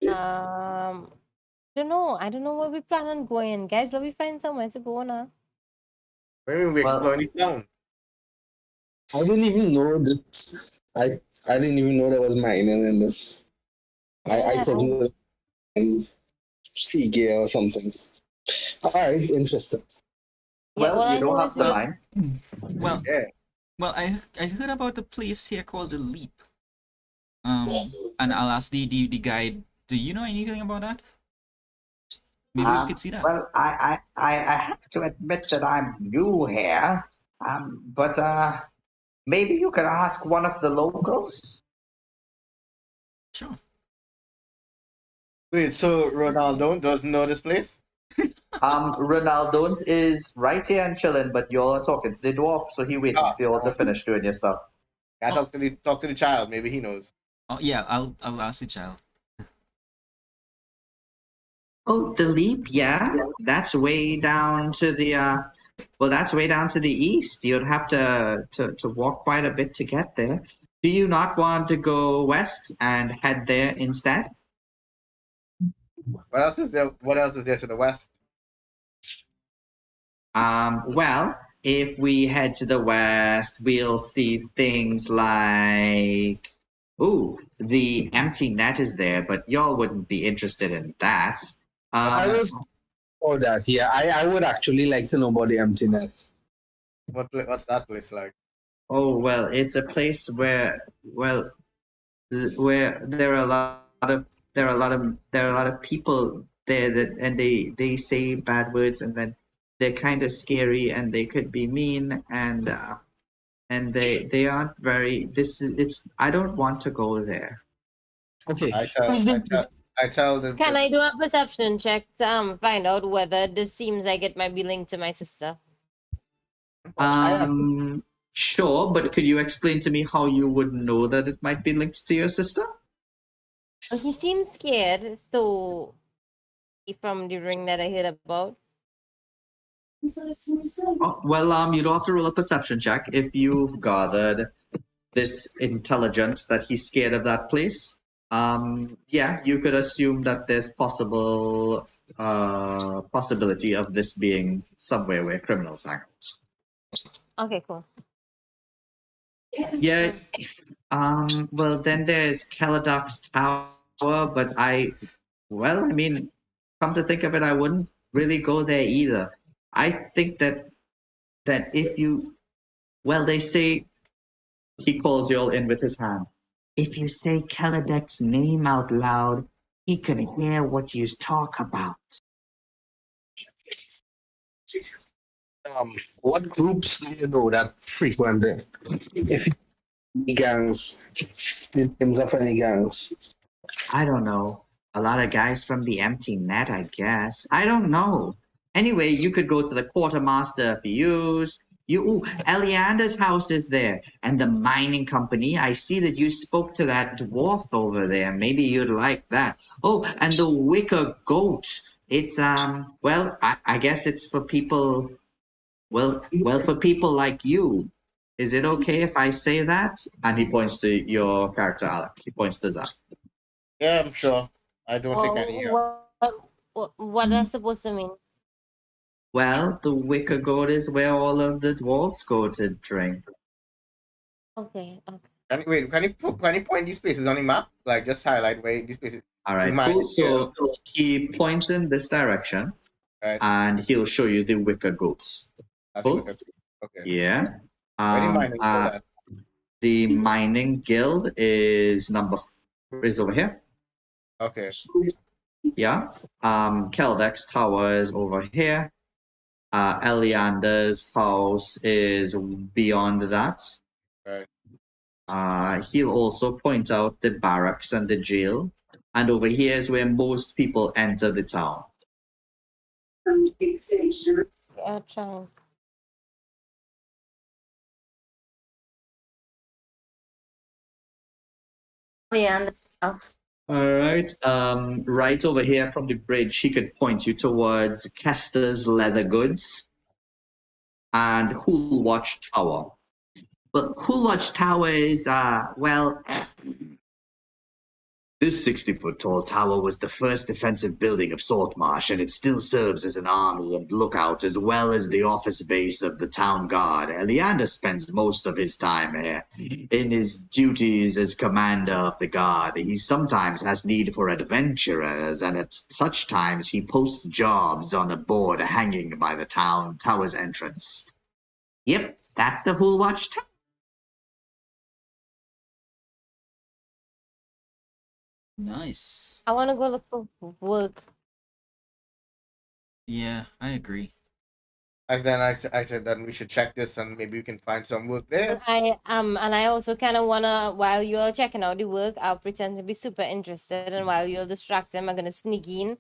Don't know. I don't know where we plan on going, guys. Let me find somewhere to go now. Maybe we Well- exploring the town. I didn't even know that. I didn't even know there was mining in this. I Yeah. thought it was sea gear or something. All right, interesting. Yeah, Well, I you don't know have is to that- mine. Well, Yeah. well, I heard about a place here called the Leap. And I'll ask the guide. Do you know anything about that? Maybe we could see that. Well, I have to admit that I'm new here. But maybe you could ask one of the locals. Sure. Wait, so Ronaldo doesn't know this place? Ronaldo is right here and chilling, but y'all are talking to the dwarf, so he waiting for y'all to finish doing your stuff. I talk to the child. Maybe he knows. Oh yeah, I'll ask the child. Oh, the leap, yeah. That's way down to the that's way down to the east. You'd have to walk quite a bit to get there. Do you not want to go west and head there instead? What else is there? What else is there to the west? Well, if we head to the west, we'll see things like the empty net is there, but y'all wouldn't be interested in that. I was for that. Yeah, I would actually like to know about the empty net. What's that place like? Oh well, it's a place where where there are a lot of people there that and they say bad words and then they're kind of scary and they could be mean and they aren't very it's I don't want to go there. Okay. I tell the. Can I do a perception check to find out whether this seems like it might be linked to my sister? Sure, but could you explain to me how you would know that it might be linked to your sister? Well, he seems scared, so from the ring that I heard about. Oh, well, you don't have to roll a perception check if you've gathered this intelligence that he's scared of that place. Yeah, you could assume that there's possibility of this being somewhere where criminals hang out. Okay, cool. Yeah. Well, then there's Caladoc's Tower, but I mean, come to think of it, I wouldn't really go there either. I think that if you, they say he calls you all in with his hand. If you say Caladec's name out loud, he can hear what you talk about. What groups do you know that frequent there? If you gangs, in terms of any gangs. I don't know. A lot of guys from the empty net, I guess. I don't know. Anyway, you could go to the quartermaster for use. Eliander's house is there, and the mining company. I see that you spoke to that dwarf over there. Maybe you'd like that. Oh, and the wicker goat. It's well, I guess it's for people. Well, for people like you. Is it okay if I say that? And he points to your character, Alex. He points to Zach. Yeah, I'm sure. I don't take any. What am I supposed to mean? Well, the wicker goat is where all of the dwarves go to drink. Okay. Can you point these places on the map? Like just highlight where these places. All right, Mine, cool. So he points in this direction, Right. and he'll show you the wicker goats. That's Cool. what okay. Yeah. Where the mining guild at? The mining guild is is over here. Okay. Yeah. Keldek's tower is over here. Eliander's house is beyond that. Right. He'll also point out the barracks and the jail. And over here is where most people enter the town. Yeah, trying. Yeah. All right. Right over here from the bridge, he could point you towards Kester's Leather Goods and Who'll Watch Tower. But Who'll Watch Tower is, well, this 60-foot tall tower was the first defensive building of Saltmarsh, and it still serves as an army and lookout as well as the office base of the town guard. Leander spends most of his time here. In his duties as commander of the guard, he sometimes has need for adventurers, and at such times he posts jobs on a board hanging by the tower's entrance. Yep, that's the Who'll Watch Tower. Nice. I want to go look for work. Yeah, I agree. And then I said that we should check this and maybe we can find some work there. And I also kind of wanna, while you're checking out the work, I'll pretend to be super interested, and while you're distracted, I'm gonna sneak in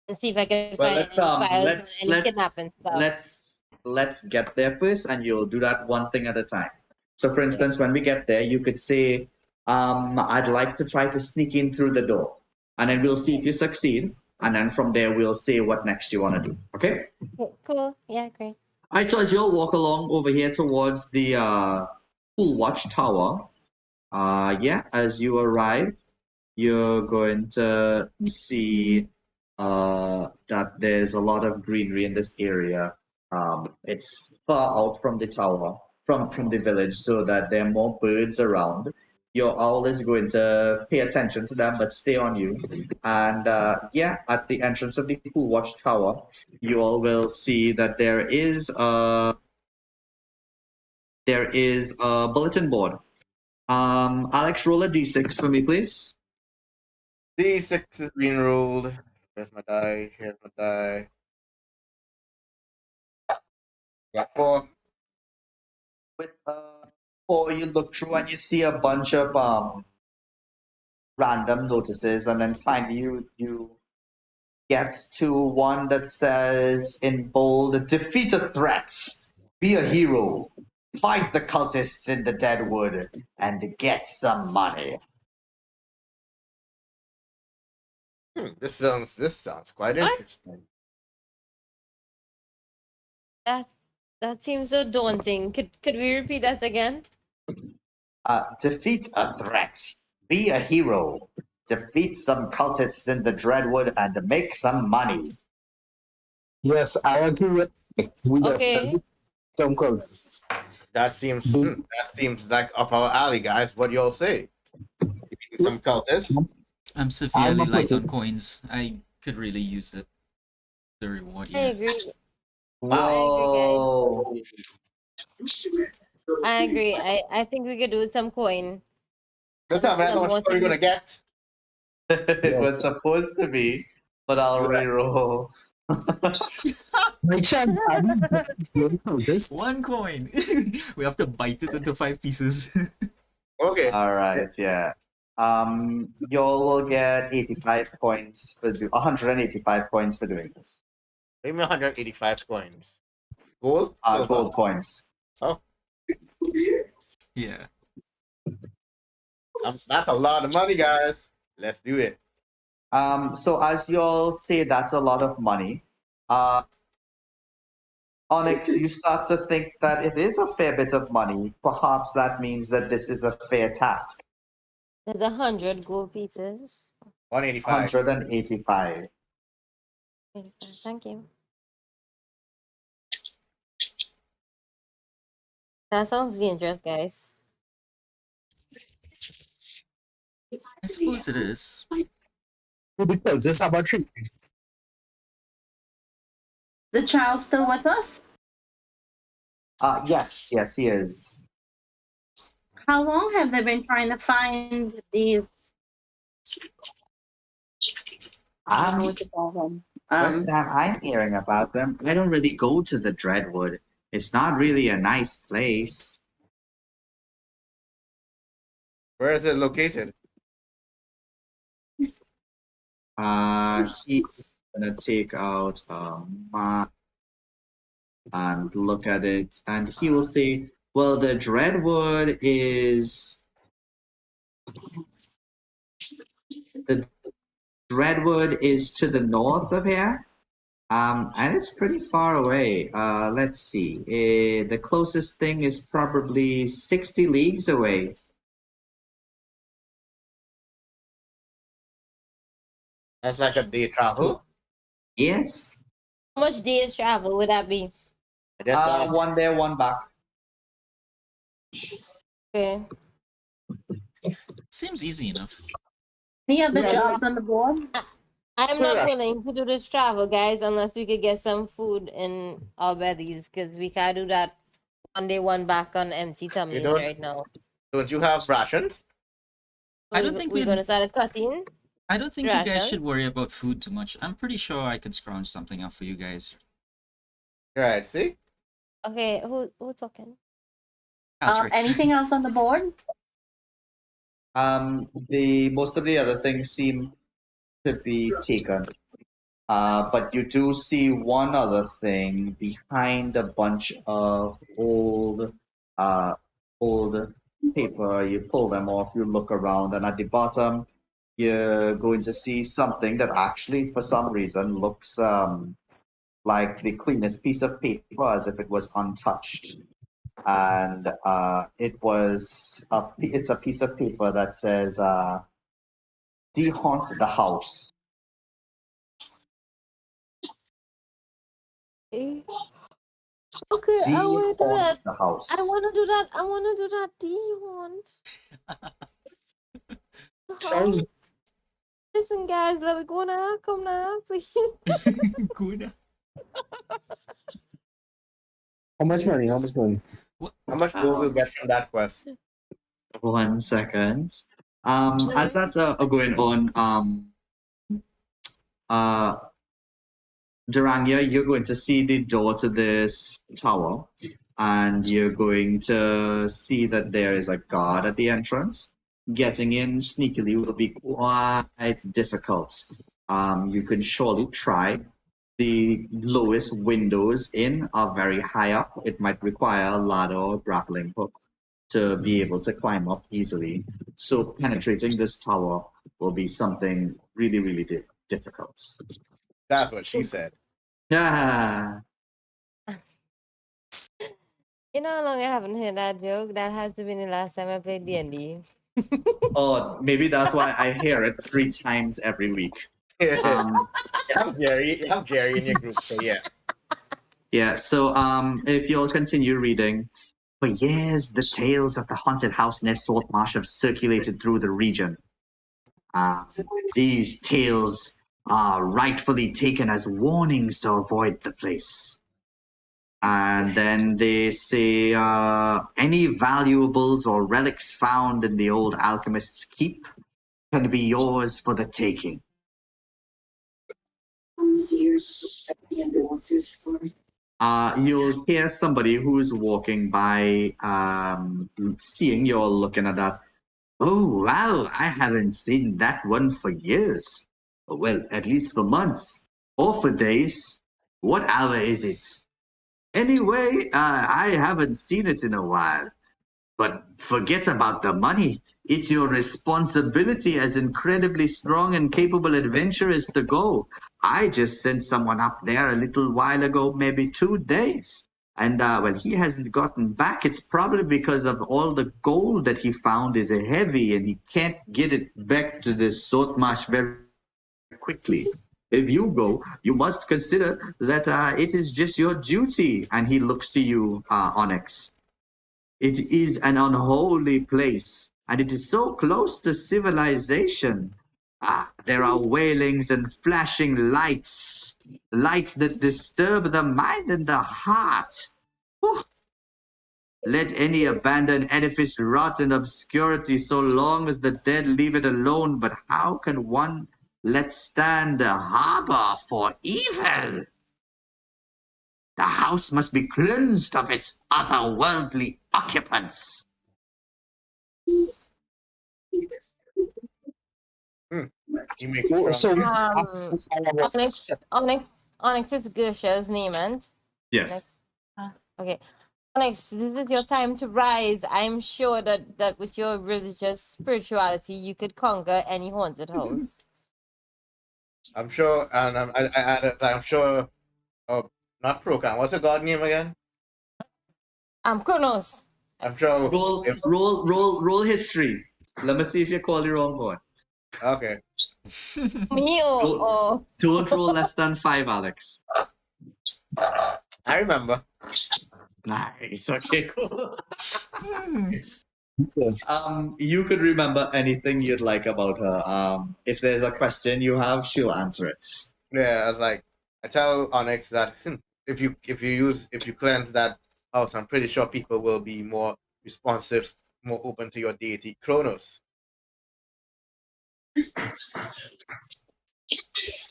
and see if I can Well, find any files and any kidnapping stuff. let's get there first, and you'll do that one thing at a time. So, for instance, when we get there, you could say, "I'd like to try to sneak in through the door," and then we'll see if you succeed, and then from there we'll say what next you want to do. Okay? Okay, cool. Yeah, great. All right. So as you'll walk along over here towards the Pool Watch Tower, yeah, as you arrive, you're going to see that there's a lot of greenery in this area. It's far out from the tower, from the village, so that there are more birds around. Your owl is going to pay attention to them, but stay on you. And yeah, at the entrance of the Pool Watch Tower, you all will see that there is a bulletin board. Alex, roll a d6 for me, please. D6 is being rolled. Here's my die. Here's my die. Got 4. With or you look through and you see a bunch of random notices, and then finally you get to one that says in bold, "Defeat a threat, be a hero, fight the cultists in the Deadwood, and get some money." This sounds quite interesting. That seems so daunting. Could we repeat that again? Defeat a threat, be a hero, defeat some cultists in the Dreadwood, and make some money. Yes, I agree with we Okay. definitely some cultists. That seems like up our alley, guys. What y'all say? Some cultists. I'm severely I'm a light on person- coins. I could really use the reward I here. agree. Whoa! I agree. I think we could do with some coin. Don't tell me how much are we gonna get? It was supposed to be, but I'll re-roll. My chance, this. One coin. We have to bite it into 5 pieces. Okay. All right, yeah. Y'all will get 85 points for 185 points for doing this. Give me 185 coins. Gold? Silver? Gold points. Yeah. That's a lot of money, guys. Let's do it. So as y'all say, that's a lot of money. Onyx, you start to think that it is a fair bit of money. Perhaps that means that this is a fair task. There's 100 gold pieces. 185. 185. 85. Thank you. That sounds dangerous, guys. I suppose it is. Because this about tree. The child still with us? Yes, he is. How long have they been trying to find these? I don't know what to call them. First time I'm hearing about them. I don't really go to the Dreadwood. It's not really a nice place. Where is it located? He's gonna take out a map and look at it, and he will say, "Well, the Dreadwood is the Dreadwood is to the north of here, and it's pretty far away. Let's see. The closest thing is probably 60 leagues away." That's like a day travel. Yes. How much days travel would that be? I guess that's One there, one back. Okay. Seems easy enough. Any other Yeah, jobs on the board? I'm not Yes. willing to do this travel, guys, unless we could get some food in our bellies, because we can't do that one day, one back on empty tummies don't- right now. Don't you have rations? I don't think we're we'd- gonna start cutting. I don't think you guys Ration? should worry about food too much. I'm pretty sure I could scrounge something up for you guys. Right, see? Okay, who talking? Patrick's. Anything else on the board? The most of the other things seem to be taken. But you do see one other thing behind a bunch of old paper. You pull them off, you look around, and at the bottom, you're going to see something that actually, for some reason, looks like the cleanest piece of paper, as if it was untouched. And it's a piece of paper that says, "Dehaunt the house." Okay, I want to do Dehaunt that. the house. I want to do that. I want to do that. Do you want? The Sounds- house? Listen, guys, let me go now. Come now, please. Good. How much money? How much money? How much gold we'll get from that quest? 1 second. As that's going on, Duranga, you're going to see the door to this tower, and you're going to see that there is a guard at the entrance. Getting in sneakily will be quite difficult. You can surely try. The lowest windows in are very high up. It might require a ladder or grappling hook to be able to climb up easily. So penetrating this tower will be something really, really difficult. That's what she said. Yeah. You know how long I haven't heard that joke? That has to be the last time I played D&D. Oh, maybe that's why I hear it 3 times every week. You have Jerry in your group, so yeah. Yeah, so if you'll continue reading. For years, the tales of the haunted house near Saltmarsh have circulated through the region. These tales are rightfully taken as warnings to avoid the place. And then they say any valuables or relics found in the old alchemist's keep can be yours for the taking. You'll hear somebody who's walking by, seeing you're looking at that. Oh, wow, I haven't seen that one for years. Well, at least for months or for days. What hour is it? Anyway, I haven't seen it in a while. But forget about the money. It's your responsibility as incredibly strong and capable adventurers to go. I just sent someone up there a little while ago, maybe 2 days. And well, he hasn't gotten back. It's probably because of all the gold that he found is heavy and he can't get it back to the Saltmarsh very quickly. If you go, you must consider that it is just your duty. And he looks to you, Onyx. It is an unholy place, and it is so close to civilization. There are wailings and flashing lights, lights that disturb the mind and the heart. Whew. Let any abandoned edifice rot in obscurity so long as the dead leave it alone, but how can one let stand a harbor for evil? The house must be cleansed of its otherworldly occupants. He makes it So Onyx is Gersha's name, and Yes. Onyx. Okay. Onyx, this is your time to rise. I'm sure that with your religious spirituality, you could conquer any haunted house. I'm sure, and I'm sure. Not Procan. What's the god name again? Kronos. I'm sure. Roll history. Let me see if you call the wrong one. Okay. Me or Don't roll less than 5, Alex. I remember. Nice. Okay, cool. yes. You could remember anything you'd like about her. If there's a question you have, she'll answer it. Yeah, I was like, I tell Onyx that if you cleanse that house, I'm pretty sure people will be more responsive, more open to your deity, Kronos.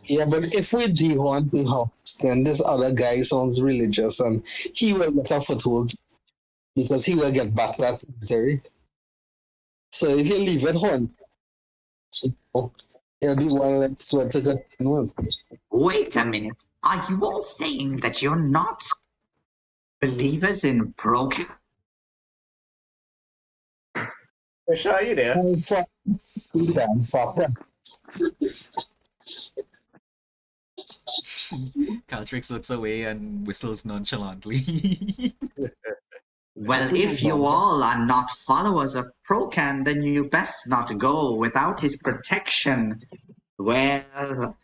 Yeah, but if we dehaunt the house, then this other guy sounds religious and he will get a foothold because he will get back that territory. So if you leave it haunt, it'll be one less to continue with. Wait a minute. Are you all saying that you're not believers in Broca? Sure, are you there? Caltrix looks away and whistles nonchalantly. Well, if you all are not followers of Procan, then you best not go without his protection. Well,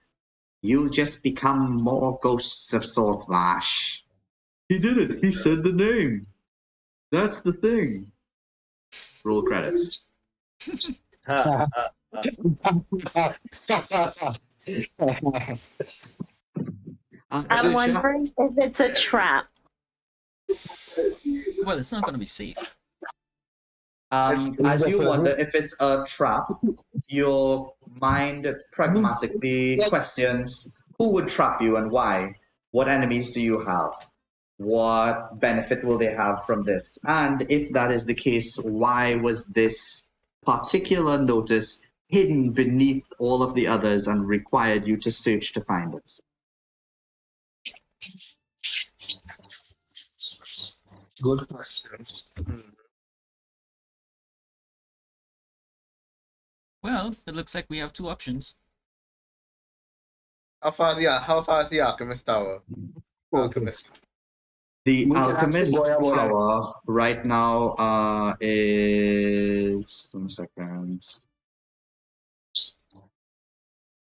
you'll just become more ghosts of Saltmarsh. He did it. He said the name. That's the thing. Roll credits. I'm Alicia? wondering if it's a trap. Well, it's not going to be safe. As you wonder if it's a trap, your mind pragmatically questions who would trap you and why. What enemies do you have? What benefit will they have from this? And if that is the case, why was this particular notice hidden beneath all of the others and required you to search to find it? Good question. Well, it looks like we have two options. How far is the Alchemist Tower? Alchemist. The We can Alchemist actually go about it. Tower right now is 1 second.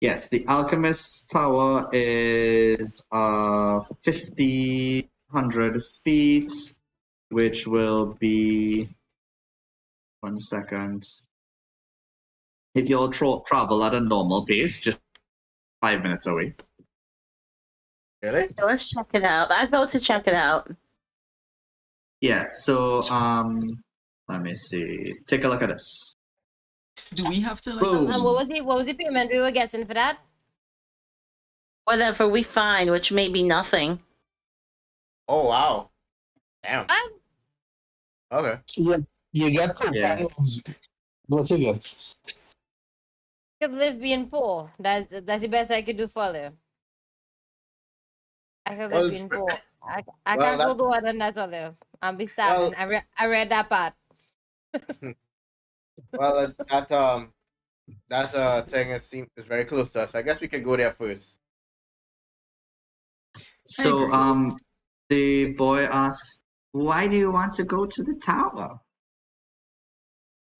Yes, the Alchemist Tower is 1,500 feet, which will be 1 second. If you'll travel at a normal pace, just 5 minutes away. Really? So let's check it out. I vote to check it out. Yeah, so let me see. Take a look at this. Do we have to like? Boom. And what was the payment we were guessing for that? whatever we find, which may be nothing. Oh wow. Damn. What? Okay. You get Yeah. tokens. What you get? Could live being poor. That's the best I could do for you. I could live Well, being poor. I well, can't go that, lower than that for you. I'm be well, starving. I read that part. well, that thing is very close to us. I guess we could go there first. So agree. the boy asks, "Why do you want to go to the tower?"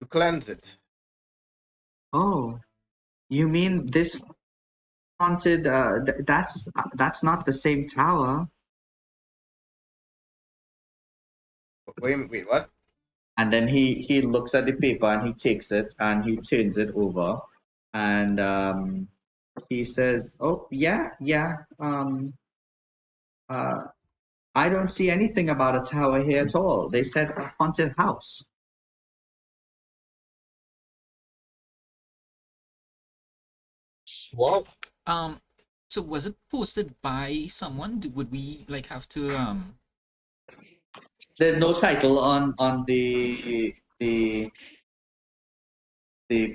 To cleanse it. Oh, you mean this haunted? That's not the same tower. Wait, what? And then he looks at the paper and he takes it and he turns it over, and he says, "Oh yeah, yeah. Uh, I don't see anything about a tower here at all. They said a haunted house." What? So was it posted by someone? Would we like have to There's no title on the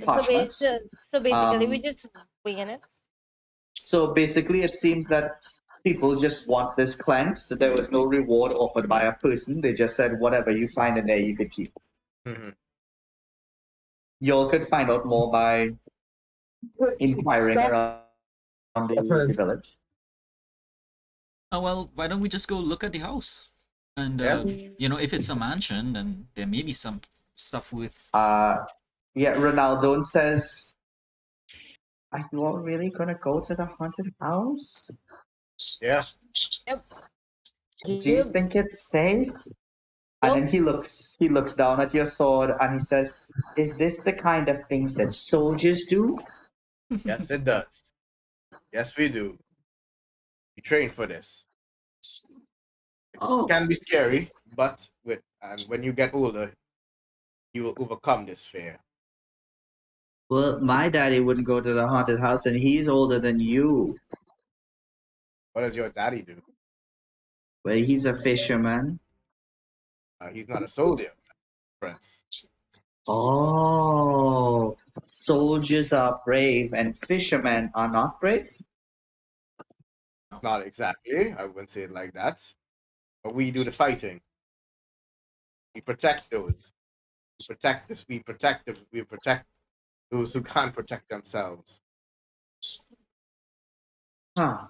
parchment. So basically, we Um, just winging it. so basically, it seems that people just want this cleansed. So there was no reward offered by a person. They just said whatever you find in there, you could keep. Mhm. Y'all could find out more by inquiring around the village. oh well, why don't we just go look at the house? And Yeah. if it's a mansion, then there may be some stuff with Yeah, Ronaldo says, "Are you all really gonna go to the haunted house? Yeah. Do you think it's safe?" And then he looks down at your sword and he says, "Is this the kind of things that soldiers do?" Yes, it does. Yes, we do. We train for this. It Oh, can be scary, but when you get older, you will overcome this fear. well, my daddy wouldn't go to the haunted house and he's older than you. What does your daddy do? Well, he's a fisherman. He's not a soldier, friends. Oh, soldiers are brave and fishermen are not brave? Not exactly. I wouldn't say it like that. But we do the fighting. We protect those. We protect this. We protect those who can't protect themselves. Huh.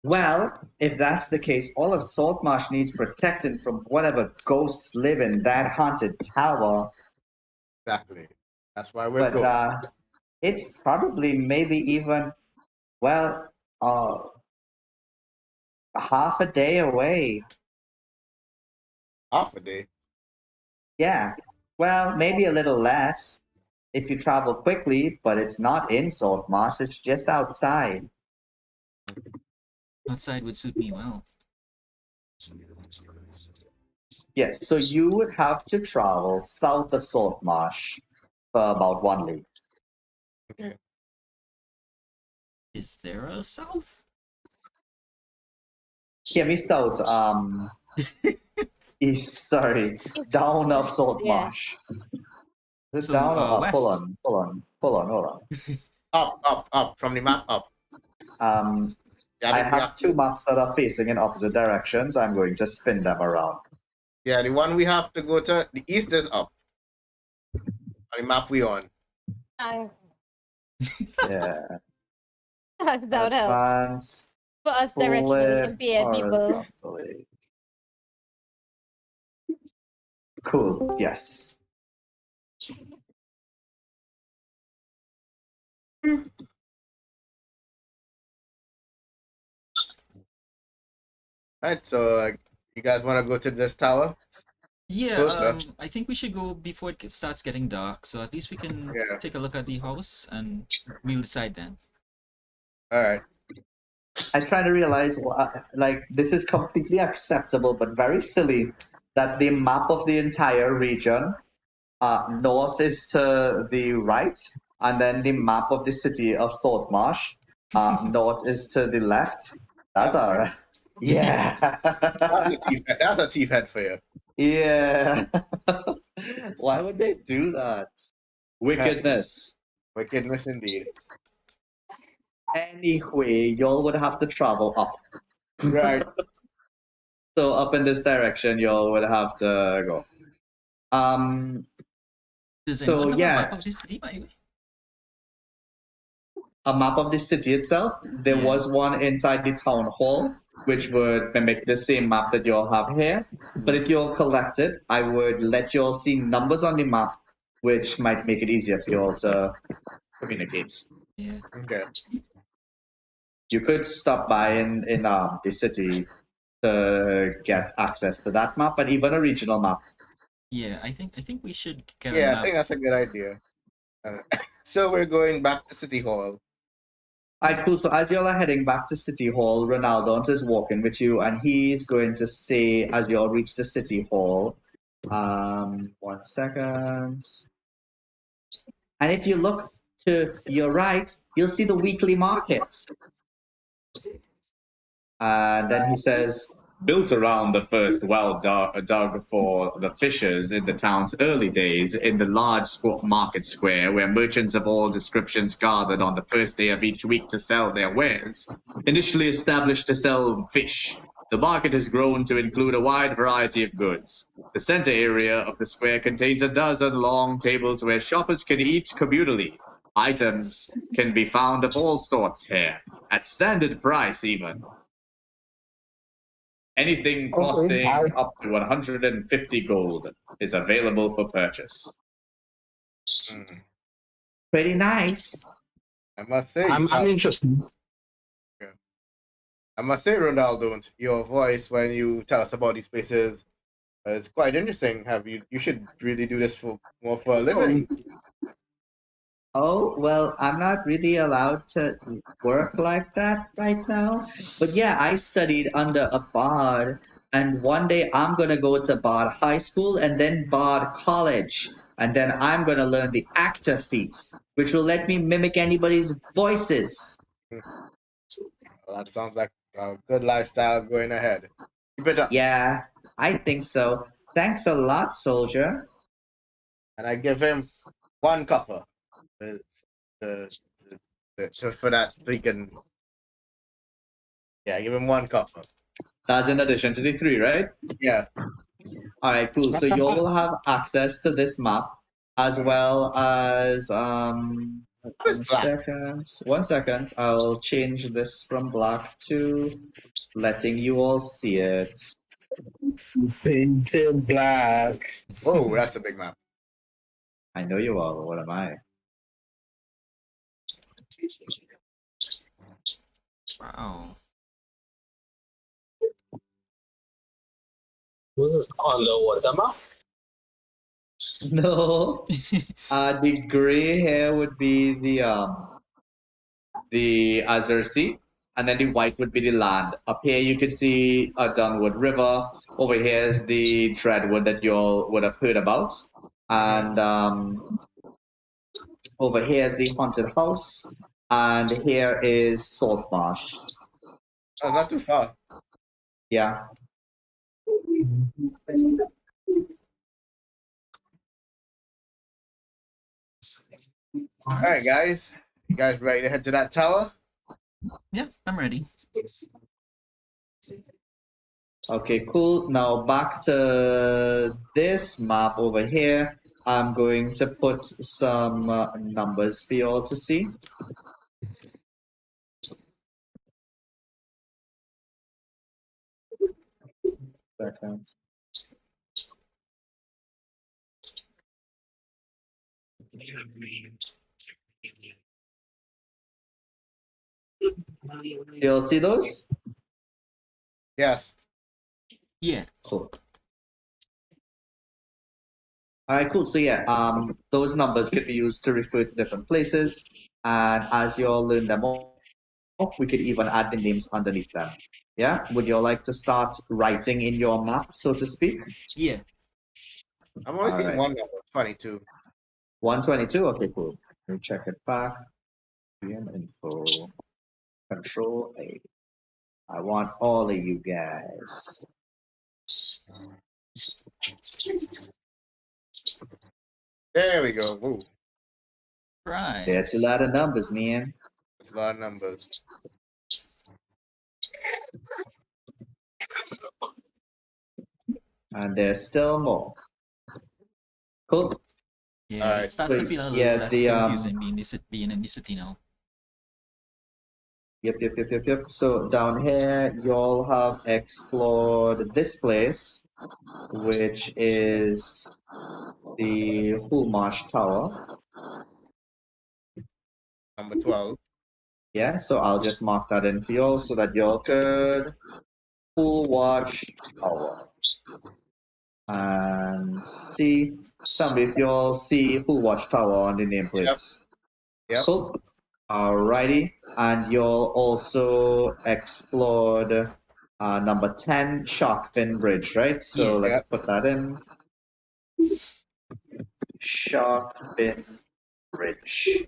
Well, if that's the case, all of Saltmarsh needs protecting from whatever ghosts live in that haunted tower. Exactly. That's why we're But going. it's probably maybe even, well, half a day away. Half a day. Yeah. Well, maybe a little less if you travel quickly, but it's not in Saltmarsh, it's just outside. outside would suit me well. Yes, so you would have to travel south of Saltmarsh for about 1 league. Okay. Is there a south? Hear me south, east, sorry, down of Yeah. Saltmarsh. Is it So down or up? west. Hold on. Up from the map. Up. Yeah, I the, have two maps that are facing in opposite directions. I'm going to spin them around. yeah, the one we have to go to the east is up. On the map we on. Thanks. Yeah. Thanks, that would help. Advance, For us directionally flip, impaired people. horizontally. Cool, yes. Right. So you guys want to go to this tower? Yeah, Closer. I think we should go before it starts getting dark, so at least we can Yeah. take a look at the house and we'll decide then. All right. I try to realize, like, this is completely acceptable, but very silly that the map of the entire region, north is to the right, and then the map of the city of Saltmarsh North is to the left. That's all right. Yeah. That's a thief head for you. Yeah. Why would they do that? Wickedness. Wickedness indeed. Anyway, y'all would have to travel up. Right. So up in this direction, y'all would have to go. Does So, anyone have yeah. a map of the city, by the way? A map of the city itself. There Yeah. was one inside the town hall, which would mimic the same map that y'all have here. But if y'all collect it, I would let y'all see numbers on the map, which might make it easier for y'all to communicate. Yeah. Okay. You could stop by in the city to get access to that map, and even a regional map. Yeah, I think we should get a Yeah, I map. think that's a good idea. So we're going back to City Hall. Alright, cool. So as y'all are heading back to City Hall, Ronaldo is walking with you, and he's going to say, as y'all reach the City Hall, 1 second. And if you look to your right, you'll see the weekly market. And then he says, built around the first well dug for the fishers in the town's early days, in the large market square where merchants of all descriptions gathered on the first day of each week to sell their wares. Initially established to sell fish, the market has grown to include a wide variety of goods. The center area of the square contains a dozen long tables where shoppers can eat communally. Items can be found of all sorts here, at standard price even. Anything costing up to 150 gold is available for purchase. Hmm. Pretty nice. I must say, I'm interested. Ronaldo, your voice when you tell us about these places is quite interesting. You should really do this for a living. Oh, well, I'm not really allowed to work like that right now. But yeah, I studied under a bard, and one day I'm gonna go to bard high school and then bard college. And then I'm gonna learn the actor feat, which will let me mimic anybody's voices. Well, that sounds like a good lifestyle going ahead. Keep it up. Yeah, I think so. Thanks a lot, soldier. And I give him 1 copper to, for that. So he can. Yeah, give him 1 copper. That's in addition to the 3, right? Yeah. All right, cool. So you all will have access to this map as well as What is black? 1 second. I'll change this from black to letting you all see it. Painted black. Oh, that's a big map. I know you all. What am I? Wow. This is underwater map. No. The gray hair would be the Azure Sea, and then the white would be the land. Up here, you can see a Dunwood River. Over here is the Dreadwood that you all would have heard about, and over here is the haunted house, and here is Saltmarsh. Oh, not too far. Yeah. All right, guys. You guys ready to head to that tower? Yeah, I'm ready. Okay, cool. Now back to this map over here. I'm going to put some numbers for you all to see. Second. You all see those? Yes. Yeah. Cool. All right, cool. So yeah, those numbers could be used to refer to different places, and as you all learn them off, we could even add the names underneath them. Yeah, would you all like to start writing in your map, so to speak? Yeah. I'm only All seeing right. one number, 22. 122. Okay, cool. Let me check it back. PM info. Control A. I want all of you guys. There we go. Woo. Right. That's a lot of numbers, man. That's a lot of numbers. And there's still more. Cool. Yeah, Alright. it starts to So, feel a little yeah, less the, confusing being in the city now. Yep. So down here, y'all have explored this place, which is the Saltmarsh Tower. Number 12. Yeah, so I'll just mark that in for y'all so that y'all could full watch tower. And see, tell me if y'all see full watch tower on the nameplates. Yep. Cool. Alrighty, and you'll also explored number 10 shark fin bridge, right? So Yeah. let's Yep. put that in. Shark fin bridge.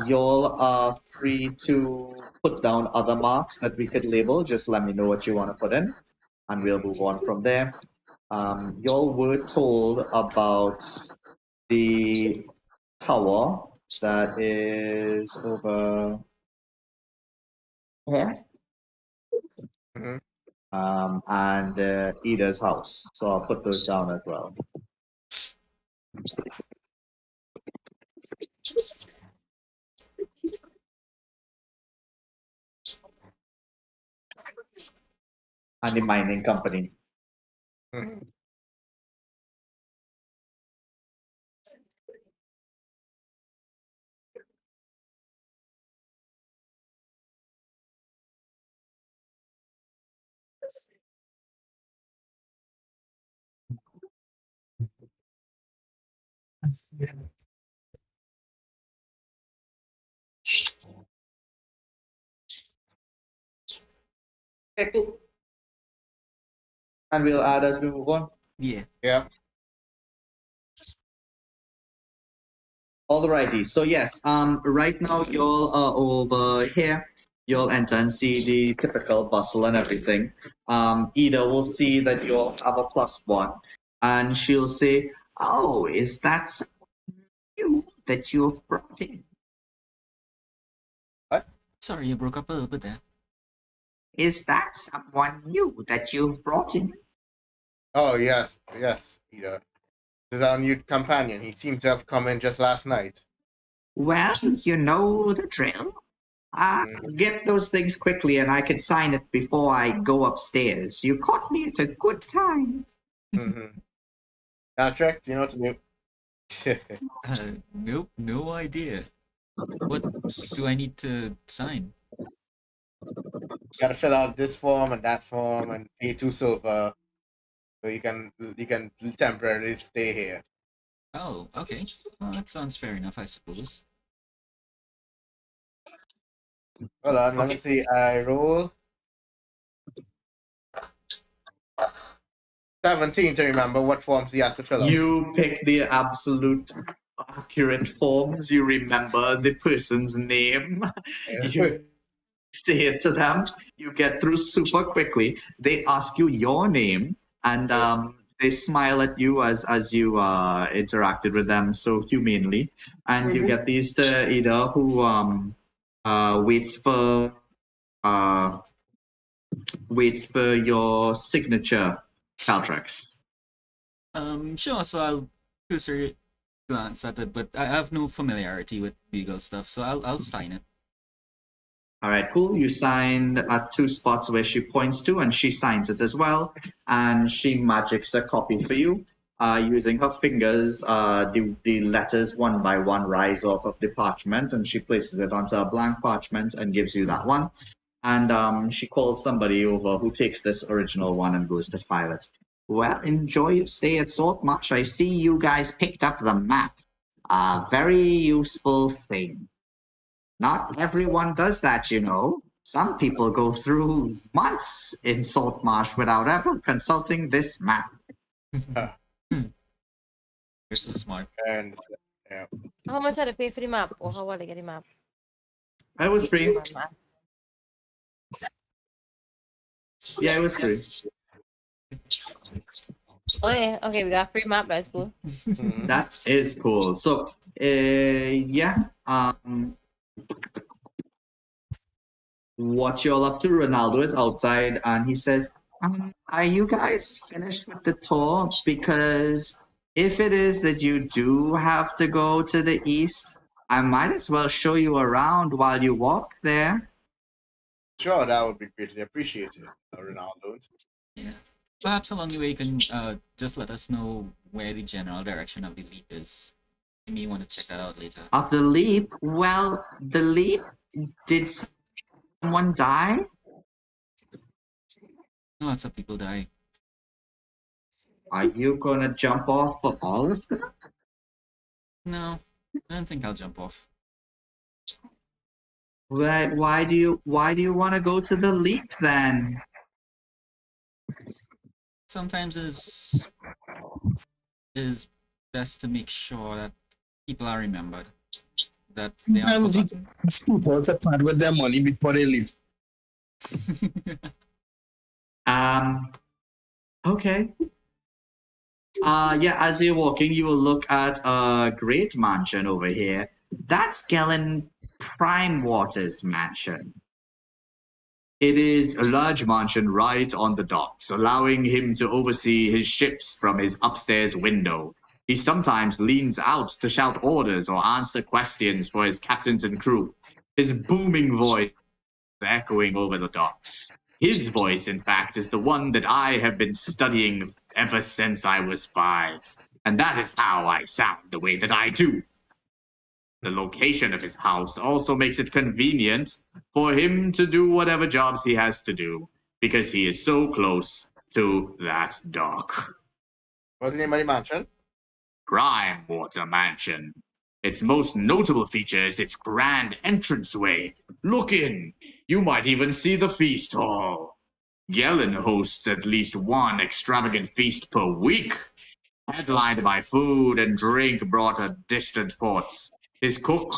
Y'all are free to put down other marks that we could label. Just let me know what you want to put in, and we'll move on from there. Y'all were told about the tower that is over here. Mhm. And Ida's house. So I'll put those down as well. And the mining company. Mhm. Okay, cool. And we'll add as we move on. Yeah. Yeah. Alrighty. So yes, right now y'all are over here. You'll enter and see the typical bustle and everything. Ida will see that you'll have a +1, and she'll say, "Oh, is that you that you've brought in? Sorry, you broke up a little bit there. Is that someone new that you've brought in?" Oh, yes. Yes, Ida. This is our new companion. He seemed to have come in just last night. Well, you know the drill. Get those things quickly and I can sign it before I go upstairs. You caught me at a good time. Mm-hmm. Trek, do you know what to do? Nope, no idea. What do I need to sign? Gotta fill out this form and that form and pay 2 silver so you can temporarily stay here. Oh, okay. Well, that sounds fair enough, I suppose. Hold on, let me see. I roll 17 to remember what forms he has to fill out. You pick the absolute accurate forms. You remember the person's name. You say it to them. You get through super quickly. They ask you your name, and they smile at you as you interacted with them so humanely. And you get these to Ida, who waits for your signature, Caltrax. Sure, so I'll cursory glance at it, but I have no familiarity with legal stuff, so I'll sign it. All right, cool. You signed at 2 spots where she points to, and she signs it as well. And she magics a copy for you. Using her fingers, the letters one by one rise off of the parchment, and she places it onto a blank parchment and gives you that one. And she calls somebody over who takes this original one and goes to file it. Well, enjoy your stay at Saltmarsh. I see you guys picked up the map. A very useful thing. Not everyone does that, you know. Some people go through months in Saltmarsh without ever consulting this map. You're so smart. And yeah. How much are they pay for the map, or how will they get the map? I was free. Yeah, it was free. Okay, we got free map. That's cool. Mhm. That is cool. So, yeah. What y'all up to? Ronaldo is outside, and he says, "Are you guys finished with the tour? Because if it is that you do have to go to the east, I might as well show you around while you walk there." Sure, that would be greatly appreciated, Ronaldo. Yeah. Perhaps along the way you can just let us know where the general direction of the leap is. You may want to check that out later. Of the leap, well, the leap, did someone die? Lots of people die. Are you gonna jump off for all of them? No, I don't think I'll jump off. Why do you want to go to the leap then? Sometimes is best to make sure that people are remembered, that they are Sometimes you forgotten. people to part with their money before they leave. Okay. Yeah, as you're walking, you will look at a great mansion over here. That's Gellin Primewater's mansion. It is a large mansion right on the docks, allowing him to oversee his ships from his upstairs window. He sometimes leans out to shout orders or answer questions for his captains and crew, his booming voice echoing over the docks. His voice, in fact, is the one that I have been studying ever since I was 5, and that is how I sound the way that I do. The location of his house also makes it convenient for him to do whatever jobs he has to do, because he is so close to that dock. What's the name of the mansion? Primewater Mansion. Its most notable feature is its grand entranceway. Look in. You might even see the feast hall. Yellen hosts at least one extravagant feast per week, headlined by food and drink brought at distant ports. His cook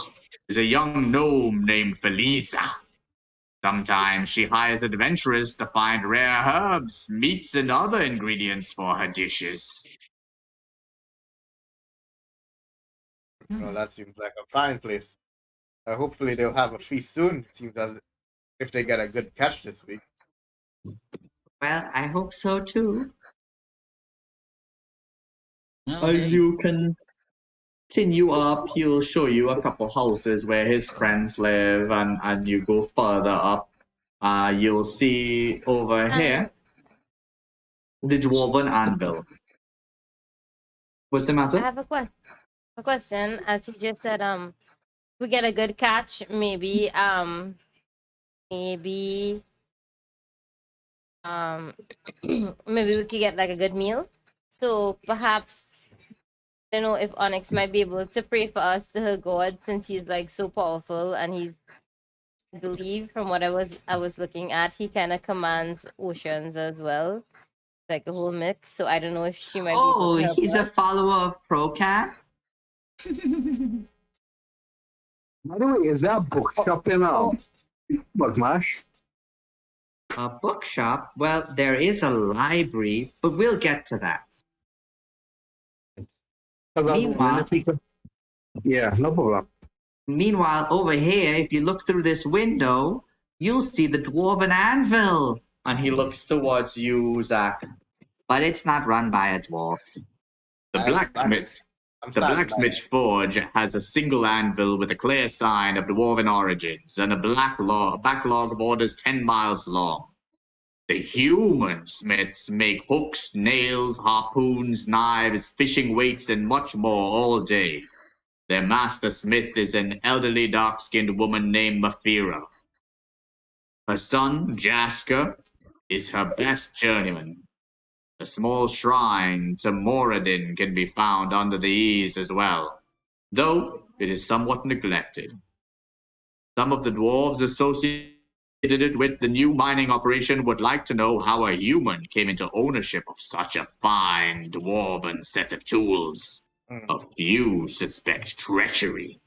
is a young gnome named Felisa. Sometimes she hires adventurers to find rare herbs, meats, and other ingredients for her dishes. Well, that seems like a fine place. Hopefully, they'll have a feast soon. Seems as if they get a good catch this week. Well, I hope so too. Well, As hey, you continue up, he'll show you a couple houses where his friends live, and you go further up. You'll see over here the dwarven anvil. What's the I matter? have a question. A question. As you just said, we get a good catch. Maybe, maybe we could get like a good meal. So perhaps I don't know if Onyx might be able to pray for us to her God, since he's like so powerful, and he's, I believe, from what I was looking at, he kind of commands oceans as well, like a whole mix. So I don't know if she might be able Oh, to help he's a us. follower of Procap? By the way, is there a bookshop in Saltmarsh? A bookshop? Well, there is a library, but we'll get to that. Meanwhile, Yeah, no problem. Meanwhile, over here, if you look through this window, you'll see the dwarven anvil. And he looks towards you, Zach. But it's not run by a dwarf. The I'm standing by blacksmith's forge has a single anvil with a clear sign of dwarven origins and a backlog of orders 10 miles long. The human smiths make hooks, nails, harpoons, knives, fishing weights, and much more all day. Their master smith is an elderly dark-skinned woman named Mafira. Her son, Jasker, is her best journeyman. A small shrine to Moradin can be found under the eaves as well, though it is somewhat neglected. Some of the dwarves associated with the new mining operation would like to know how a human came into ownership of such a fine dwarven set of tools. A few suspect treachery,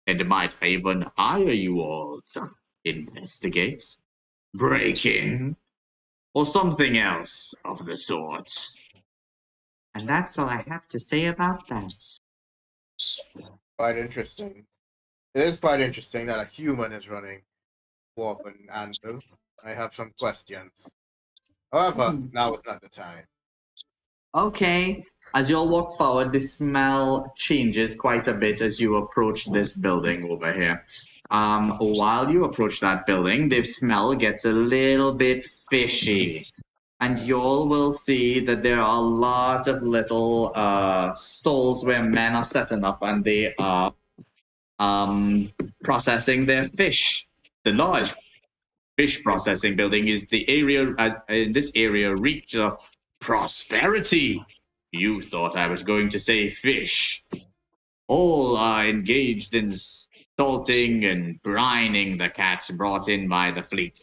and might even hire you all to investigate. break in, or something else of the sort. And that's all I have to say about that. Quite interesting. It is quite interesting that a human is running Warp and Anvil. I have some questions. However, now is not the time. Okay. As you all walk forward, the smell changes quite a bit as you approach this building over here. While you approach that building, the smell gets a little bit fishy. And you all will see that there are a lot of little stalls where men are setting up and they are processing their fish. The large fish processing building is the area in this area reach of prosperity. You thought I was going to say fish. All are engaged in salting and brining the catch brought in by the fleet.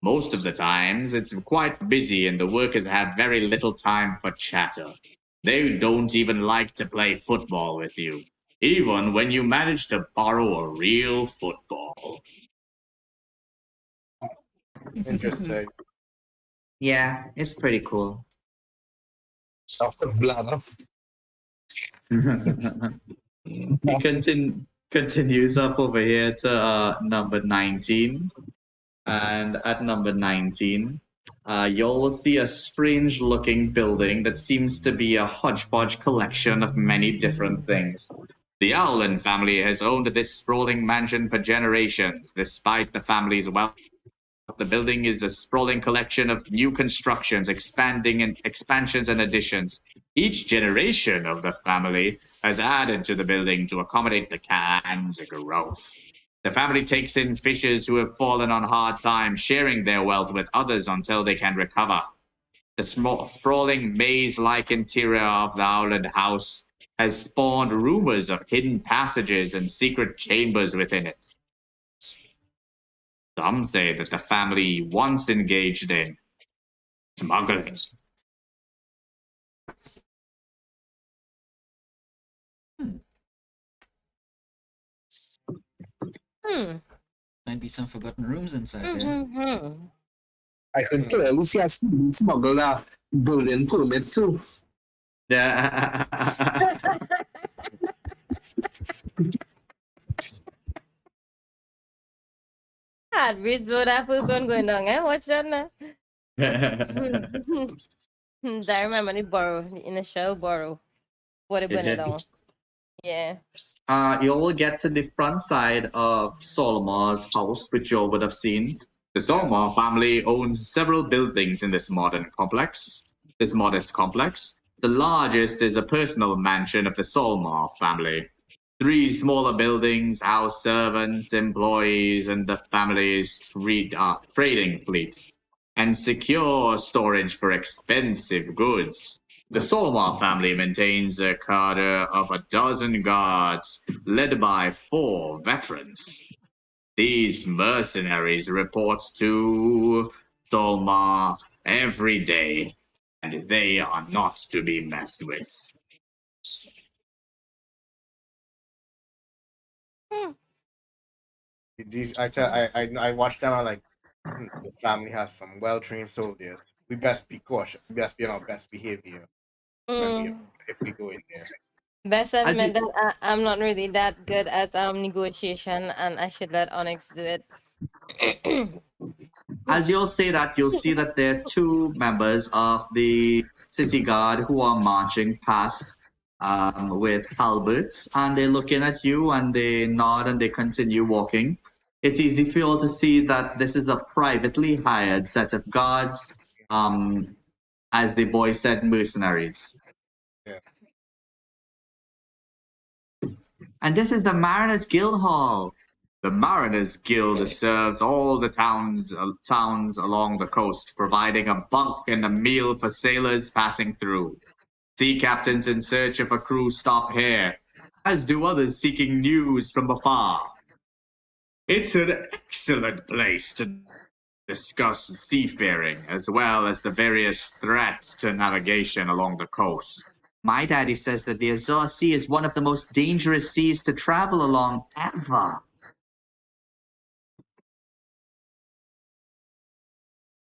Most of the times, it's quite busy and the workers have very little time for chatter. They don't even like to play football with you, even when you manage to borrow a real football. Interesting. Yeah, it's pretty cool. After bladder. He continues up over here to number 19. And at number 19, you'll will see a strange looking building that seems to be a hodgepodge collection of many different things. The Owlin family has owned this sprawling mansion for generations. Despite the family's wealth, the building is a sprawling collection of new constructions, expansions and additions. Each generation of the family has added to the building to accommodate the can's growth. The family takes in fishers who have fallen on hard times, sharing their wealth with others until they can recover. The sprawling maze-like interior of the Howland house has spawned rumors of hidden passages and secret chambers within it. Some say that the family once engaged in smuggling. Hmm. Might be some forgotten rooms inside there. Mm-hmm. I could clearly see us smuggle a building permit too. Breeze blow that first one going down, eh? Watch that now. I remember the borrow in the show borrow. What it burn it down. Yeah. You will get to the front side of Saltmarsh's house, which you all would have seen. The Saltmarsh family owns several buildings in this modest complex. The largest is a personal mansion of the Saltmarsh family. 3 smaller buildings house servants, employees, and the family's trading fleet, and secure storage for expensive goods. The Solmar family maintains a cadre of a dozen guards, led by 4 veterans. These mercenaries report to Solmar every day, and they are not to be messed with. I watched them. I'm like, the family has some well-trained soldiers. We best be cautious. We best be on our best behavior if we go in there. Best admit that I'm not really that good at negotiation, and I should let Onyx do it. As you'll say that, you'll see that there are 2 members of the city guard who are marching past with halberds, and they're looking at you and they nod and they continue walking. It's easy for you all to see that this is a privately hired set of guards, as the boy said, mercenaries. Yeah. And this is the Mariners Guild Hall. The Mariners Guild serves all the towns along the coast, providing a bunk and a meal for sailors passing through. Sea captains in search of a crew stop here, as do others seeking news from afar. It's an excellent place to discuss seafaring, as well as the various threats to navigation along the coast. My daddy says that the Azure Sea is one of the most dangerous seas to travel along ever.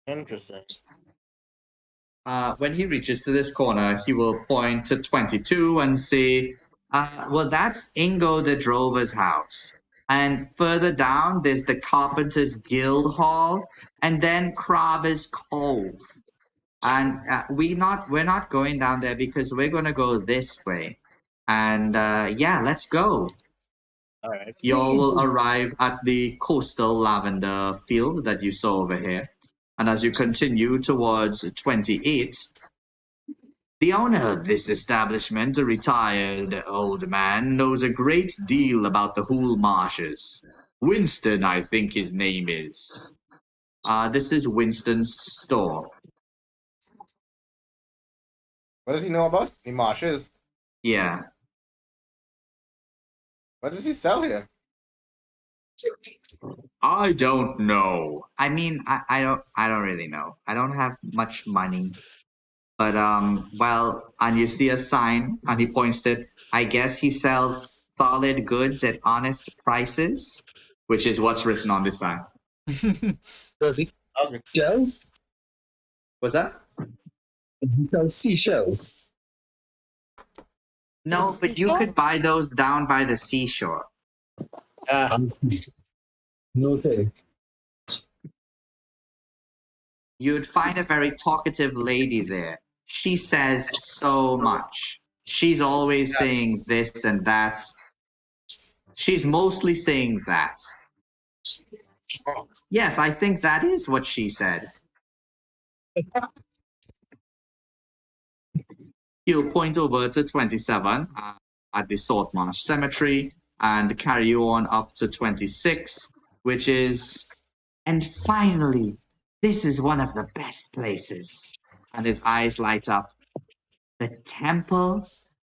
Interesting. When he reaches to this corner, he will point to 22 and say, well, that's Ingo the Drover's house. And further down, there's the Carpenter's Guild Hall, and then Crabber's Cove. And we're not going down there because we're going to go this way. And yeah, let's go. All right. Y'all will arrive at the coastal lavender field that you saw over here. And as you continue towards 28, the owner of this establishment, a retired old man, knows a great deal about the Hool Marshes. Winston, I think his name is. This is Winston's store. What does he know about the marshes? Yeah. What does he sell here? I don't know. I mean, I don't really know. I don't have much money. But well, and you see a sign and he points to it. I guess he sells solid goods at honest prices, which is what's written on this sign. Does he Okay. shells? Was that? He sells seashells. No, but you could buy those down by the seashore. Noted. You'd find a very talkative lady there. She says so much. She's always saying this and that. She's mostly saying that. Yes, I think that is what she said. He'll point over to 27 at the Saltmarsh Cemetery and carry you on up to 26, which is. And finally, this is one of the best places. And his eyes light up. The Temple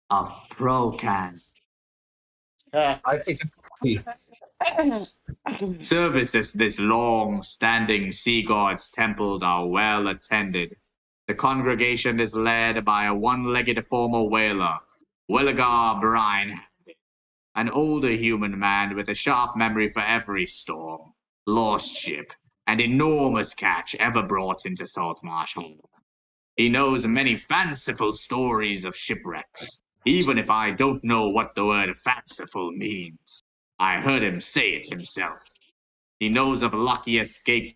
of Procan. I take it. Services this long-standing sea god's temples are well attended. The congregation is led by a one-legged former whaler, Willigar Brine, an older human man with a sharp memory for every storm, lost ship, and enormous catch ever brought into Saltmarsh Harbor. He knows many fanciful stories of shipwrecks, even if I don't know what the word fanciful means. I heard him say it himself. He knows of lucky escapes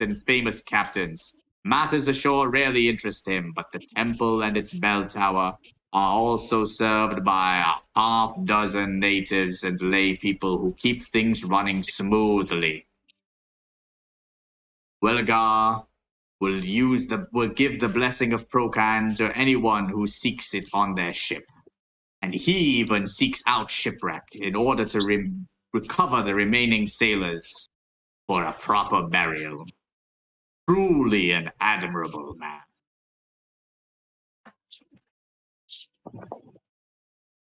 and famous captains. Matters ashore rarely interest him, but the temple and its bell tower are also served by a half-dozen natives and lay people who keep things running smoothly. Welgar will give the blessing of Procan to anyone who seeks it on their ship. And he even seeks out shipwreck in order to recover the remaining sailors for a proper burial. Truly an admirable man.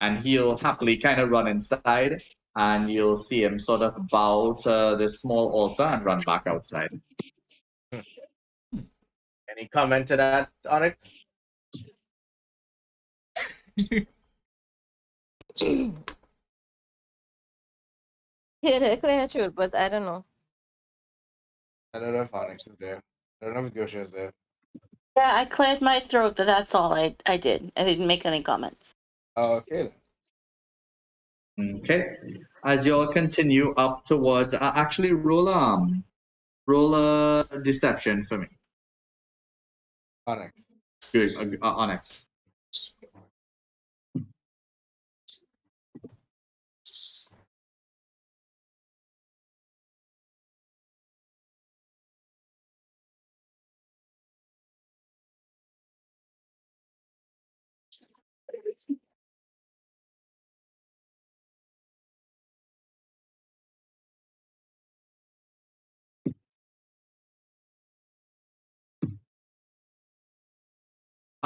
And he'll happily kind of run inside, and you'll see him sort of bow to the small altar and run back outside. Any comment to that, Onyx? Yeah, they clear truth, but I don't know. I don't know if Onyx is there. I don't know if Gosha is there. Yeah, I cleared my throat, but that's all I did. I didn't make any comments. Okay. Okay. As you all continue up towards, actually roll a deception for me. Onyx. Good, Onyx.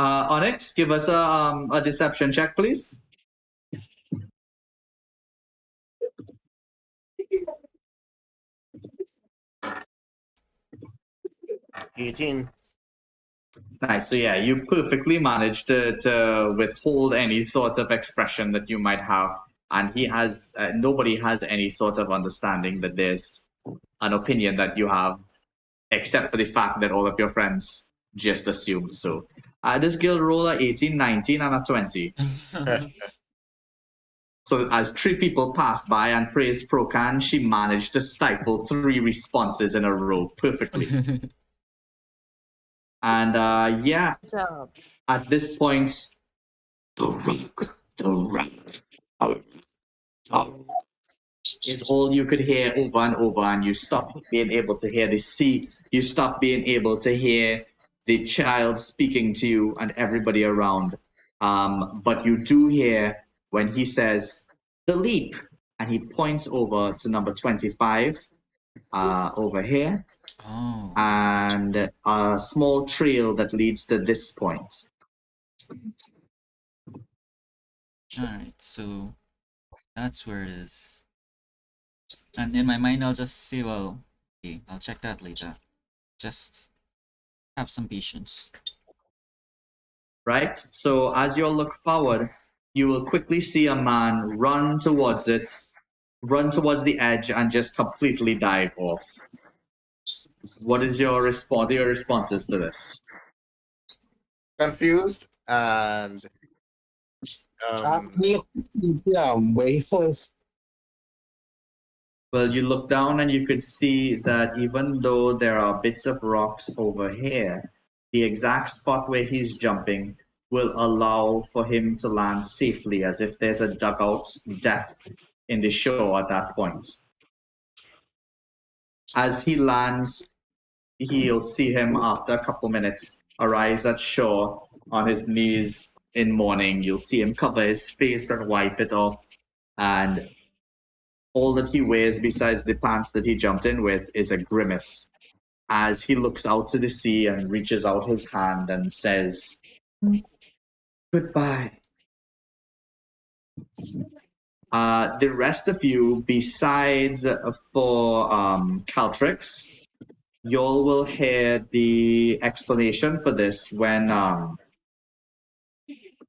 Onyx, give us a deception check, please. $18. Nice. So yeah, you perfectly managed to withhold any sort of expression that you might have, and he has nobody has any sort of understanding that there's an opinion that you have except for the fact that all of your friends just assumed so. This girl rolled a 18, 19, and a 20. So as three people passed by and praised Procan, she managed to stifle 3 responses in a row perfectly. And yeah, Good job. at this point, The rock, is all you could hear over and over, and you stop being able to hear the sea. You stop being able to hear the child speaking to you and everybody around. But you do hear when he says, "The leap," and he points over to number 25 over here, Oh. and a small trail that leads to this point. Alright, so that's where it is. And in my mind, I'll just say, well, okay, I'll check that later. Just have some patience. Right? So as you look forward, you will quickly see a man run towards it, run towards the edge, and just completely dive off. What is your response? Your responses to this? Confused and Where he first. Well, you look down and you could see that even though there are bits of rocks over here, the exact spot where he's jumping will allow for him to land safely, as if there's a dugout depth in the shore at that point. As he lands, you'll see him after a couple minutes arise at shore on his knees in mourning. You'll see him cover his face and wipe it off, and all that he wears besides the pants that he jumped in with is a grimace as he looks out to the sea and reaches out his hand and says, "Goodbye." The rest of you, besides for Caltrix, y'all will hear the explanation for this when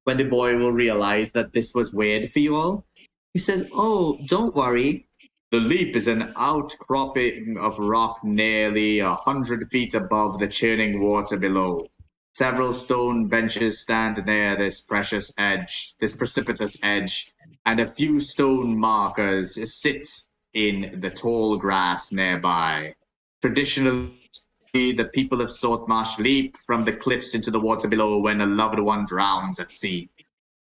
the boy will realize that this was weird for you all. He says, "Oh, don't worry. The leap is an outcropping of rock nearly 100 feet above the churning water below. Several stone benches stand near this precipitous edge, and a few stone markers sit in the tall grass nearby. Traditionally, the people of Saltmarsh leap from the cliffs into the water below when a loved one drowns at sea.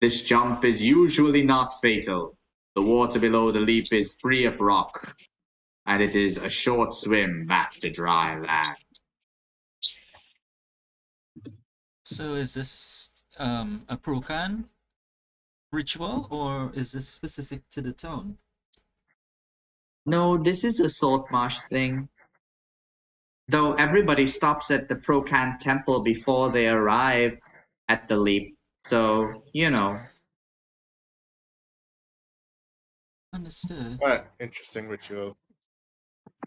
This jump is usually not fatal. The water below the leap is free of rock, and it is a short swim back to dry land." So is this a Procan ritual, or is this specific to the town? No, this is a Saltmarsh thing. Though everybody stops at the Procan temple before they arrive at the leap. So, you know. Understood. what an interesting ritual.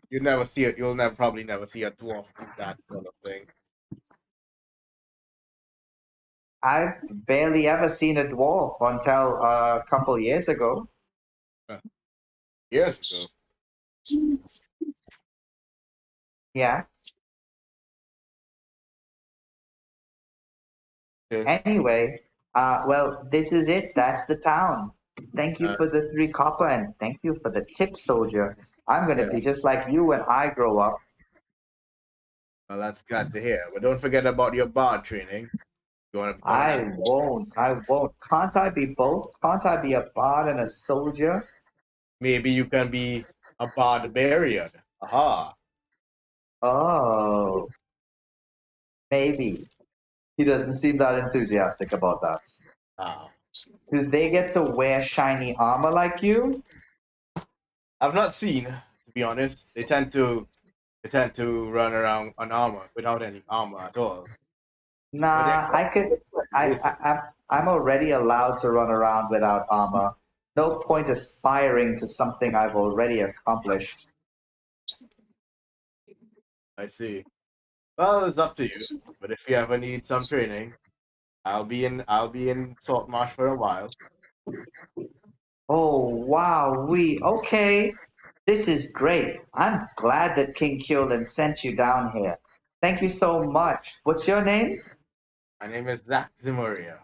You never see it. You'll never probably never see a dwarf do that sort of thing. I've barely ever seen a dwarf until a couple years ago. Years ago. Yeah. Okay. Anyway, well, this is it. That's the town. Thank you for the 3 copper, and thank you for the tip, soldier. I'm going to Yeah. be just like you when I grow up. Well, that's glad to hear. But don't forget about your bard training. You want to become I an won't. I won't. Can't I be both? Can't I be a bard and a soldier? Maybe you can be a barbarian. Aha. Oh, maybe. He doesn't seem that enthusiastic about that. Ah. Do they get to wear shiny armor like you? I've not seen, to be honest. They tend to run around on armor without any armor at all. Nah, I could. I'm already allowed to run around without armor. No point aspiring to something I've already accomplished. I see. Well, it's up to you. But if you ever need some training, I'll be in Saltmarsh for a while. Oh, wow, okay. This is great. I'm glad that King Kyolin sent you down here. Thank you so much. What's your name? My name is Zach Zimuria.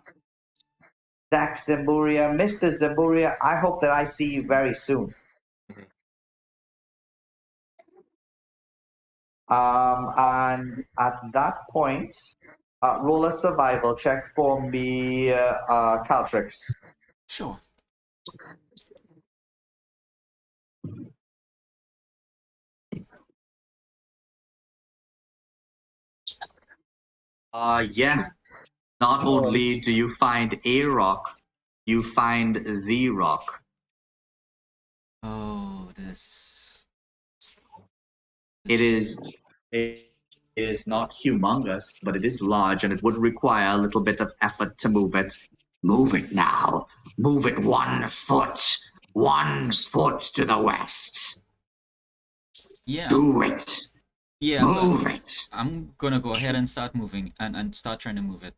Zach Zamburia. Mr. Zamburia, I hope that I see you very soon. And at that point, roll a survival check for me, Caltrix. Sure. Yeah. Not only do you find a rock, you find the rock. Oh, this. It is not humongous, but it is large, and it would require a little bit of effort to move it. Move it now. Move it 1 foot. 1 foot to the west. Yeah. Do it. Yeah. Move it. I'm gonna go ahead and start moving and start trying to move it.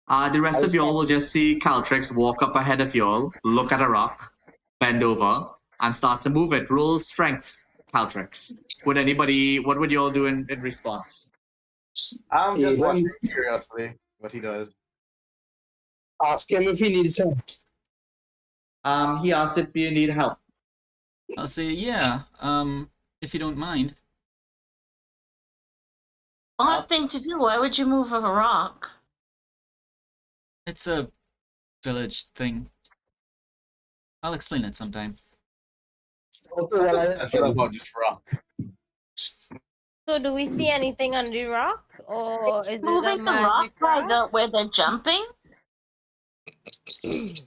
The rest of y'all will just see Caltrix walk up ahead of y'all, look at a rock, bend over, and start to move it. Roll strength, Caltrix. What would y'all do in response? I'm just Aiden, watching curiously what he does. ask him if he needs help. He asks if you need help. I'll say, yeah, if you don't mind. Odd thing to do. Why would you move a rock? It's a village thing. I'll explain it sometime. Okay, well, That's about this rock. So do we see anything on the rock, or is it a Moving the rock magic by rock? where they're jumping? Which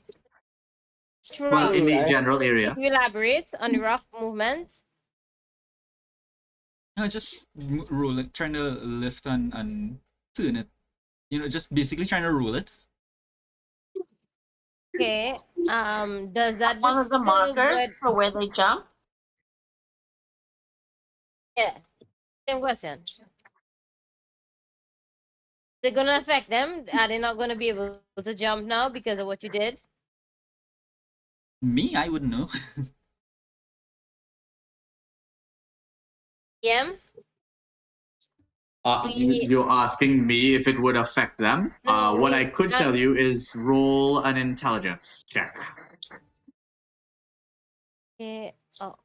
Well, rock? in the Right. general area. Can you elaborate on the rock movement? No, just roll it, trying to lift and turn it. You know, just basically trying to roll it. Okay. Does that One of the disturb markers what? for where they jump? Yeah. Same question. They're gonna affect them. Are they not gonna be able to jump now because of what you did? Me, I wouldn't know. Yeah. You're asking me if it would affect them. No, What I could not- tell you is roll an intelligence check. Okay. Oh.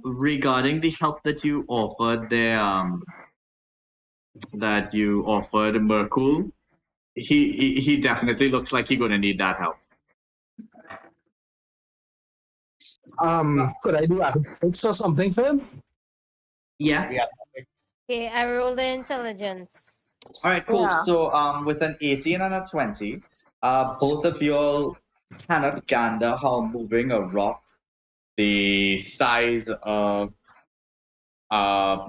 Regarding the help that you offered there, that you offered Merkul, he definitely looks like he's gonna need that help. Could I do athletics or something for him? Yeah. Yeah. Okay, I rolled the intelligence. All right, cool. Yeah. So, with an 18 and a 20, both of y'all cannot gander how moving a rock the size of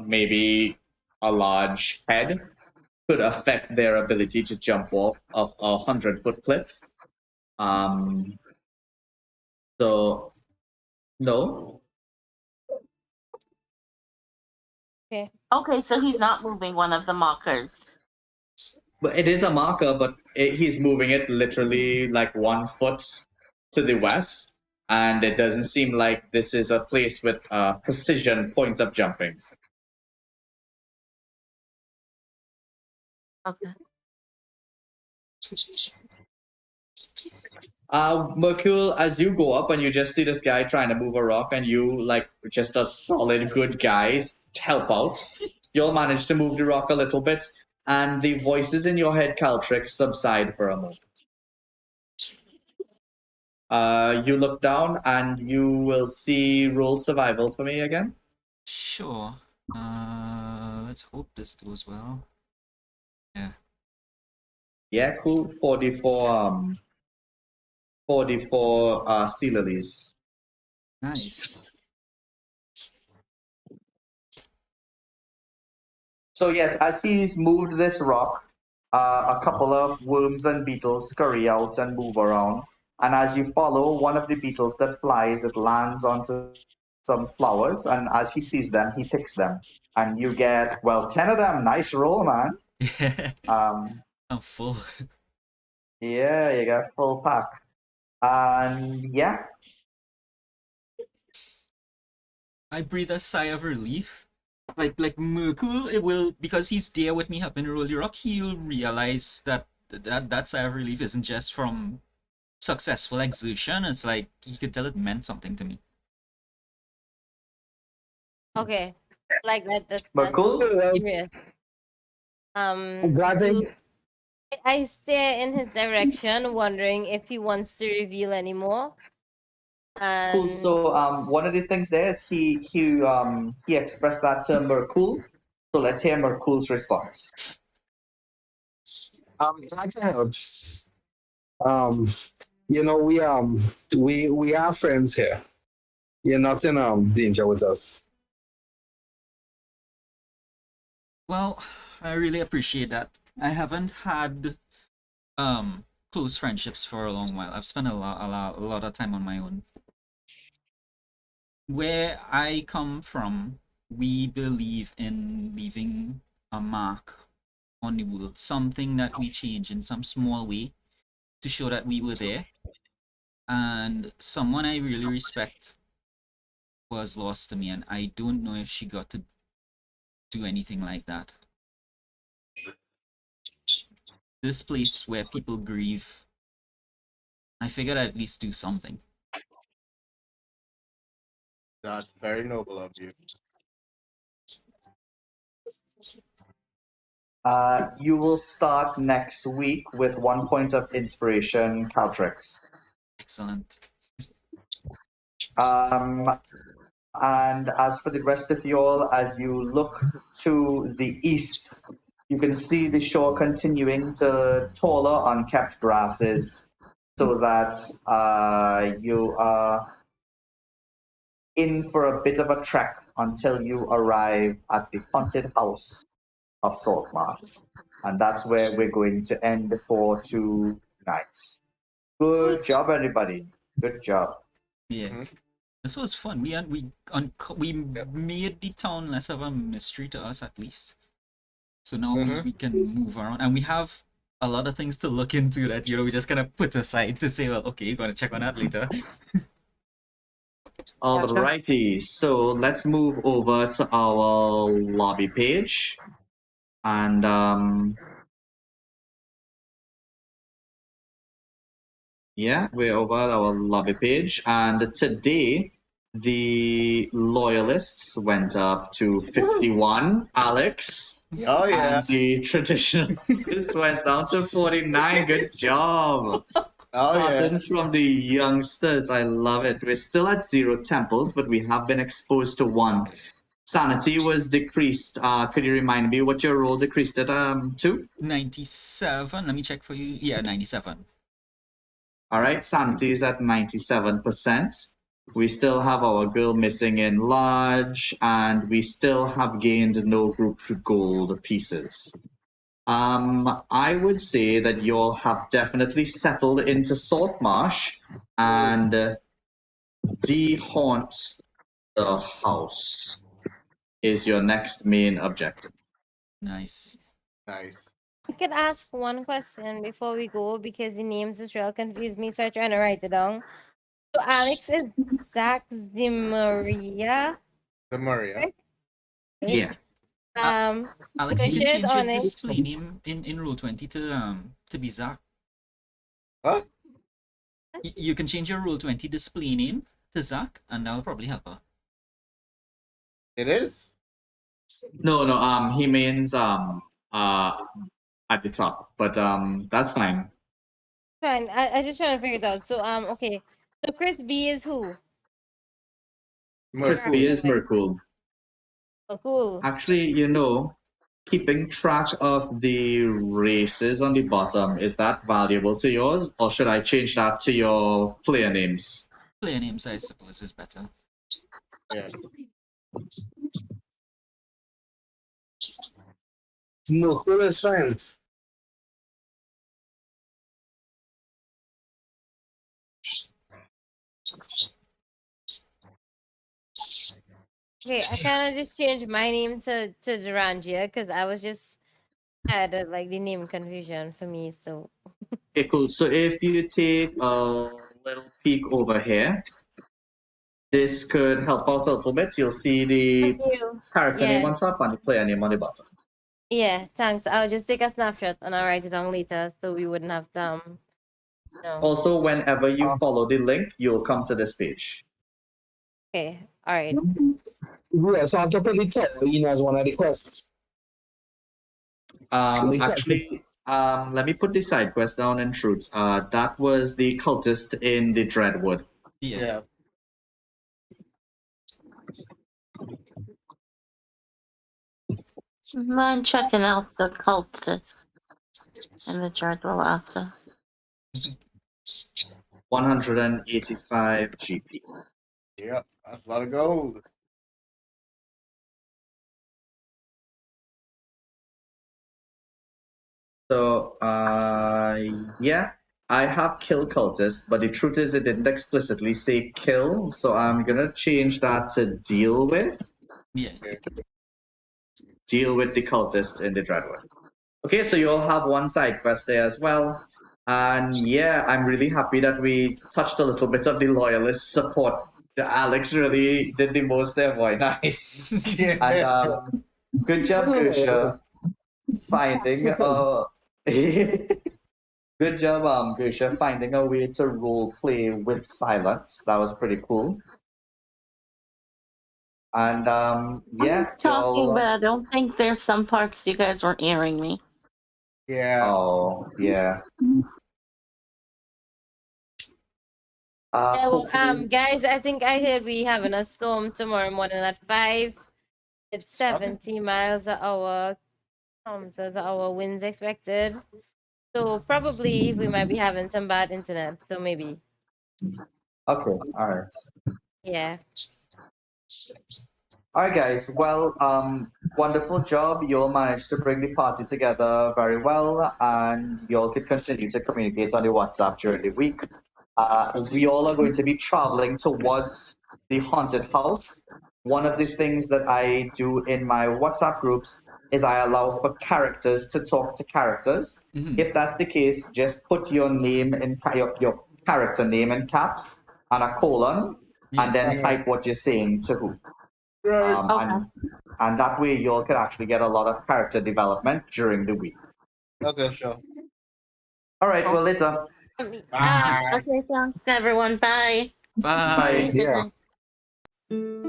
maybe a large head could affect their ability to jump off of a 100-foot cliff. So, no. Okay, so he's not moving one of the markers. But it is a marker, but he's moving it literally like 1 foot to the west, and it doesn't seem like this is a place with precision point of jumping. Okay. Mercule, as you go up and you just see this guy trying to move a rock, and you like just a solid good guys help out, you'll manage to move the rock a little bit, and the voices in your head, Caltrix, subside for a moment. You look down and you will see roll survival for me again. Sure. Let's hope this goes well. Yeah. Yeah, cool. 44 sea lilies. Nice. So yes, as he's moved this rock, a couple of worms and beetles scurry out and move around. And as you follow one of the beetles that flies, it lands onto some flowers. And as he sees them, he picks them. And you get, well, 10 of them. Nice roll, man. Yeah. Um, I'm full. yeah, you got full pack. And yeah, I breathe a sigh of relief. Like Merkul, it will, because he's there with me helping roll the rock. He'll realize that sigh of relief isn't just from successful exertion. It's like he could tell it meant something to me. Okay. Like that's Merkul? serious. I'm glad Do they I stare in his direction, wondering if he wants to reveal any more? Cool. And So one of the things there is he expressed that to Merkul. So let's hear Merkul's response. I'm glad to help. Um, we are friends here. You're not in danger with us. Well, I really appreciate that. I haven't had close friendships for a long while. I've spent a lot of time on my own. Where I come from, we believe in leaving a mark on the world, something that we change in some small way to show that we were there. And someone I really respect was lost to me, and I don't know if she got to do anything like that. This place where people grieve, I figured I'd at least do something. That's very noble of you. You will start next week with 1 point of inspiration, Caltrix. Excellent. And as for the rest of you all, as you look to the east, you can see the shore continuing to taller, unkept grasses, so that you are in for a bit of a trek until you arrive at the haunted house of Saltmarsh. And that's where we're going to end for tonight. Good job, everybody. Good job. Yeah. Mhm. This was fun. We made the town less of a mystery to us, at least. So now we can move around, and we have a lot of things to look into that we just kind of put aside to say, well, okay, you're gonna check on that later. Alrighty, so let's move over to our lobby page. And yeah, we're over at our lobby page. And today, the loyalists went up to 51, Alex. Oh yeah. And the traditionalists went down to 49. Good job. Oh yeah. Starting from the youngsters, I love it. We're still at 0 temples, but we have been exposed to 1. Sanity was decreased. Could you remind me what your roll decreased it to? 97. Let me check for you. Yeah, 97. All right, sanity is at 97%. We still have our girl missing in large, and we still have gained no group gold pieces. I would say that y'all have definitely settled into Saltmarsh and de-haunt the house is your next main objective. Nice. Nice. I could ask one question before we go because the names just real confused me, so I'm trying to write it down. So Alex is Zach Zimaria. The Maria. Right? Yeah. Alex, you can Fishes change your on it. display name in Roll20 to be Zach. Huh? You can change your Roll20 display name to Zach, and that'll probably help her. It is. No, he means at the top, but that's fine. Fine. I just trying to figure it out. So okay. So Chris B is who? Chris Merkul. B is Merkul. Oh, cool. Actually, keeping track of the races on the bottom, is that valuable to yours, or should I change that to your player names? Player names, I suppose, is better. Yeah. Merkul is fine. Okay, I kind of just changed my name to Durangia because I was just had like the name confusion for me. So Okay, cool. So if you take a little peek over here. This could help out a little bit. You'll see the Thank you. character name Yeah. on top and the player name on the bottom. Yeah, thanks. I'll just take a snapshot and I'll write it down later so we wouldn't have to no. Also, whenever you follow the link, you'll come to this page. Okay. All right. Yeah, so I have to put the tower in as one of the quests. Actually, let me put the side quest down in truth. That was the cultist in the Dreadwood. Yeah. I'm checking out the cultists in the journal after. 185 GP. Yep, that's a lot of gold. So, yeah, I have kill cultists, but the truth is it didn't explicitly say kill, so I'm gonna change that to deal with. Yeah. Deal with the cultists in the Dreadwood. Okay, so you all have one side quest there as well. And yeah, I'm really happy that we touched a little bit of the loyalist support. Alex really did the most there, boy. Nice. And good job, Gusha, finding good job, Gusha, finding a way to role play with silence. That was pretty cool. And I yeah, was talking, y'all. but I don't think there's some parts you guys weren't hearing me. Yeah. Oh yeah. Yeah, well, Hopefully- guys, I think I heard we having a storm tomorrow morning at 5. It's 70 miles an hour. Kilometers an hour winds expected. So probably we might be having some bad internet. So maybe. Okay, all right. Yeah. All right, guys. Well, wonderful job. You all managed to bring the party together very well, and you all could continue to communicate on the WhatsApp during the week. We all are going to be traveling towards the haunted house. One of the things that I do in my WhatsApp groups is I allow for characters to talk to characters. Mhm. If that's the case, just put your name in your character name in caps and a colon, Yeah. and then type what you're saying to who. Right. Okay. And that way you all can actually get a lot of character development during the week. Okay, sure. All right, well, later. Bye. Okay, thanks everyone. Bye. Bye. Bye. Yeah.